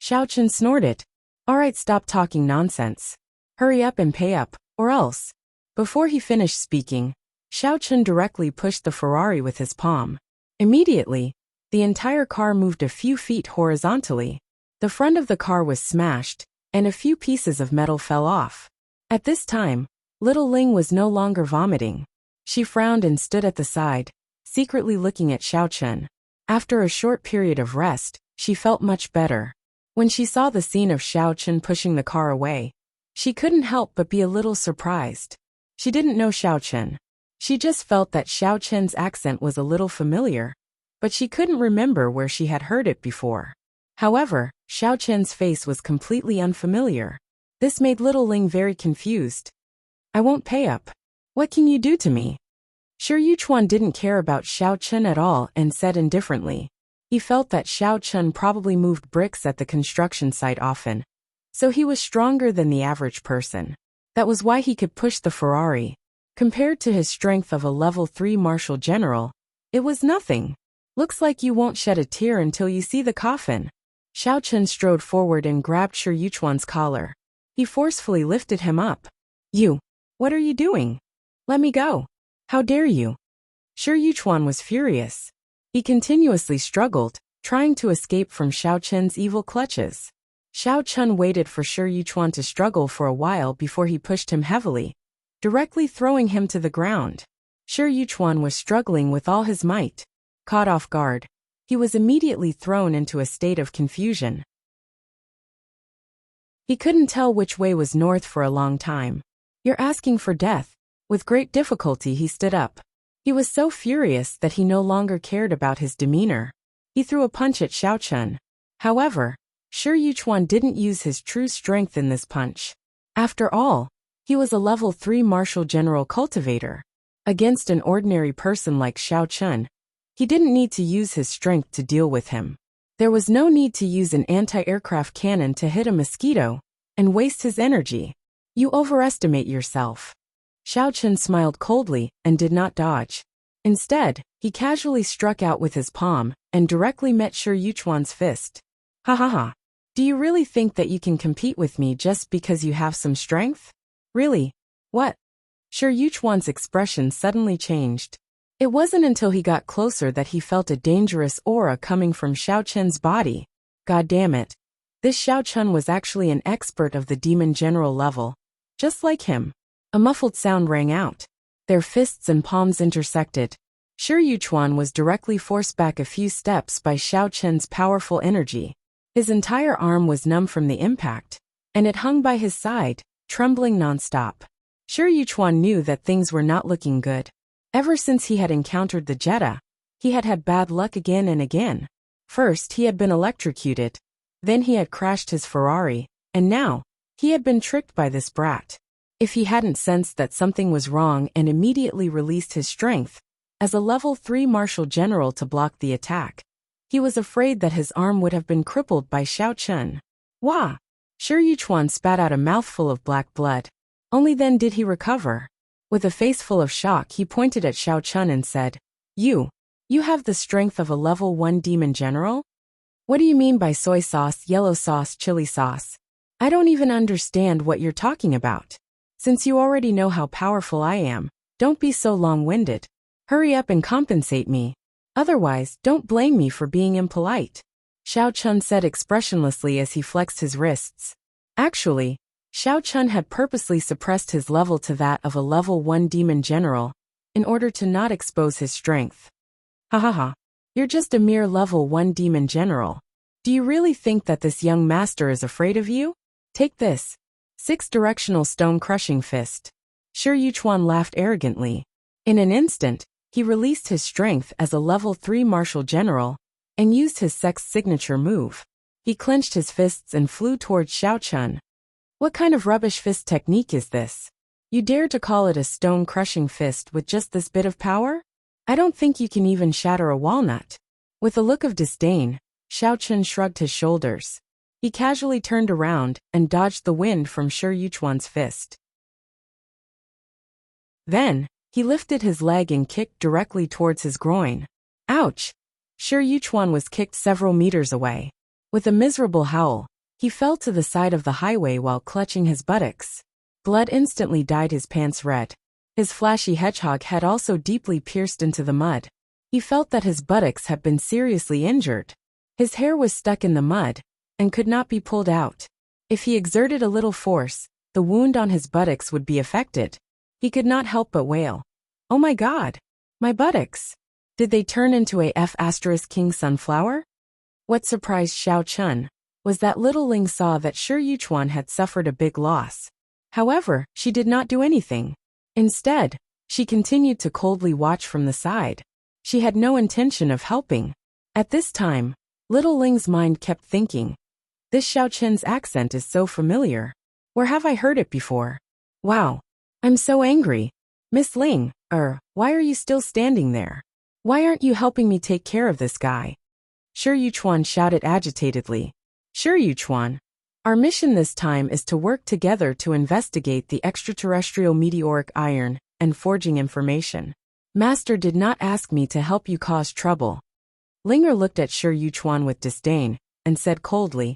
[SPEAKER 1] Xiao Chun snorted. "All right, stop talking nonsense. Hurry up and pay up, or else." Before he finished speaking, Xiao Chun directly pushed the Ferrari with his palm. Immediately, the entire car moved a few feet horizontally. The front of the car was smashed, and a few pieces of metal fell off. At this time, little Ling was no longer vomiting. She frowned and stood at the side, secretly looking at Xiao Chun. After a short period of rest, she felt much better. When she saw the scene of Xiao Chun pushing the car away, she couldn't help but be a little surprised. She didn't know Xiao Chun. She just felt that Xiao Chun's accent was a little familiar, but she couldn't remember where she had heard it before. However, Xiao Chun's face was completely unfamiliar. This made little Ling very confused. "I won't pay up. What can you do to me?" Sure Yuchuan didn't care about Xiao Chun at all and said indifferently. He felt that Xiao Chun probably moved bricks at the construction site often, so he was stronger than the average person. That was why he could push the Ferrari. Compared to his strength of a level 3 martial general, it was nothing. Looks like you won't shed a tear until you see the coffin. Xiao Chun strode forward and grabbed Sure Yuchuan's collar. He forcefully lifted him up. You! What are you doing? Let me go. How dare you? Sure Yuchuan was furious. He continuously struggled, trying to escape from Xiao Chun's evil clutches. Xiao Chun waited for Sure Yuchuan to struggle for a while before he pushed him heavily, directly throwing him to the ground. Sure Yuchuan was struggling with all his might. Caught off guard, he was immediately thrown into a state of confusion. He couldn't tell which way was north for a long time. You're asking for death. With great difficulty he stood up. He was so furious that he no longer cared about his demeanor. He threw a punch at Xiao Chun. However, Sure Yuchuan didn't use his true strength in this punch. After all, he was a level 3 martial general cultivator. Against an ordinary person like Xiao Chun, he didn't need to use his strength to deal with him. There was no need to use an anti-aircraft cannon to hit a mosquito and waste his energy. You overestimate yourself. Xiao Chun smiled coldly and did not dodge. Instead, he casually struck out with his palm and directly met Sure Yuchuan's fist. Ha ha ha. Do you really think that you can compete with me just because you have some strength? Really? What? Sure Yuchuan's expression suddenly changed. It wasn't until he got closer that he felt a dangerous aura coming from Xiao Chun's body. God damn it. This Xiao Chun was actually an expert of the demon general level. Just like him. A muffled sound rang out. Their fists and palms intersected. Sure Yuchuan was directly forced back a few steps by Xiao Chun's powerful energy. His entire arm was numb from the impact, and it hung by his side, trembling nonstop. Sure Yuchuan knew that things were not looking good. Ever since he had encountered the Jetta, he had had bad luck again and again. First, he had been electrocuted. Then he had crashed his Ferrari, and now, he had been tricked by this brat. If he hadn't sensed that something was wrong and immediately released his strength, as a level 3 martial general to block the attack, he was afraid that his arm would have been crippled by Xiao Chun. Wah! Sure Yuchuan spat out a mouthful of black blood. Only then did he recover. With a face full of shock he pointed at Xiao Chun and said, You have the strength of a level 1 demon general? What do you mean by soy sauce, yellow sauce, chili sauce? I don't even understand what you're talking about. Since you already know how powerful I am, don't be so long-winded. Hurry up and compensate me. Otherwise, don't blame me for being impolite. Xiao Chun said expressionlessly as he flexed his wrists. Actually, Xiao Chun had purposely suppressed his level to that of a level 1 demon general, in order to not expose his strength. Ha ha ha. You're just a mere level 1 demon general. Do you really think that this young master is afraid of you? Take this. 6-directional stone-crushing fist. Sure Yuchuan laughed arrogantly. In an instant, he released his strength as a level 3 martial general, and used his sex signature move. He clenched his fists and flew towards Xiao Chun. What kind of rubbish fist technique is this? You dare to call it a stone-crushing fist with just this bit of power? I don't think you can even shatter a walnut. With a look of disdain, Xiao Chun shrugged his shoulders. He casually turned around and dodged the wind from Sure Yuchuan's fist. Then, he lifted his leg and kicked directly towards his groin. Ouch! Sure Yuchuan was kicked several meters away. With a miserable howl, he fell to the side of the highway while clutching his buttocks. Blood instantly dyed his pants red. His flashy hedgehog head also deeply pierced into the mud. He felt that his buttocks had been seriously injured. His hair was stuck in the mud, and could not be pulled out. If he exerted a little force, the wound on his buttocks would be affected. He could not help but wail. Oh my God! My buttocks! Did they turn into a F***king sunflower? What surprised Xiao Chun was that little Ling saw that Sure Yuchuan had suffered a big loss. However, she did not do anything. Instead, she continued to coldly watch from the side. She had no intention of helping. At this time, little Ling's mind kept thinking, this Xiao Chun's accent is so familiar. Where have I heard it before? Wow. I'm so angry. Miss Ling, Why are you still standing there? Why aren't you helping me take care of this guy? Shi Yuchuan shouted agitatedly. Shi Yuchuan, our mission this time is to work together to investigate the extraterrestrial meteoric iron and forging information. Master did not ask me to help you cause trouble. Linger looked at Shi Yuchuan with disdain and said coldly,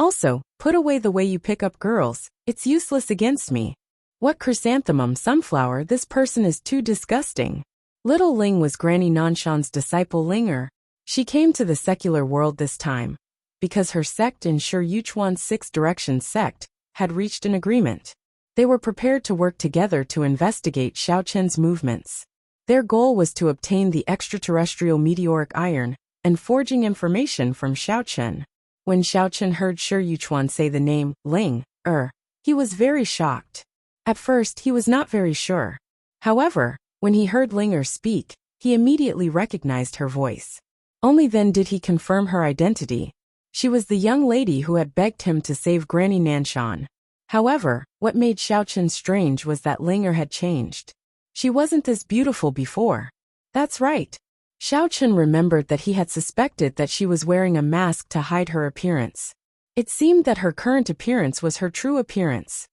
[SPEAKER 1] also, put away the way you pick up girls, it's useless against me. What chrysanthemum sunflower, this person is too disgusting. Little Ling was Granny Nanshan's disciple Linger. She came to the secular world this time because her sect and Shi Yuchuan's Six Directions sect had reached an agreement. They were prepared to work together to investigate Xiao Chen's movements. Their goal was to obtain the extraterrestrial meteoric iron and forging information from Xiao Chen. When Xiao Chen heard Shi Yuchuan say the name Ling, he was very shocked. At first, he was not very sure. However, when he heard Linger speak, he immediately recognized her voice. Only then did he confirm her identity. She was the young lady who had begged him to save Granny Nanshan. However, what made Xiao Chen strange was that Linger had changed. She wasn't this beautiful before. That's right. Xiao Chen remembered that he had suspected that she was wearing a mask to hide her appearance. It seemed that her current appearance was her true appearance.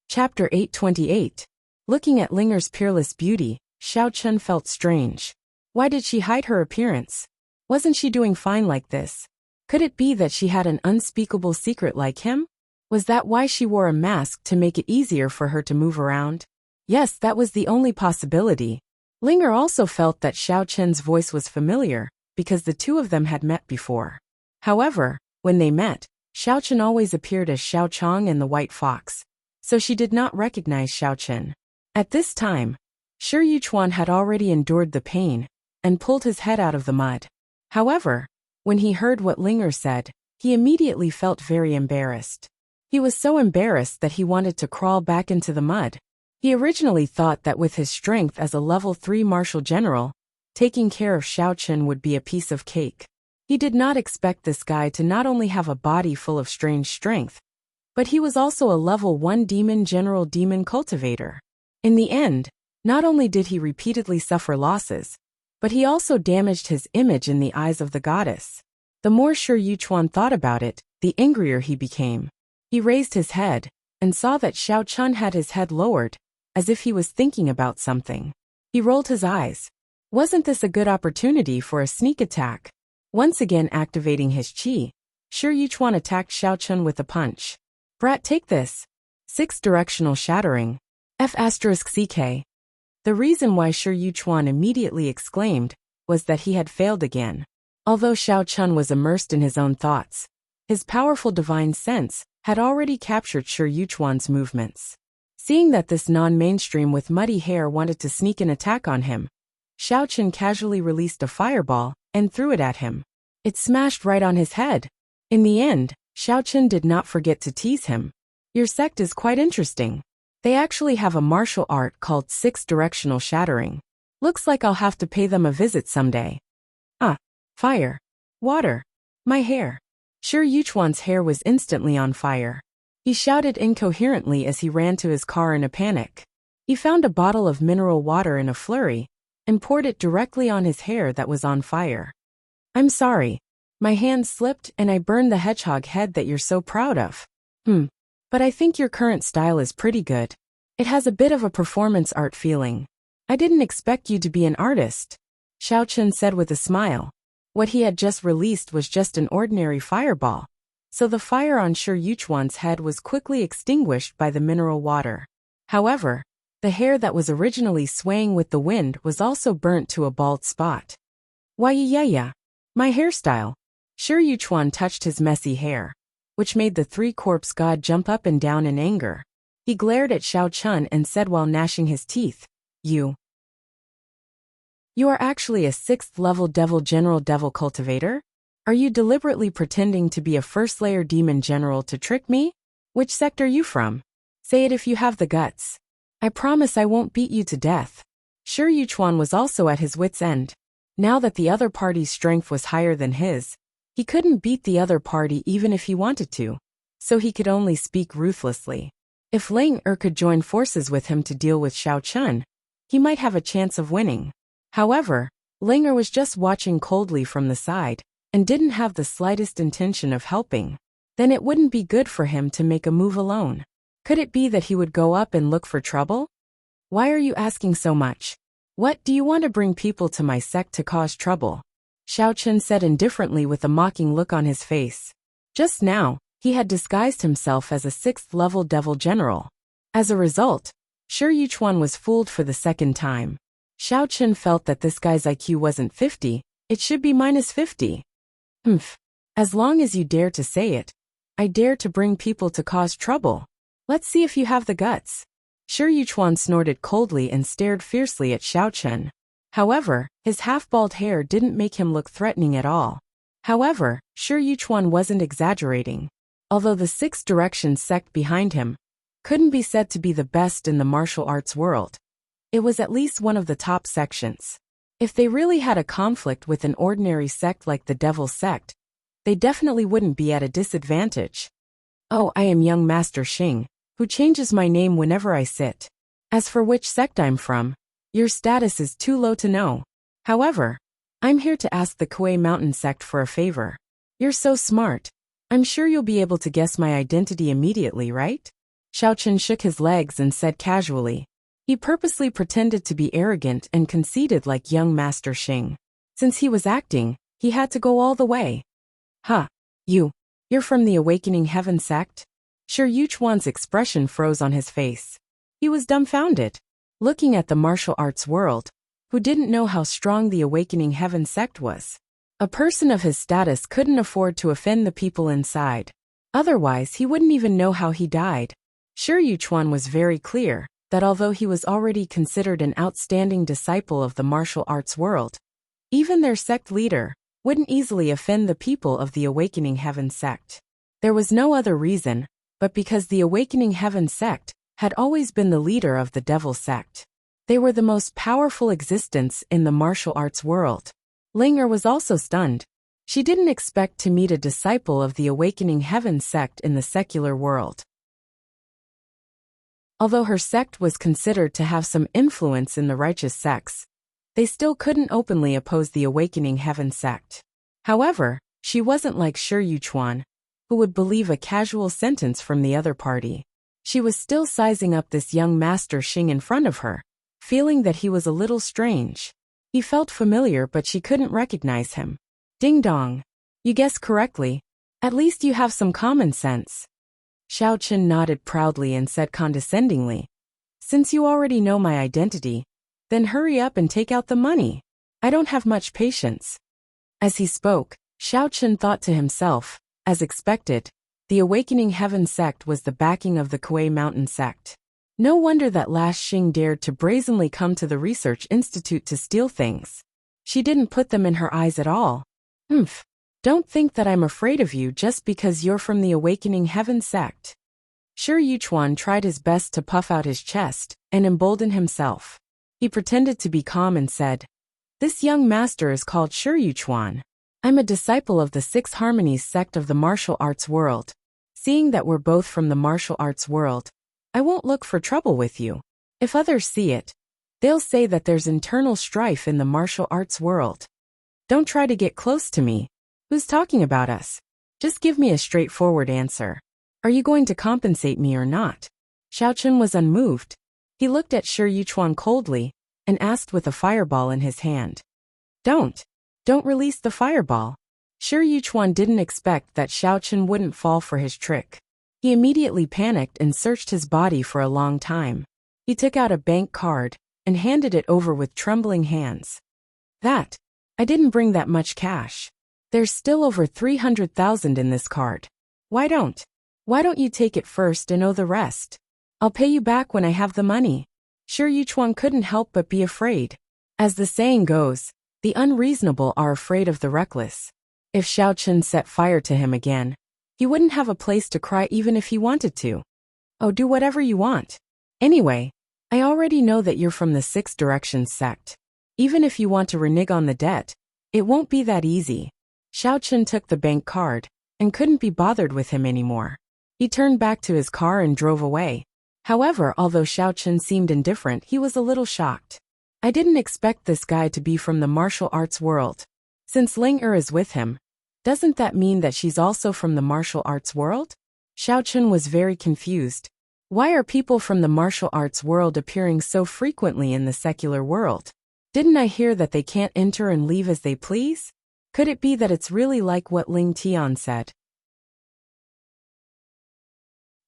[SPEAKER 1] Chapter 828. Looking at Linger's peerless beauty, Xiao Chen felt strange. Why did she hide her appearance? Wasn't she doing fine like this? Could it be that she had an unspeakable secret like him? Was that why she wore a mask to make it easier for her to move around? Yes, that was the only possibility. Linger also felt that Xiao Chen's voice was familiar, because the two of them had met before. However, when they met, Xiao Chen always appeared as Xiao Chong and the White Fox, so she did not recognize Xiao Chen. At this time, Shi Yuchuan had already endured the pain and pulled his head out of the mud. However, when he heard what Linger said, he immediately felt very embarrassed. He was so embarrassed that he wanted to crawl back into the mud. He originally thought that with his strength as a level 3 martial general, taking care of Xiao Chen would be a piece of cake. He did not expect this guy to not only have a body full of strange strength, but he was also a level 1 demon general demon cultivator. In the end, not only did he repeatedly suffer losses, but he also damaged his image in the eyes of the goddess. The more Shi Yuchuan thought about it, the angrier he became. He raised his head and saw that Xiao Chen had his head lowered, as if he was thinking about something. He rolled his eyes. Wasn't this a good opportunity for a sneak attack? Once again activating his chi, Shi Yuchuan attacked Xiao Chen with a punch. Brat, take this. 6 directional shattering. F***CK. The reason why Shi Yuchuan immediately exclaimed was that he had failed again. Although Xiao Chen was immersed in his own thoughts, his powerful divine sense had already captured Shi Yuchuan's movements. Seeing that this non-mainstream with muddy hair wanted to sneak an attack on him, Xiao Chen casually released a fireball and threw it at him. It smashed right on his head. In the end, Xiao Chen did not forget to tease him. Your sect is quite interesting. They actually have a martial art called 6 directional shattering. Looks like I'll have to pay them a visit someday. Fire. Water. My hair. Shi Yuchuan's hair was instantly on fire. He shouted incoherently as he ran to his car in a panic. He found a bottle of mineral water in a flurry and poured it directly on his hair that was on fire. I'm sorry. My hand slipped and I burned the hedgehog head that you're so proud of. But I think your current style is pretty good. It has a bit of a performance art feeling. I didn't expect you to be an artist, Xiao Chen said with a smile. What he had just released was just an ordinary fireball, so the fire on Shi Yuchuan's head was quickly extinguished by the mineral water. However, the hair that was originally swaying with the wind was also burnt to a bald spot. Why yeah, my hairstyle. Shi Yuchuan touched his messy hair, which made the 3-corpse god jump up and down in anger. He glared at Xiao Chen and said while gnashing his teeth, You are actually a 6th level devil general devil cultivator? Are you deliberately pretending to be a 1st layer demon general to trick me? Which sect are you from? Say it if you have the guts. I promise I won't beat you to death. Shi Yuchuan was also at his wit's end. Now that the other party's strength was higher than his, he couldn't beat the other party even if he wanted to, so he could only speak ruthlessly. If Ling could join forces with him to deal with Xiao Chun, he might have a chance of winning. However, Ling was just watching coldly from the side and didn't have the slightest intention of helping. Then it wouldn't be good for him to make a move alone. Could it be that he would go up and look for trouble? Why are you asking so much? What, do you want to bring people to my sect to cause trouble? Xiao Chun said indifferently with a mocking look on his face. Just now, he had disguised himself as a 6th-level devil general. As a result, Shi Yuchuan was fooled for the second time. Xiao Chun felt that this guy's IQ wasn't 50, it should be minus 50. As long as you dare to say it, I dare to bring people to cause trouble. Let's see if you have the guts. Shi Yuchuan snorted coldly and stared fiercely at Xiao Chun. However, his half-bald hair didn't make him look threatening at all. However, Shi Yuchuan wasn't exaggerating. Although the Six Directions sect behind him couldn't be said to be the best in the martial arts world, it was at least one of the top sections. If they really had a conflict with an ordinary sect like the Devil's Sect, they definitely wouldn't be at a disadvantage. Oh, I am young Master Xing, who changes my name whenever I sit. As for which sect I'm from, your status is too low to know. However, I'm here to ask the Kuei Mountain sect for a favor. You're so smart. I'm sure you'll be able to guess my identity immediately, right? Xiao Chun shook his legs and said casually. He purposely pretended to be arrogant and conceited like young Master Xing. Since he was acting, he had to go all the way. Huh. You're from the Awakening Heaven sect? Shi Yuchuan's expression froze on his face. He was dumbfounded. Looking at the martial arts world, who didn't know how strong the Awakening Heaven sect was. A person of his status couldn't afford to offend the people inside. Otherwise, he wouldn't even know how he died. Shi Yuchuan was very clear that although he was already considered an outstanding disciple of the martial arts world, even their sect leader wouldn't easily offend the people of the Awakening Heaven sect. There was no other reason, but because the Awakening Heaven sect had always been the leader of the Devil sect. They were the most powerful existence in the martial arts world. Ling was also stunned. She didn't expect to meet a disciple of the Awakening Heaven sect in the secular world. Although her sect was considered to have some influence in the righteous sects, they still couldn't openly oppose the Awakening Heaven sect. However, she wasn't like Shi Yuchuan, who would believe a casual sentence from the other party. She was still sizing up this young Master Xing in front of her, feeling that he was a little strange. He felt familiar but she couldn't recognize him. Ding dong. You guessed correctly. At least you have some common sense. Xiao Chun nodded proudly and said condescendingly, Since you already know my identity, then hurry up and take out the money. I don't have much patience. As he spoke, Xiao Chun thought to himself, as expected, the Awakening Heaven sect was the backing of the Kuei Mountain sect. No wonder that last Xing dared to brazenly come to the research institute to steal things. She didn't put them in her eyes at all. Don't think that I'm afraid of you just because you're from the Awakening Heaven sect. Shi Yuchuan tried his best to puff out his chest and embolden himself. He pretended to be calm and said, This young master is called Shi Yuchuan. I'm a disciple of the Six Harmonies sect of the martial arts world. Seeing that we're both from the martial arts world, I won't look for trouble with you. If others see it, they'll say that there's internal strife in the martial arts world. Don't try to get close to me. Who's talking about us? Just give me a straightforward answer. Are you going to compensate me or not? Xiao Chun was unmoved. He looked at Shi Yuchuan coldly and asked with a fireball in his hand. Don't release the fireball. Shi Yuchuan didn't expect that Xiao Chun wouldn't fall for his trick. He immediately panicked and searched his body for a long time. He took out a bank card and handed it over with trembling hands. I didn't bring that much cash. There's still over 300,000 in this card. Why don't you take it first and owe the rest? I'll pay you back when I have the money. Shi Yuchuan couldn't help but be afraid. As the saying goes, the unreasonable are afraid of the reckless. If Xiao Chun set fire to him again, he wouldn't have a place to cry even if he wanted to. Oh, do whatever you want. Anyway, I already know that you're from the Six Directions sect. Even if you want to renege on the debt, it won't be that easy. Xiao Chun took the bank card and couldn't be bothered with him anymore. He turned back to his car and drove away. However, although Xiao Chen seemed indifferent, he was a little shocked. I didn't expect this guy to be from the martial arts world. Since Ling is with him, doesn't that mean that she's also from the martial arts world? Xiao Chen was very confused. Why are people from the martial arts world appearing so frequently in the secular world? Didn't I hear that they can't enter and leave as they please? Could it be that it's really like what Ling Tian said?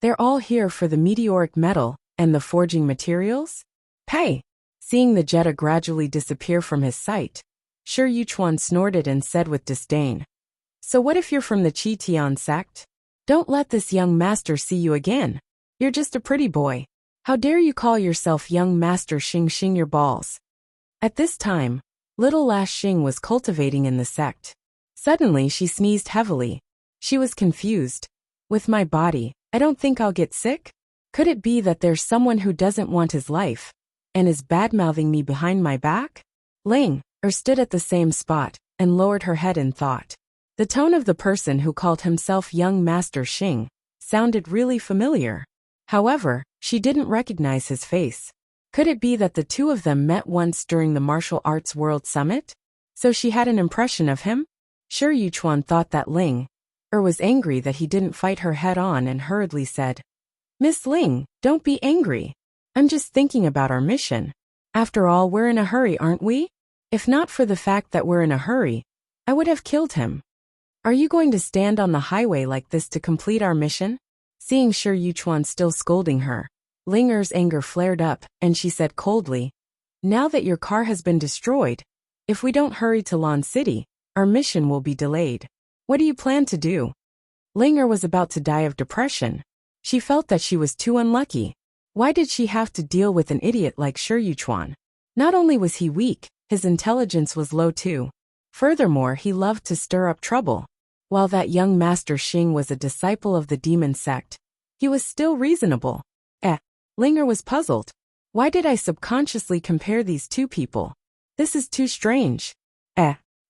[SPEAKER 1] They're all here for the meteoric metal and the forging materials? Pay! Seeing the Jetta gradually disappear from his sight, Shi Yuchuan snorted and said with disdain. So what if you're from the Qi Tian sect? Don't let this young master see you again. You're just a pretty boy. How dare you call yourself young master Xing your balls? At this time, little lass Xing was cultivating in the sect. Suddenly she sneezed heavily. She was confused. With my body, I don't think I'll get sick? Could it be that there's someone who doesn't want his life and is bad-mouthing me behind my back? Ling stood at the same spot and lowered her head in thought. The tone of the person who called himself young master Xing sounded really familiar. However, she didn't recognize his face. Could it be that the two of them met once during the Martial Arts World Summit? So she had an impression of him? Shi Yuchuan thought that Ling was angry that he didn't fight her head-on and hurriedly said, Miss Ling, don't be angry. I'm just thinking about our mission. After all, we're in a hurry, aren't we? If not for the fact that we're in a hurry, I would have killed him. Are you going to stand on the highway like this to complete our mission? Seeing Shi Yuchuan still scolding her, Linger's anger flared up, and she said coldly, Now that your car has been destroyed, if we don't hurry to Lan City, our mission will be delayed. What do you plan to do? Linger was about to die of depression. She felt that she was too unlucky. Why did she have to deal with an idiot like Shi Yuchuan? Not only was he weak, his intelligence was low too. Furthermore, he loved to stir up trouble. While that young master Xing was a disciple of the demon sect, he was still reasonable. Linger was puzzled. Why did I subconsciously compare these two people? This is too strange.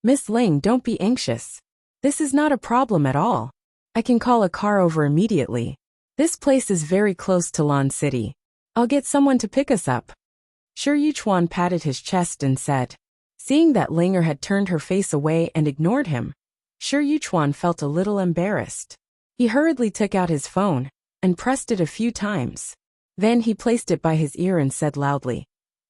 [SPEAKER 1] Miss Ling, don't be anxious. This is not a problem at all. I can call a car over immediately. This place is very close to Lan City. I'll get someone to pick us up. Shi Yuchuan patted his chest and said. Seeing that Linger had turned her face away and ignored him, Shi Yuchuan felt a little embarrassed. He hurriedly took out his phone and pressed it a few times. Then he placed it by his ear and said loudly,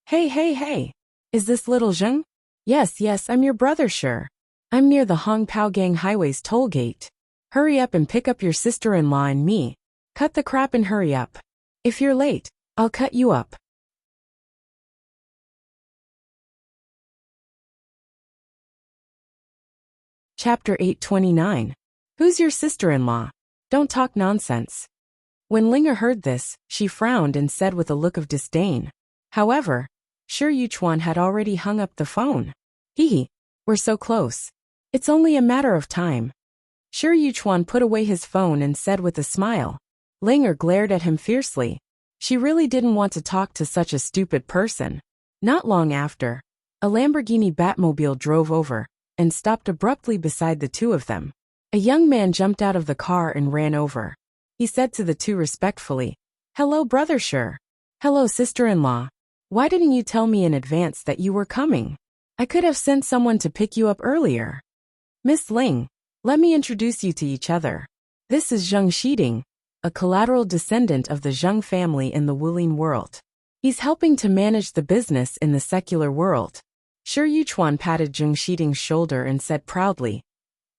[SPEAKER 1] Hey. Is this little Zheng? Yes, I'm your brother Shi. I'm near the Hongpao Highway's toll gate. Hurry up and pick up your sister-in-law and me. Cut the crap and hurry up. If you're late, I'll cut you up. Chapter 829. Who's your sister-in-law? Don't talk nonsense. When Linger heard this, she frowned and said with a look of disdain. However, Shi Yuchuan had already hung up the phone. We're so close. It's only a matter of time. Shi Yuchuan put away his phone and said with a smile. Linger glared at him fiercely. She really didn't want to talk to such a stupid person. Not long after, a Lamborghini Batmobile drove over and stopped abruptly beside the two of them. A young man jumped out of the car and ran over. He said to the two respectfully, Hello, brother Shi. Hello, sister-in-law. Why didn't you tell me in advance that you were coming? I could have sent someone to pick you up earlier. Miss Ling, let me introduce you to each other. This is Zheng Xiding, a collateral descendant of the Zheng family in the Wulin world. He's helping to manage the business in the secular world. Shi Yuchuan patted Zheng Xiding's shoulder and said proudly,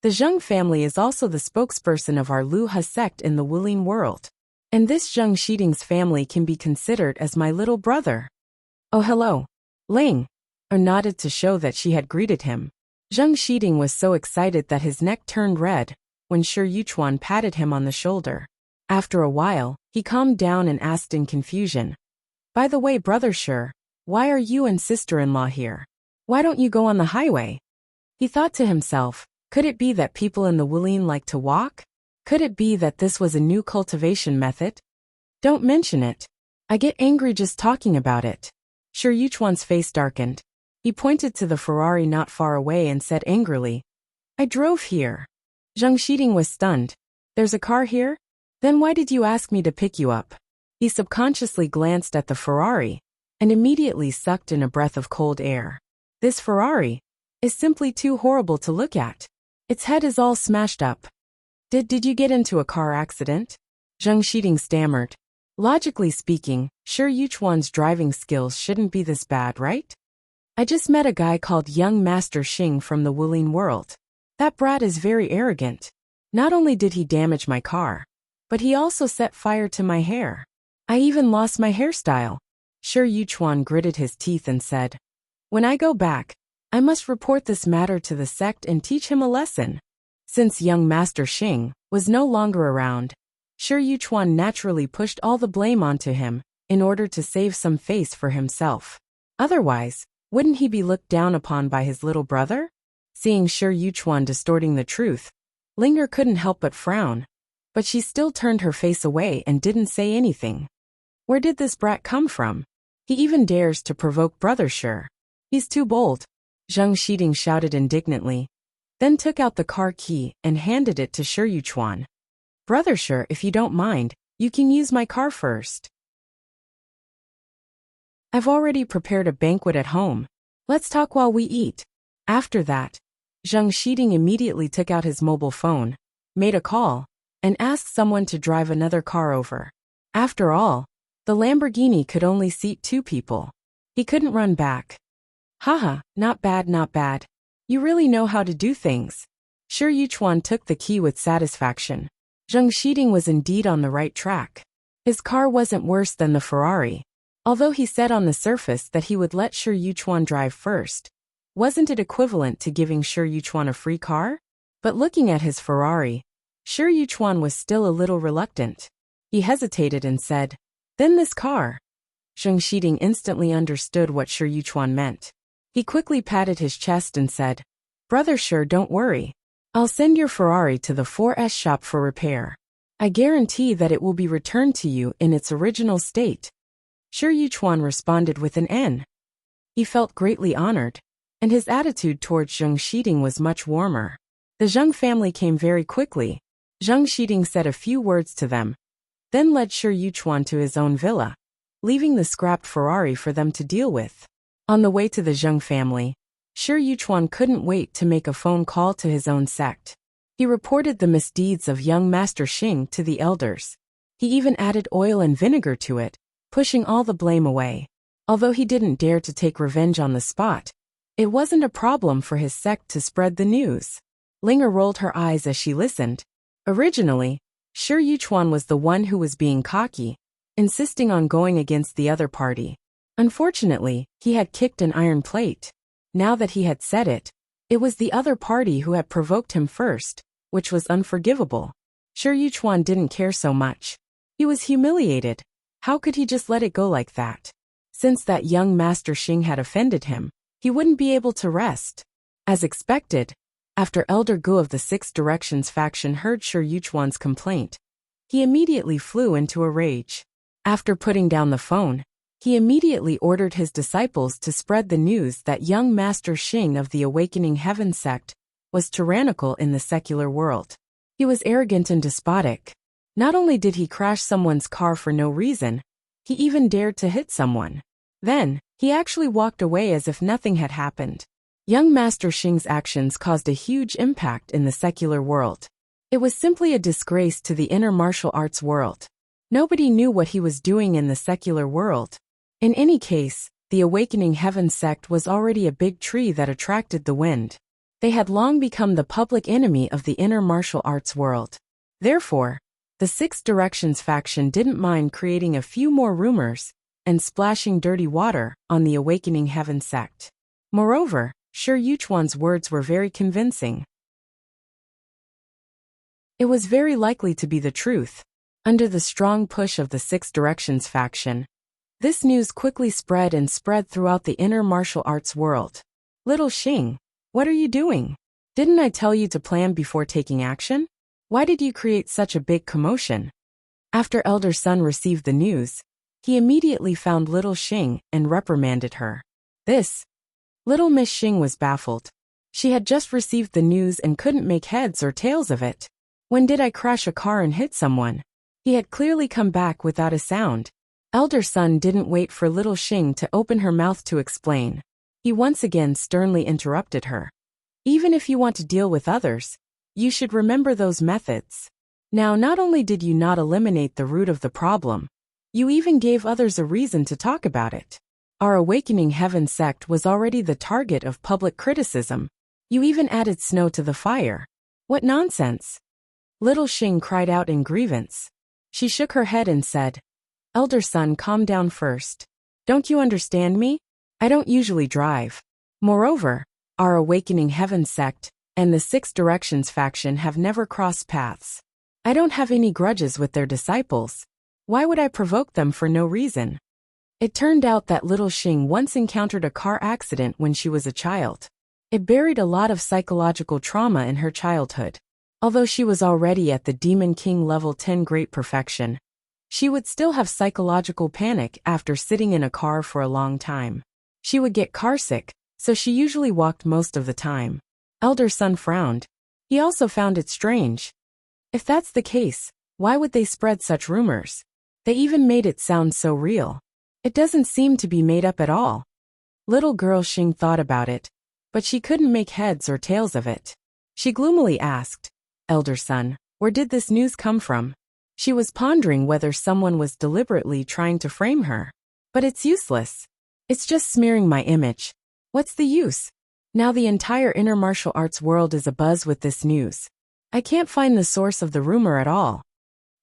[SPEAKER 1] The Zheng family is also the spokesperson of our Lu Ha sect in the Wulin world. And this Zheng Xiding's family can be considered as my little brother. Oh, hello. Ling. Nodded to show that she had greeted him. Zheng Xiding was so excited that his neck turned red when Shi Yuchuan patted him on the shoulder. After a while, he calmed down and asked in confusion. By the way, brother Shi, why are you and sister-in-law here? Why don't you go on the highway? He thought to himself, could it be that people in the Wulin like to walk? Could it be that this was a new cultivation method? Don't mention it. I get angry just talking about it. Shi Yuchuan's face darkened. He pointed to the Ferrari not far away and said angrily, I drove here. Zheng Xiding was stunned. There's a car here? Then why did you ask me to pick you up? He subconsciously glanced at the Ferrari and immediately sucked in a breath of cold air. This Ferrari is simply too horrible to look at. Its head is all smashed up. Did you get into a car accident? Zheng Shiding stammered. Logically speaking, sure Yuchuan's driving skills shouldn't be this bad, right? I just met a guy called Young Master Xing from the Wuling world. That brat is very arrogant. Not only did he damage my car, but he also set fire to my hair. I even lost my hairstyle. Sure Yuchuan gritted his teeth and said, when I go back, I must report this matter to the sect and teach him a lesson. Since young Master Xing was no longer around, Sure Yuchuan naturally pushed all the blame onto him in order to save some face for himself. Otherwise, wouldn't he be looked down upon by his little brother? Seeing Sure Yuchuan distorting the truth, Linger couldn't help but frown, but she still turned her face away and didn't say anything. Where did this brat come from? He even dares to provoke Brother Sure. He's too bold, Zheng Shiding shouted indignantly, then took out the car key and handed it to Sure Yuchuan. Brother Sure, if you don't mind, you can use my car first. I've already prepared a banquet at home. Let's talk while we eat. After that, Zheng Shiding immediately took out his mobile phone, made a call, and asked someone to drive another car over. After all, the Lamborghini could only seat 2 people. He couldn't run back. Haha, not bad, not bad. You really know how to do things. Sure Yuchuan took the key with satisfaction. Zheng Shiding was indeed on the right track. His car wasn't worse than the Ferrari. Although he said on the surface that he would let Sure Yuchuan drive first, wasn't it equivalent to giving Sure Yuchuan a free car? But looking at his Ferrari, Sure Yuchuan was still a little reluctant. He hesitated and said, then this car. Zheng Shiding instantly understood what Sure Yuchuan meant. He quickly patted his chest and said, Brother Sure, don't worry. I'll send your Ferrari to the 4S shop for repair. I guarantee that it will be returned to you in its original state. Sure Yuchuan responded with an N. He felt greatly honored, and his attitude towards Zheng Shiding was much warmer. The Zheng family came very quickly. Zheng Shiding said a few words to them, then led Sure Yuchuan to his own villa, leaving the scrapped Ferrari for them to deal with. On the way to the Zheng family, Sure Yuchuan couldn't wait to make a phone call to his own sect. He reported the misdeeds of young Master Xing to the elders. He even added oil and vinegar to it, pushing all the blame away. Although he didn't dare to take revenge on the spot, it wasn't a problem for his sect to spread the news. Linger rolled her eyes as she listened. Originally, Sure Yuchuan was the one who was being cocky, insisting on going against the other party. Unfortunately, he had kicked an iron plate. Now that he had said it, it was the other party who had provoked him first, which was unforgivable. Sure Yuchuan didn't care so much. He was humiliated. How could he just let it go like that? Since that young Master Xing had offended him, he wouldn't be able to rest. As expected, after Elder Gu of the Six Directions faction heard Sure Yuchuan's complaint, he immediately flew into a rage. After putting down the phone, he immediately ordered his disciples to spread the news that young Master Xing of the Awakening Heaven sect was tyrannical in the secular world. He was arrogant and despotic. Not only did he crash someone's car for no reason, he even dared to hit someone. Then, he actually walked away as if nothing had happened. Young Master Xing's actions caused a huge impact in the secular world. It was simply a disgrace to the inner martial arts world. Nobody knew what he was doing in the secular world. In any case, the Awakening Heaven sect was already a big tree that attracted the wind. They had long become the public enemy of the inner martial arts world. Therefore, the Six Directions faction didn't mind creating a few more rumors and splashing dirty water on the Awakening Heaven sect. Moreover, Sure Yuchuan's words were very convincing. It was very likely to be the truth. Under the strong push of the Six Directions faction, this news quickly spread throughout the inner martial arts world. Little Xing, what are you doing? Didn't I tell you to plan before taking action? Why did you create such a big commotion? After Elder Sun received the news, he immediately found Little Xing and reprimanded her. Little Miss Xing was baffled. She had just received the news and couldn't make heads or tails of it. When did I crash a car and hit someone? He had clearly come back without a sound. Elder Sun didn't wait for little Xing to open her mouth to explain. He once again sternly interrupted her. Even if you want to deal with others, you should remember those methods. Now, not only did you not eliminate the root of the problem, you even gave others a reason to talk about it. Our Awakening Heaven sect was already the target of public criticism. You even added snow to the fire. What nonsense! Little Xing cried out in grievance. She shook her head and said, Elder Sun, calm down first. Don't you understand me? I don't usually drive. Moreover, our Awakening Heaven sect and the Six Directions faction have never crossed paths. I don't have any grudges with their disciples. Why would I provoke them for no reason? It turned out that little Xing once encountered a car accident when she was a child. It buried a lot of psychological trauma in her childhood. Although she was already at the Demon King level 10 great perfection, she would still have psychological panic after sitting in a car for a long time. She would get carsick, so she usually walked most of the time. Elder Sun frowned. He also found it strange. If that's the case, why would they spread such rumors? They even made it sound so real. It doesn't seem to be made up at all. Little girl Xing thought about it, but she couldn't make heads or tails of it. She gloomily asked, Elder Sun, where did this news come from? She was pondering whether someone was deliberately trying to frame her. But it's useless. It's just smearing my image. What's the use? Now the entire inner martial arts world is abuzz with this news. I can't find the source of the rumor at all.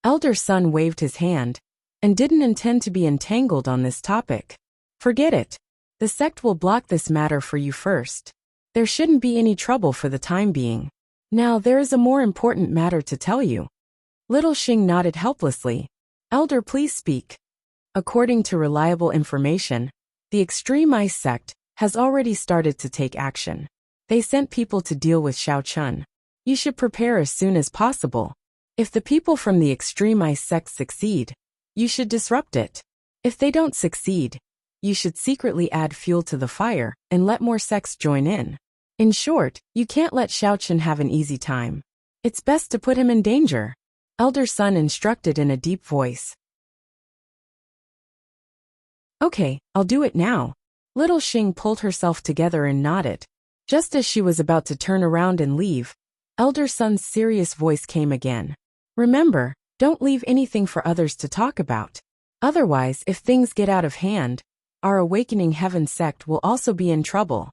[SPEAKER 1] Elder Sun waved his hand, and didn't intend to be entangled on this topic. Forget it. The sect will block this matter for you first. There shouldn't be any trouble for the time being. Now there is a more important matter to tell you. Little Xing nodded helplessly. Elder, please speak. According to reliable information, the Extreme Ice sect has already started to take action. They sent people to deal with Xiao Chun. You should prepare as soon as possible. If the people from the Extreme Ice sect succeed, you should disrupt it. If they don't succeed, you should secretly add fuel to the fire and let more sects join in. In short, you can't let Xiao Chun have an easy time. It's best to put him in danger. Elder Sun instructed in a deep voice. Okay, I'll do it now. Little Xing pulled herself together and nodded. Just as she was about to turn around and leave, Elder Sun's serious voice came again. Remember, don't leave anything for others to talk about. Otherwise, if things get out of hand, our Awakening Heaven sect will also be in trouble.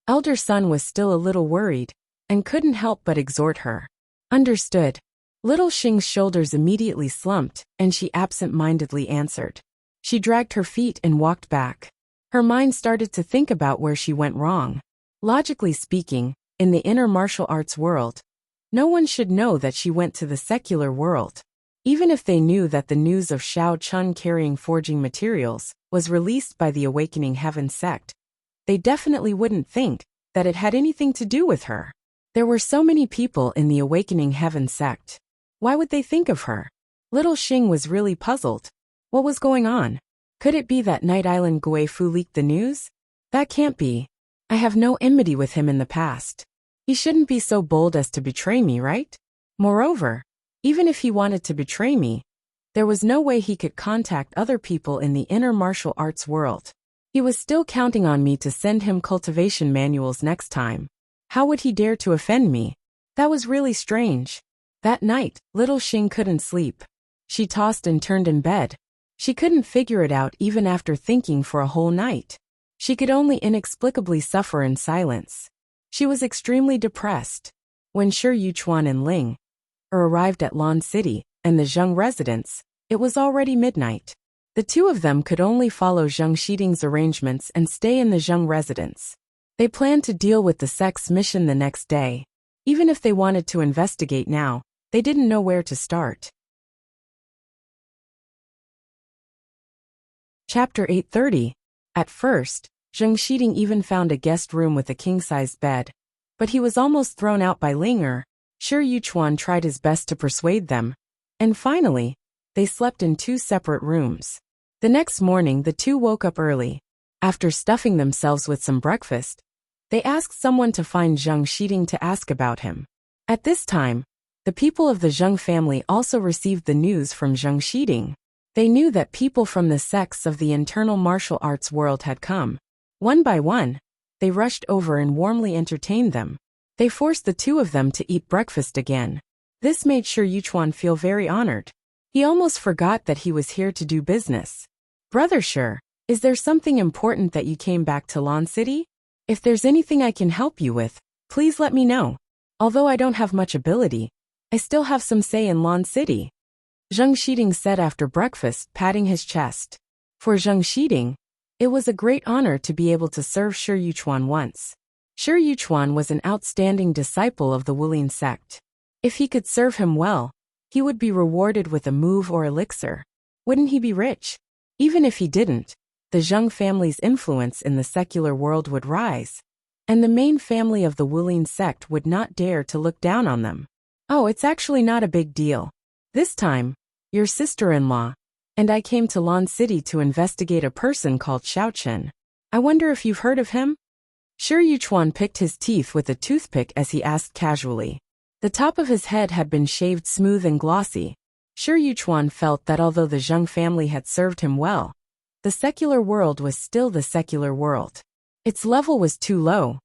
[SPEAKER 1] Elder Sun was still a little worried, and couldn't help but exhort her. Understood. Little Xing's shoulders immediately slumped, and she absent-mindedly answered. She dragged her feet and walked back. Her mind started to think about where she went wrong. Logically speaking, in the inner martial arts world, no one should know that she went to the secular world. Even if they knew that the news of Xiao Chun carrying forging materials was released by the Awakening Heaven sect, they definitely wouldn't think that it had anything to do with her. There were so many people in the Awakening Heaven sect. Why would they think of her? Little Xing was really puzzled. What was going on? Could it be that Night Island Gui Fu leaked the news? That can't be. I have no enmity with him in the past. He shouldn't be so bold as to betray me, right? Moreover, even if he wanted to betray me, there was no way he could contact other people in the inner martial arts world. He was still counting on me to send him cultivation manuals next time. How would he dare to offend me? That was really strange. That night, little Xing couldn't sleep. She tossed and turned in bed. She couldn't figure it out even after thinking for a whole night. She could only inexplicably suffer in silence. She was extremely depressed. When Shi Yuchuan and Ling arrived at Lan City and the Zheng residence, it was already midnight. The two of them could only follow Zheng Shiding's arrangements and stay in the Zheng residence. They planned to deal with the sect's mission the next day. Even if they wanted to investigate now, they didn't know where to start. Chapter 830. At first, Zheng Shiding even found a guest room with a king-sized bed, but he was almost thrown out by Linger. Shi Yuchuan tried his best to persuade them, and finally, they slept in two separate rooms. The next morning the two woke up early. After stuffing themselves with some breakfast, they asked someone to find Zheng Shiding to ask about him. At this time, The people of the Zheng family also received the news from Zheng Shiding. They knew that people from the sects of the internal martial arts world had come. One by one, they rushed over and warmly entertained them. They forced the two of them to eat breakfast again. This made Shi Yuchuan feel very honored. He almost forgot that he was here to do business. Brother Shi, is there something important that you came back to Lan City? If there's anything I can help you with, please let me know. Although I don't have much ability, I still have some say in Lan City. Zheng Shiding said after breakfast, patting his chest. For Zheng Shiding, it was a great honor to be able to serve Shi Yuchuan once. Shi Yuchuan was an outstanding disciple of the Wulin sect. If he could serve him well, he would be rewarded with a move or elixir. Wouldn't he be rich? Even if he didn't, the Zheng family's influence in the secular world would rise, and the main family of the Wulin sect would not dare to look down on them. Oh, it's actually not a big deal. This time, your sister-in-law and I came to Lan City to investigate a person called Xiao Chen. I wonder if you've heard of him? Shi Yuchuan picked his teeth with a toothpick as he asked casually. The top of his head had been shaved smooth and glossy. Shi Yuchuan felt that although the Zheng family had served him well, the secular world was still the secular world. Its level was too low,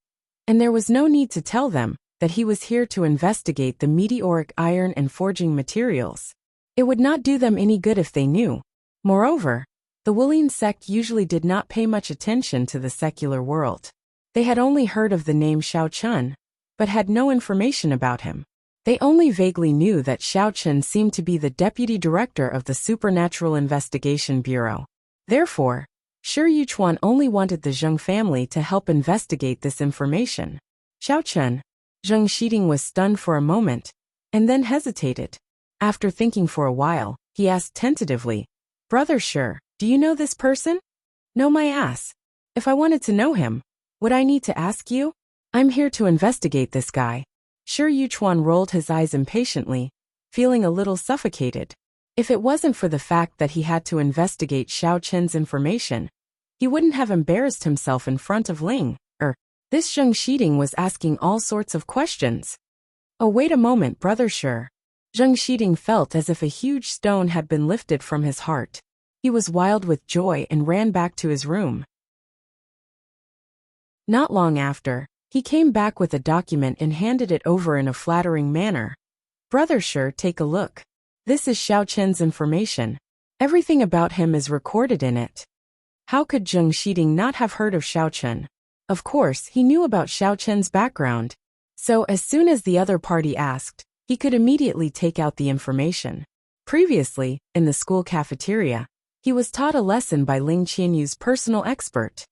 [SPEAKER 1] and there was no need to tell them that he was here to investigate the meteoric iron and forging materials. It would not do them any good if they knew. Moreover, the Wulin sect usually did not pay much attention to the secular world. They had only heard of the name Xiao Chun, but had no information about him. They only vaguely knew that Xiao Chen seemed to be the deputy director of the Supernatural Investigation Bureau. Therefore, Shi Yuchuan only wanted the Zheng family to help investigate this information. Xiao Chen. Zheng Shiding was stunned for a moment, and then hesitated. After thinking for a while, he asked tentatively, Brother Shi, do you know this person? No, my ass. If I wanted to know him, would I need to ask you? I'm here to investigate this guy. Shi Yuchuan rolled his eyes impatiently, feeling a little suffocated. If it wasn't for the fact that he had to investigate Xiao Chen's information, he wouldn't have embarrassed himself in front of Ling. This Zheng Shiding was asking all sorts of questions. Oh, wait a moment, Brother Shi. Zheng Shiding felt as if a huge stone had been lifted from his heart. He was wild with joy and ran back to his room. Not long after, he came back with a document and handed it over in a flattering manner. Brother Shi, take a look. This is Xiao Chen's information. Everything about him is recorded in it. How could Zheng Shiding not have heard of Xiao Chen? Of course, he knew about Xiao Chen's background. So as soon as the other party asked, he could immediately take out the information. Previously, in the school cafeteria, he was taught a lesson by Ling Qianyu's personal expert.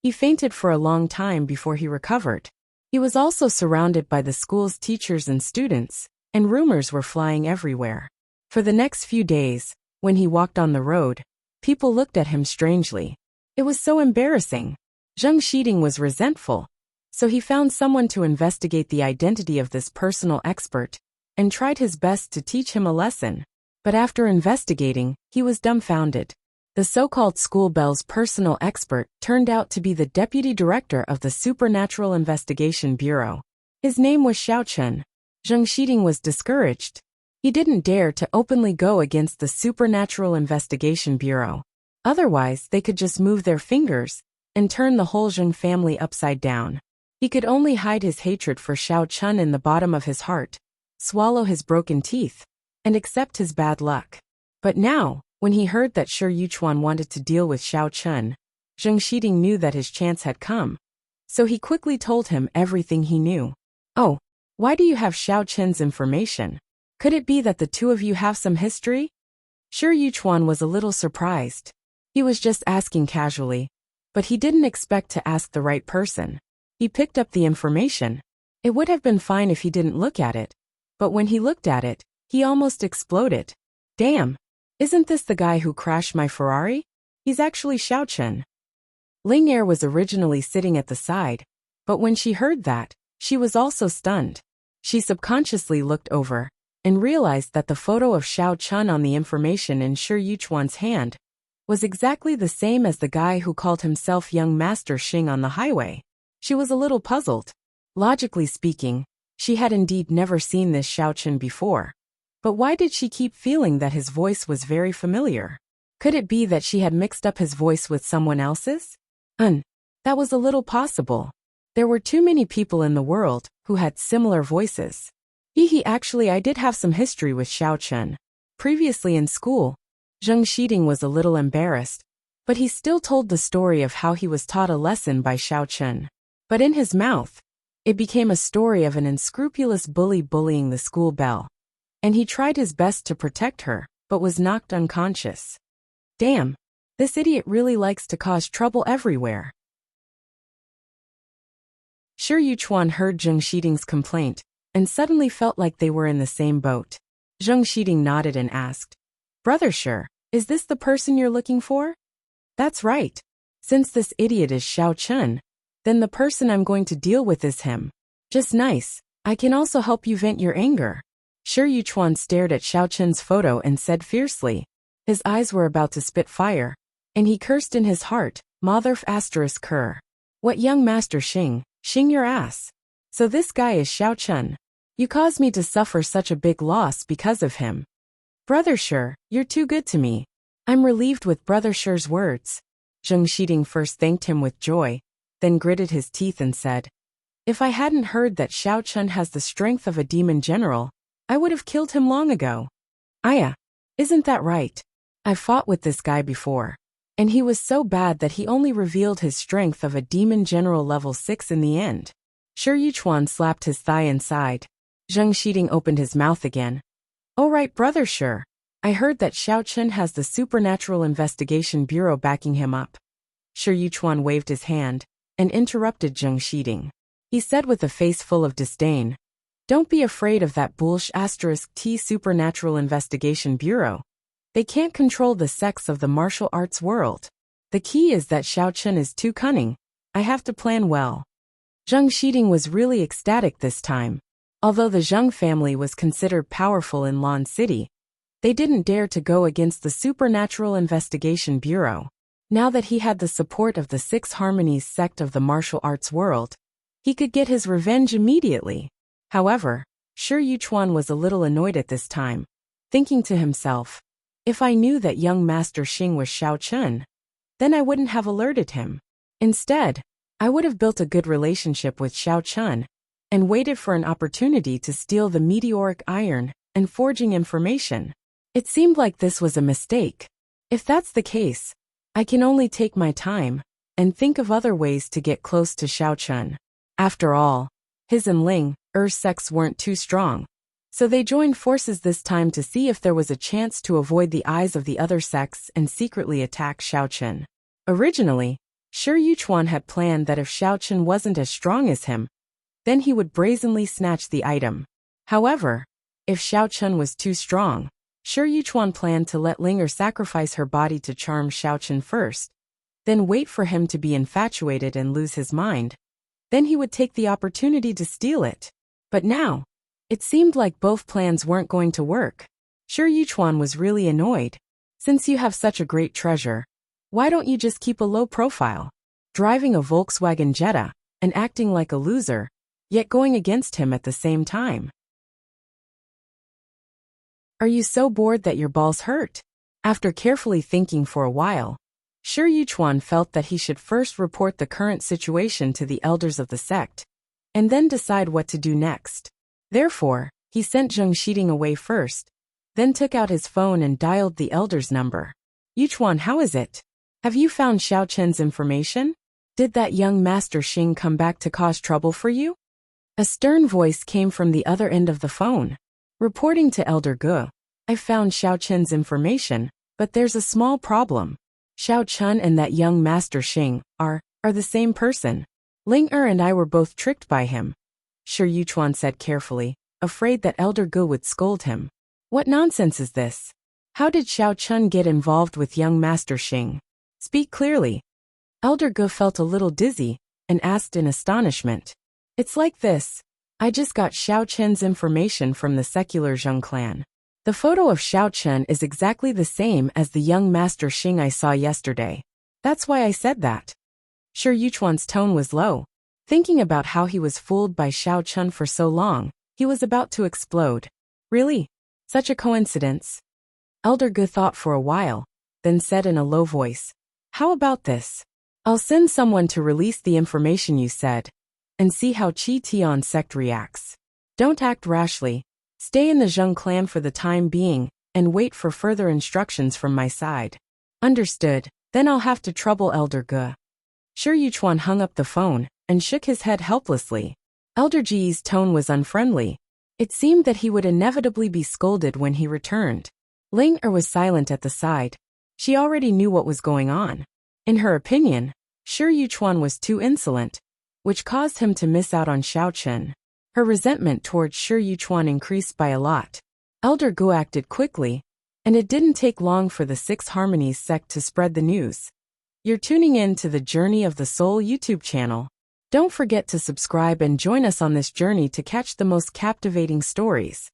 [SPEAKER 1] He fainted for a long time before he recovered. He was also surrounded by the school's teachers and students, and rumors were flying everywhere. For the next few days, when he walked on the road, people looked at him strangely. It was so embarrassing. Zheng Shiding was resentful, so he found someone to investigate the identity of this personal expert, and tried his best to teach him a lesson. But after investigating, he was dumbfounded. The so-called school bell's personal expert turned out to be the deputy director of the Supernatural Investigation Bureau. His name was Xiao Chen. Zheng Shiding was discouraged. He didn't dare to openly go against the Supernatural Investigation Bureau. Otherwise, they could just move their fingers and turn the whole Zheng family upside down. He could only hide his hatred for Xiao Chen in the bottom of his heart, swallow his broken teeth, and accept his bad luck. But now, when he heard that Shi Yuchuan wanted to deal with Xiao Chen, Zheng Shiding knew that his chance had come. So he quickly told him everything he knew. Oh, why do you have Xiao Chen's information? Could it be that the two of you have some history? Shi Yuchuan was a little surprised. He was just asking casually, but he didn't expect to ask the right person. He picked up the information. It would have been fine if he didn't look at it, but when he looked at it, he almost exploded. Damn! Isn't this the guy who crashed my Ferrari? He's actually Xiao Chen. Ling Er was originally sitting at the side, but when she heard that, she was also stunned. She subconsciously looked over and realized that the photo of Xiao Chen on the information in Shi Yuchuan's hand was exactly the same as the guy who called himself Young Master Xing on the highway. She was a little puzzled. Logically speaking, She had indeed never seen this Xiao Chen before. But why did she keep feeling that his voice was very familiar? Could it be that she had mixed up his voice with someone else's? That was a little possible. There were too many people in the world who had similar voices. Actually, I did have some history with Xiao Chen. Previously in school, Zheng Xiding was a little embarrassed, but he still told the story of how he was taught a lesson by Xiao Chen. But in his mouth, it became a story of an unscrupulous bully bullying the school belle. And he tried his best to protect her, but was knocked unconscious. Damn, this idiot really likes to cause trouble everywhere. Shi Yuchuan heard Zheng Xiding's complaint, and suddenly felt like they were in the same boat. Zheng Xiding nodded and asked, "Brother Shi, is this the person you're looking for?" "That's right. Since this idiot is Xiao Chen, then the person I'm going to deal with is him. Just nice. I can also help you vent your anger." Shi Yuchuan stared at Xiao Chen's photo and said fiercely. His eyes were about to spit fire, and he cursed in his heart, "Motherf asterisk cur. What young master Xing your ass. So this guy is Xiao Chen. You caused me to suffer such a big loss because of him. Brother Shi, you're too good to me." I'm relieved with Brother Shi's words. Zheng Xiding first thanked him with joy, then gritted his teeth and said, "If I hadn't heard that Xiao Chen has the strength of a demon general, I would have killed him long ago." "Aya, isn't that right? I fought with this guy before, and he was so bad that he only revealed his strength of a demon general level 6 in the end." Shi Yuchuan slapped his thigh and sighed. Zheng Xiding opened his mouth again. "Oh right, Brother Shi. I heard that Xiao Chen has the Supernatural Investigation Bureau backing him up." Shi Yuchuan waved his hand and interrupted Zheng Xiding. He said with a face full of disdain, "Don't be afraid of that bullsh *T Supernatural Investigation Bureau. They can't control the sects of the martial arts world. The key is that Xiao Chen is too cunning. I have to plan well." Zheng Xiding was really ecstatic this time. Although the Zheng family was considered powerful in Lan City, they didn't dare to go against the Supernatural Investigation Bureau. Now that he had the support of the Six Harmonies sect of the martial arts world, he could get his revenge immediately. However, Shi Yuchuan was a little annoyed at this time, thinking to himself, "If I knew that young Master Xing was Xiao Chen, then I wouldn't have alerted him. Instead, I would have built a good relationship with Xiao Chen and waited for an opportunity to steal the meteoric iron and forging information. It seemed like this was a mistake. If that's the case, I can only take my time and think of other ways to get close to Xiao Chen." After all, his and Ling Er's sects weren't too strong, so they joined forces this time to see if there was a chance to avoid the eyes of the other sects and secretly attack Xiao Chen. Originally, Shi Yuchuan had planned that if Xiao Chen wasn't as strong as him, then he would brazenly snatch the item. However, if Xiao Chen was too strong, Shi Yuchuan planned to let Ling Er sacrifice her body to charm Xiao Chen first, then wait for him to be infatuated and lose his mind. Then he would take the opportunity to steal it. But now, it seemed like both plans weren't going to work. Shi Yuchuan was really annoyed. "Since you have such a great treasure, why don't you just keep a low profile, driving a Volkswagen Jetta and acting like a loser, yet going against him at the same time? Are you so bored that your balls hurt?" After carefully thinking for a while, Shi Yuchuan felt that he should first report the current situation to the elders of the sect, and then decide what to do next. Therefore, he sent Zheng Xiding away first, then took out his phone and dialed the elder's number. "Yuchuan, how is it? Have you found Xiao Chen's information? Did that young Master Xing come back to cause trouble for you?" A stern voice came from the other end of the phone. Reporting to Elder Ge, "I found Xiao Chen's information, but there's a small problem. Xiao Chen and that young Master Xing are the same person. Ling Er and I were both tricked by him," Shi Yuchuan said carefully, afraid that Elder Ge would scold him. "What nonsense is this? How did Xiao Chen get involved with young Master Xing? Speak clearly." Elder Ge felt a little dizzy and asked in astonishment. "It's like this. I just got Xiao Chen's information from the secular Zheng clan. The photo of Xiao Chen is exactly the same as the young Master Xing I saw yesterday. That's why I said that." Shi Yuchuan's tone was low, Thinking about how he was fooled by Xiao Chun for so long, he was about to explode. Really? Such a coincidence? Elder Gu thought for a while, then said in a low voice, "How about this? I'll send someone to release the information you said, and see how Qi Tian sect reacts. Don't act rashly. Stay in the Zheng clan for the time being, and wait for further instructions from my side." "Understood. Then I'll have to trouble Elder Gu." Shi Yuchuan hung up the phone and shook his head helplessly. Elder Ji's tone was unfriendly. It seemed that he would inevitably be scolded when he returned. Ling Er was silent at the side. She already knew what was going on. In her opinion, Shi Yuchuan was too insolent, which caused him to miss out on Xiao Chen. Her resentment towards Shi Yuchuan increased by a lot. Elder Gu acted quickly, and it didn't take long for the Six Harmonies sect to spread the news. You're tuning in to the Journey of the Soul YouTube channel. Don't forget to subscribe and join us on this journey to catch the most captivating stories.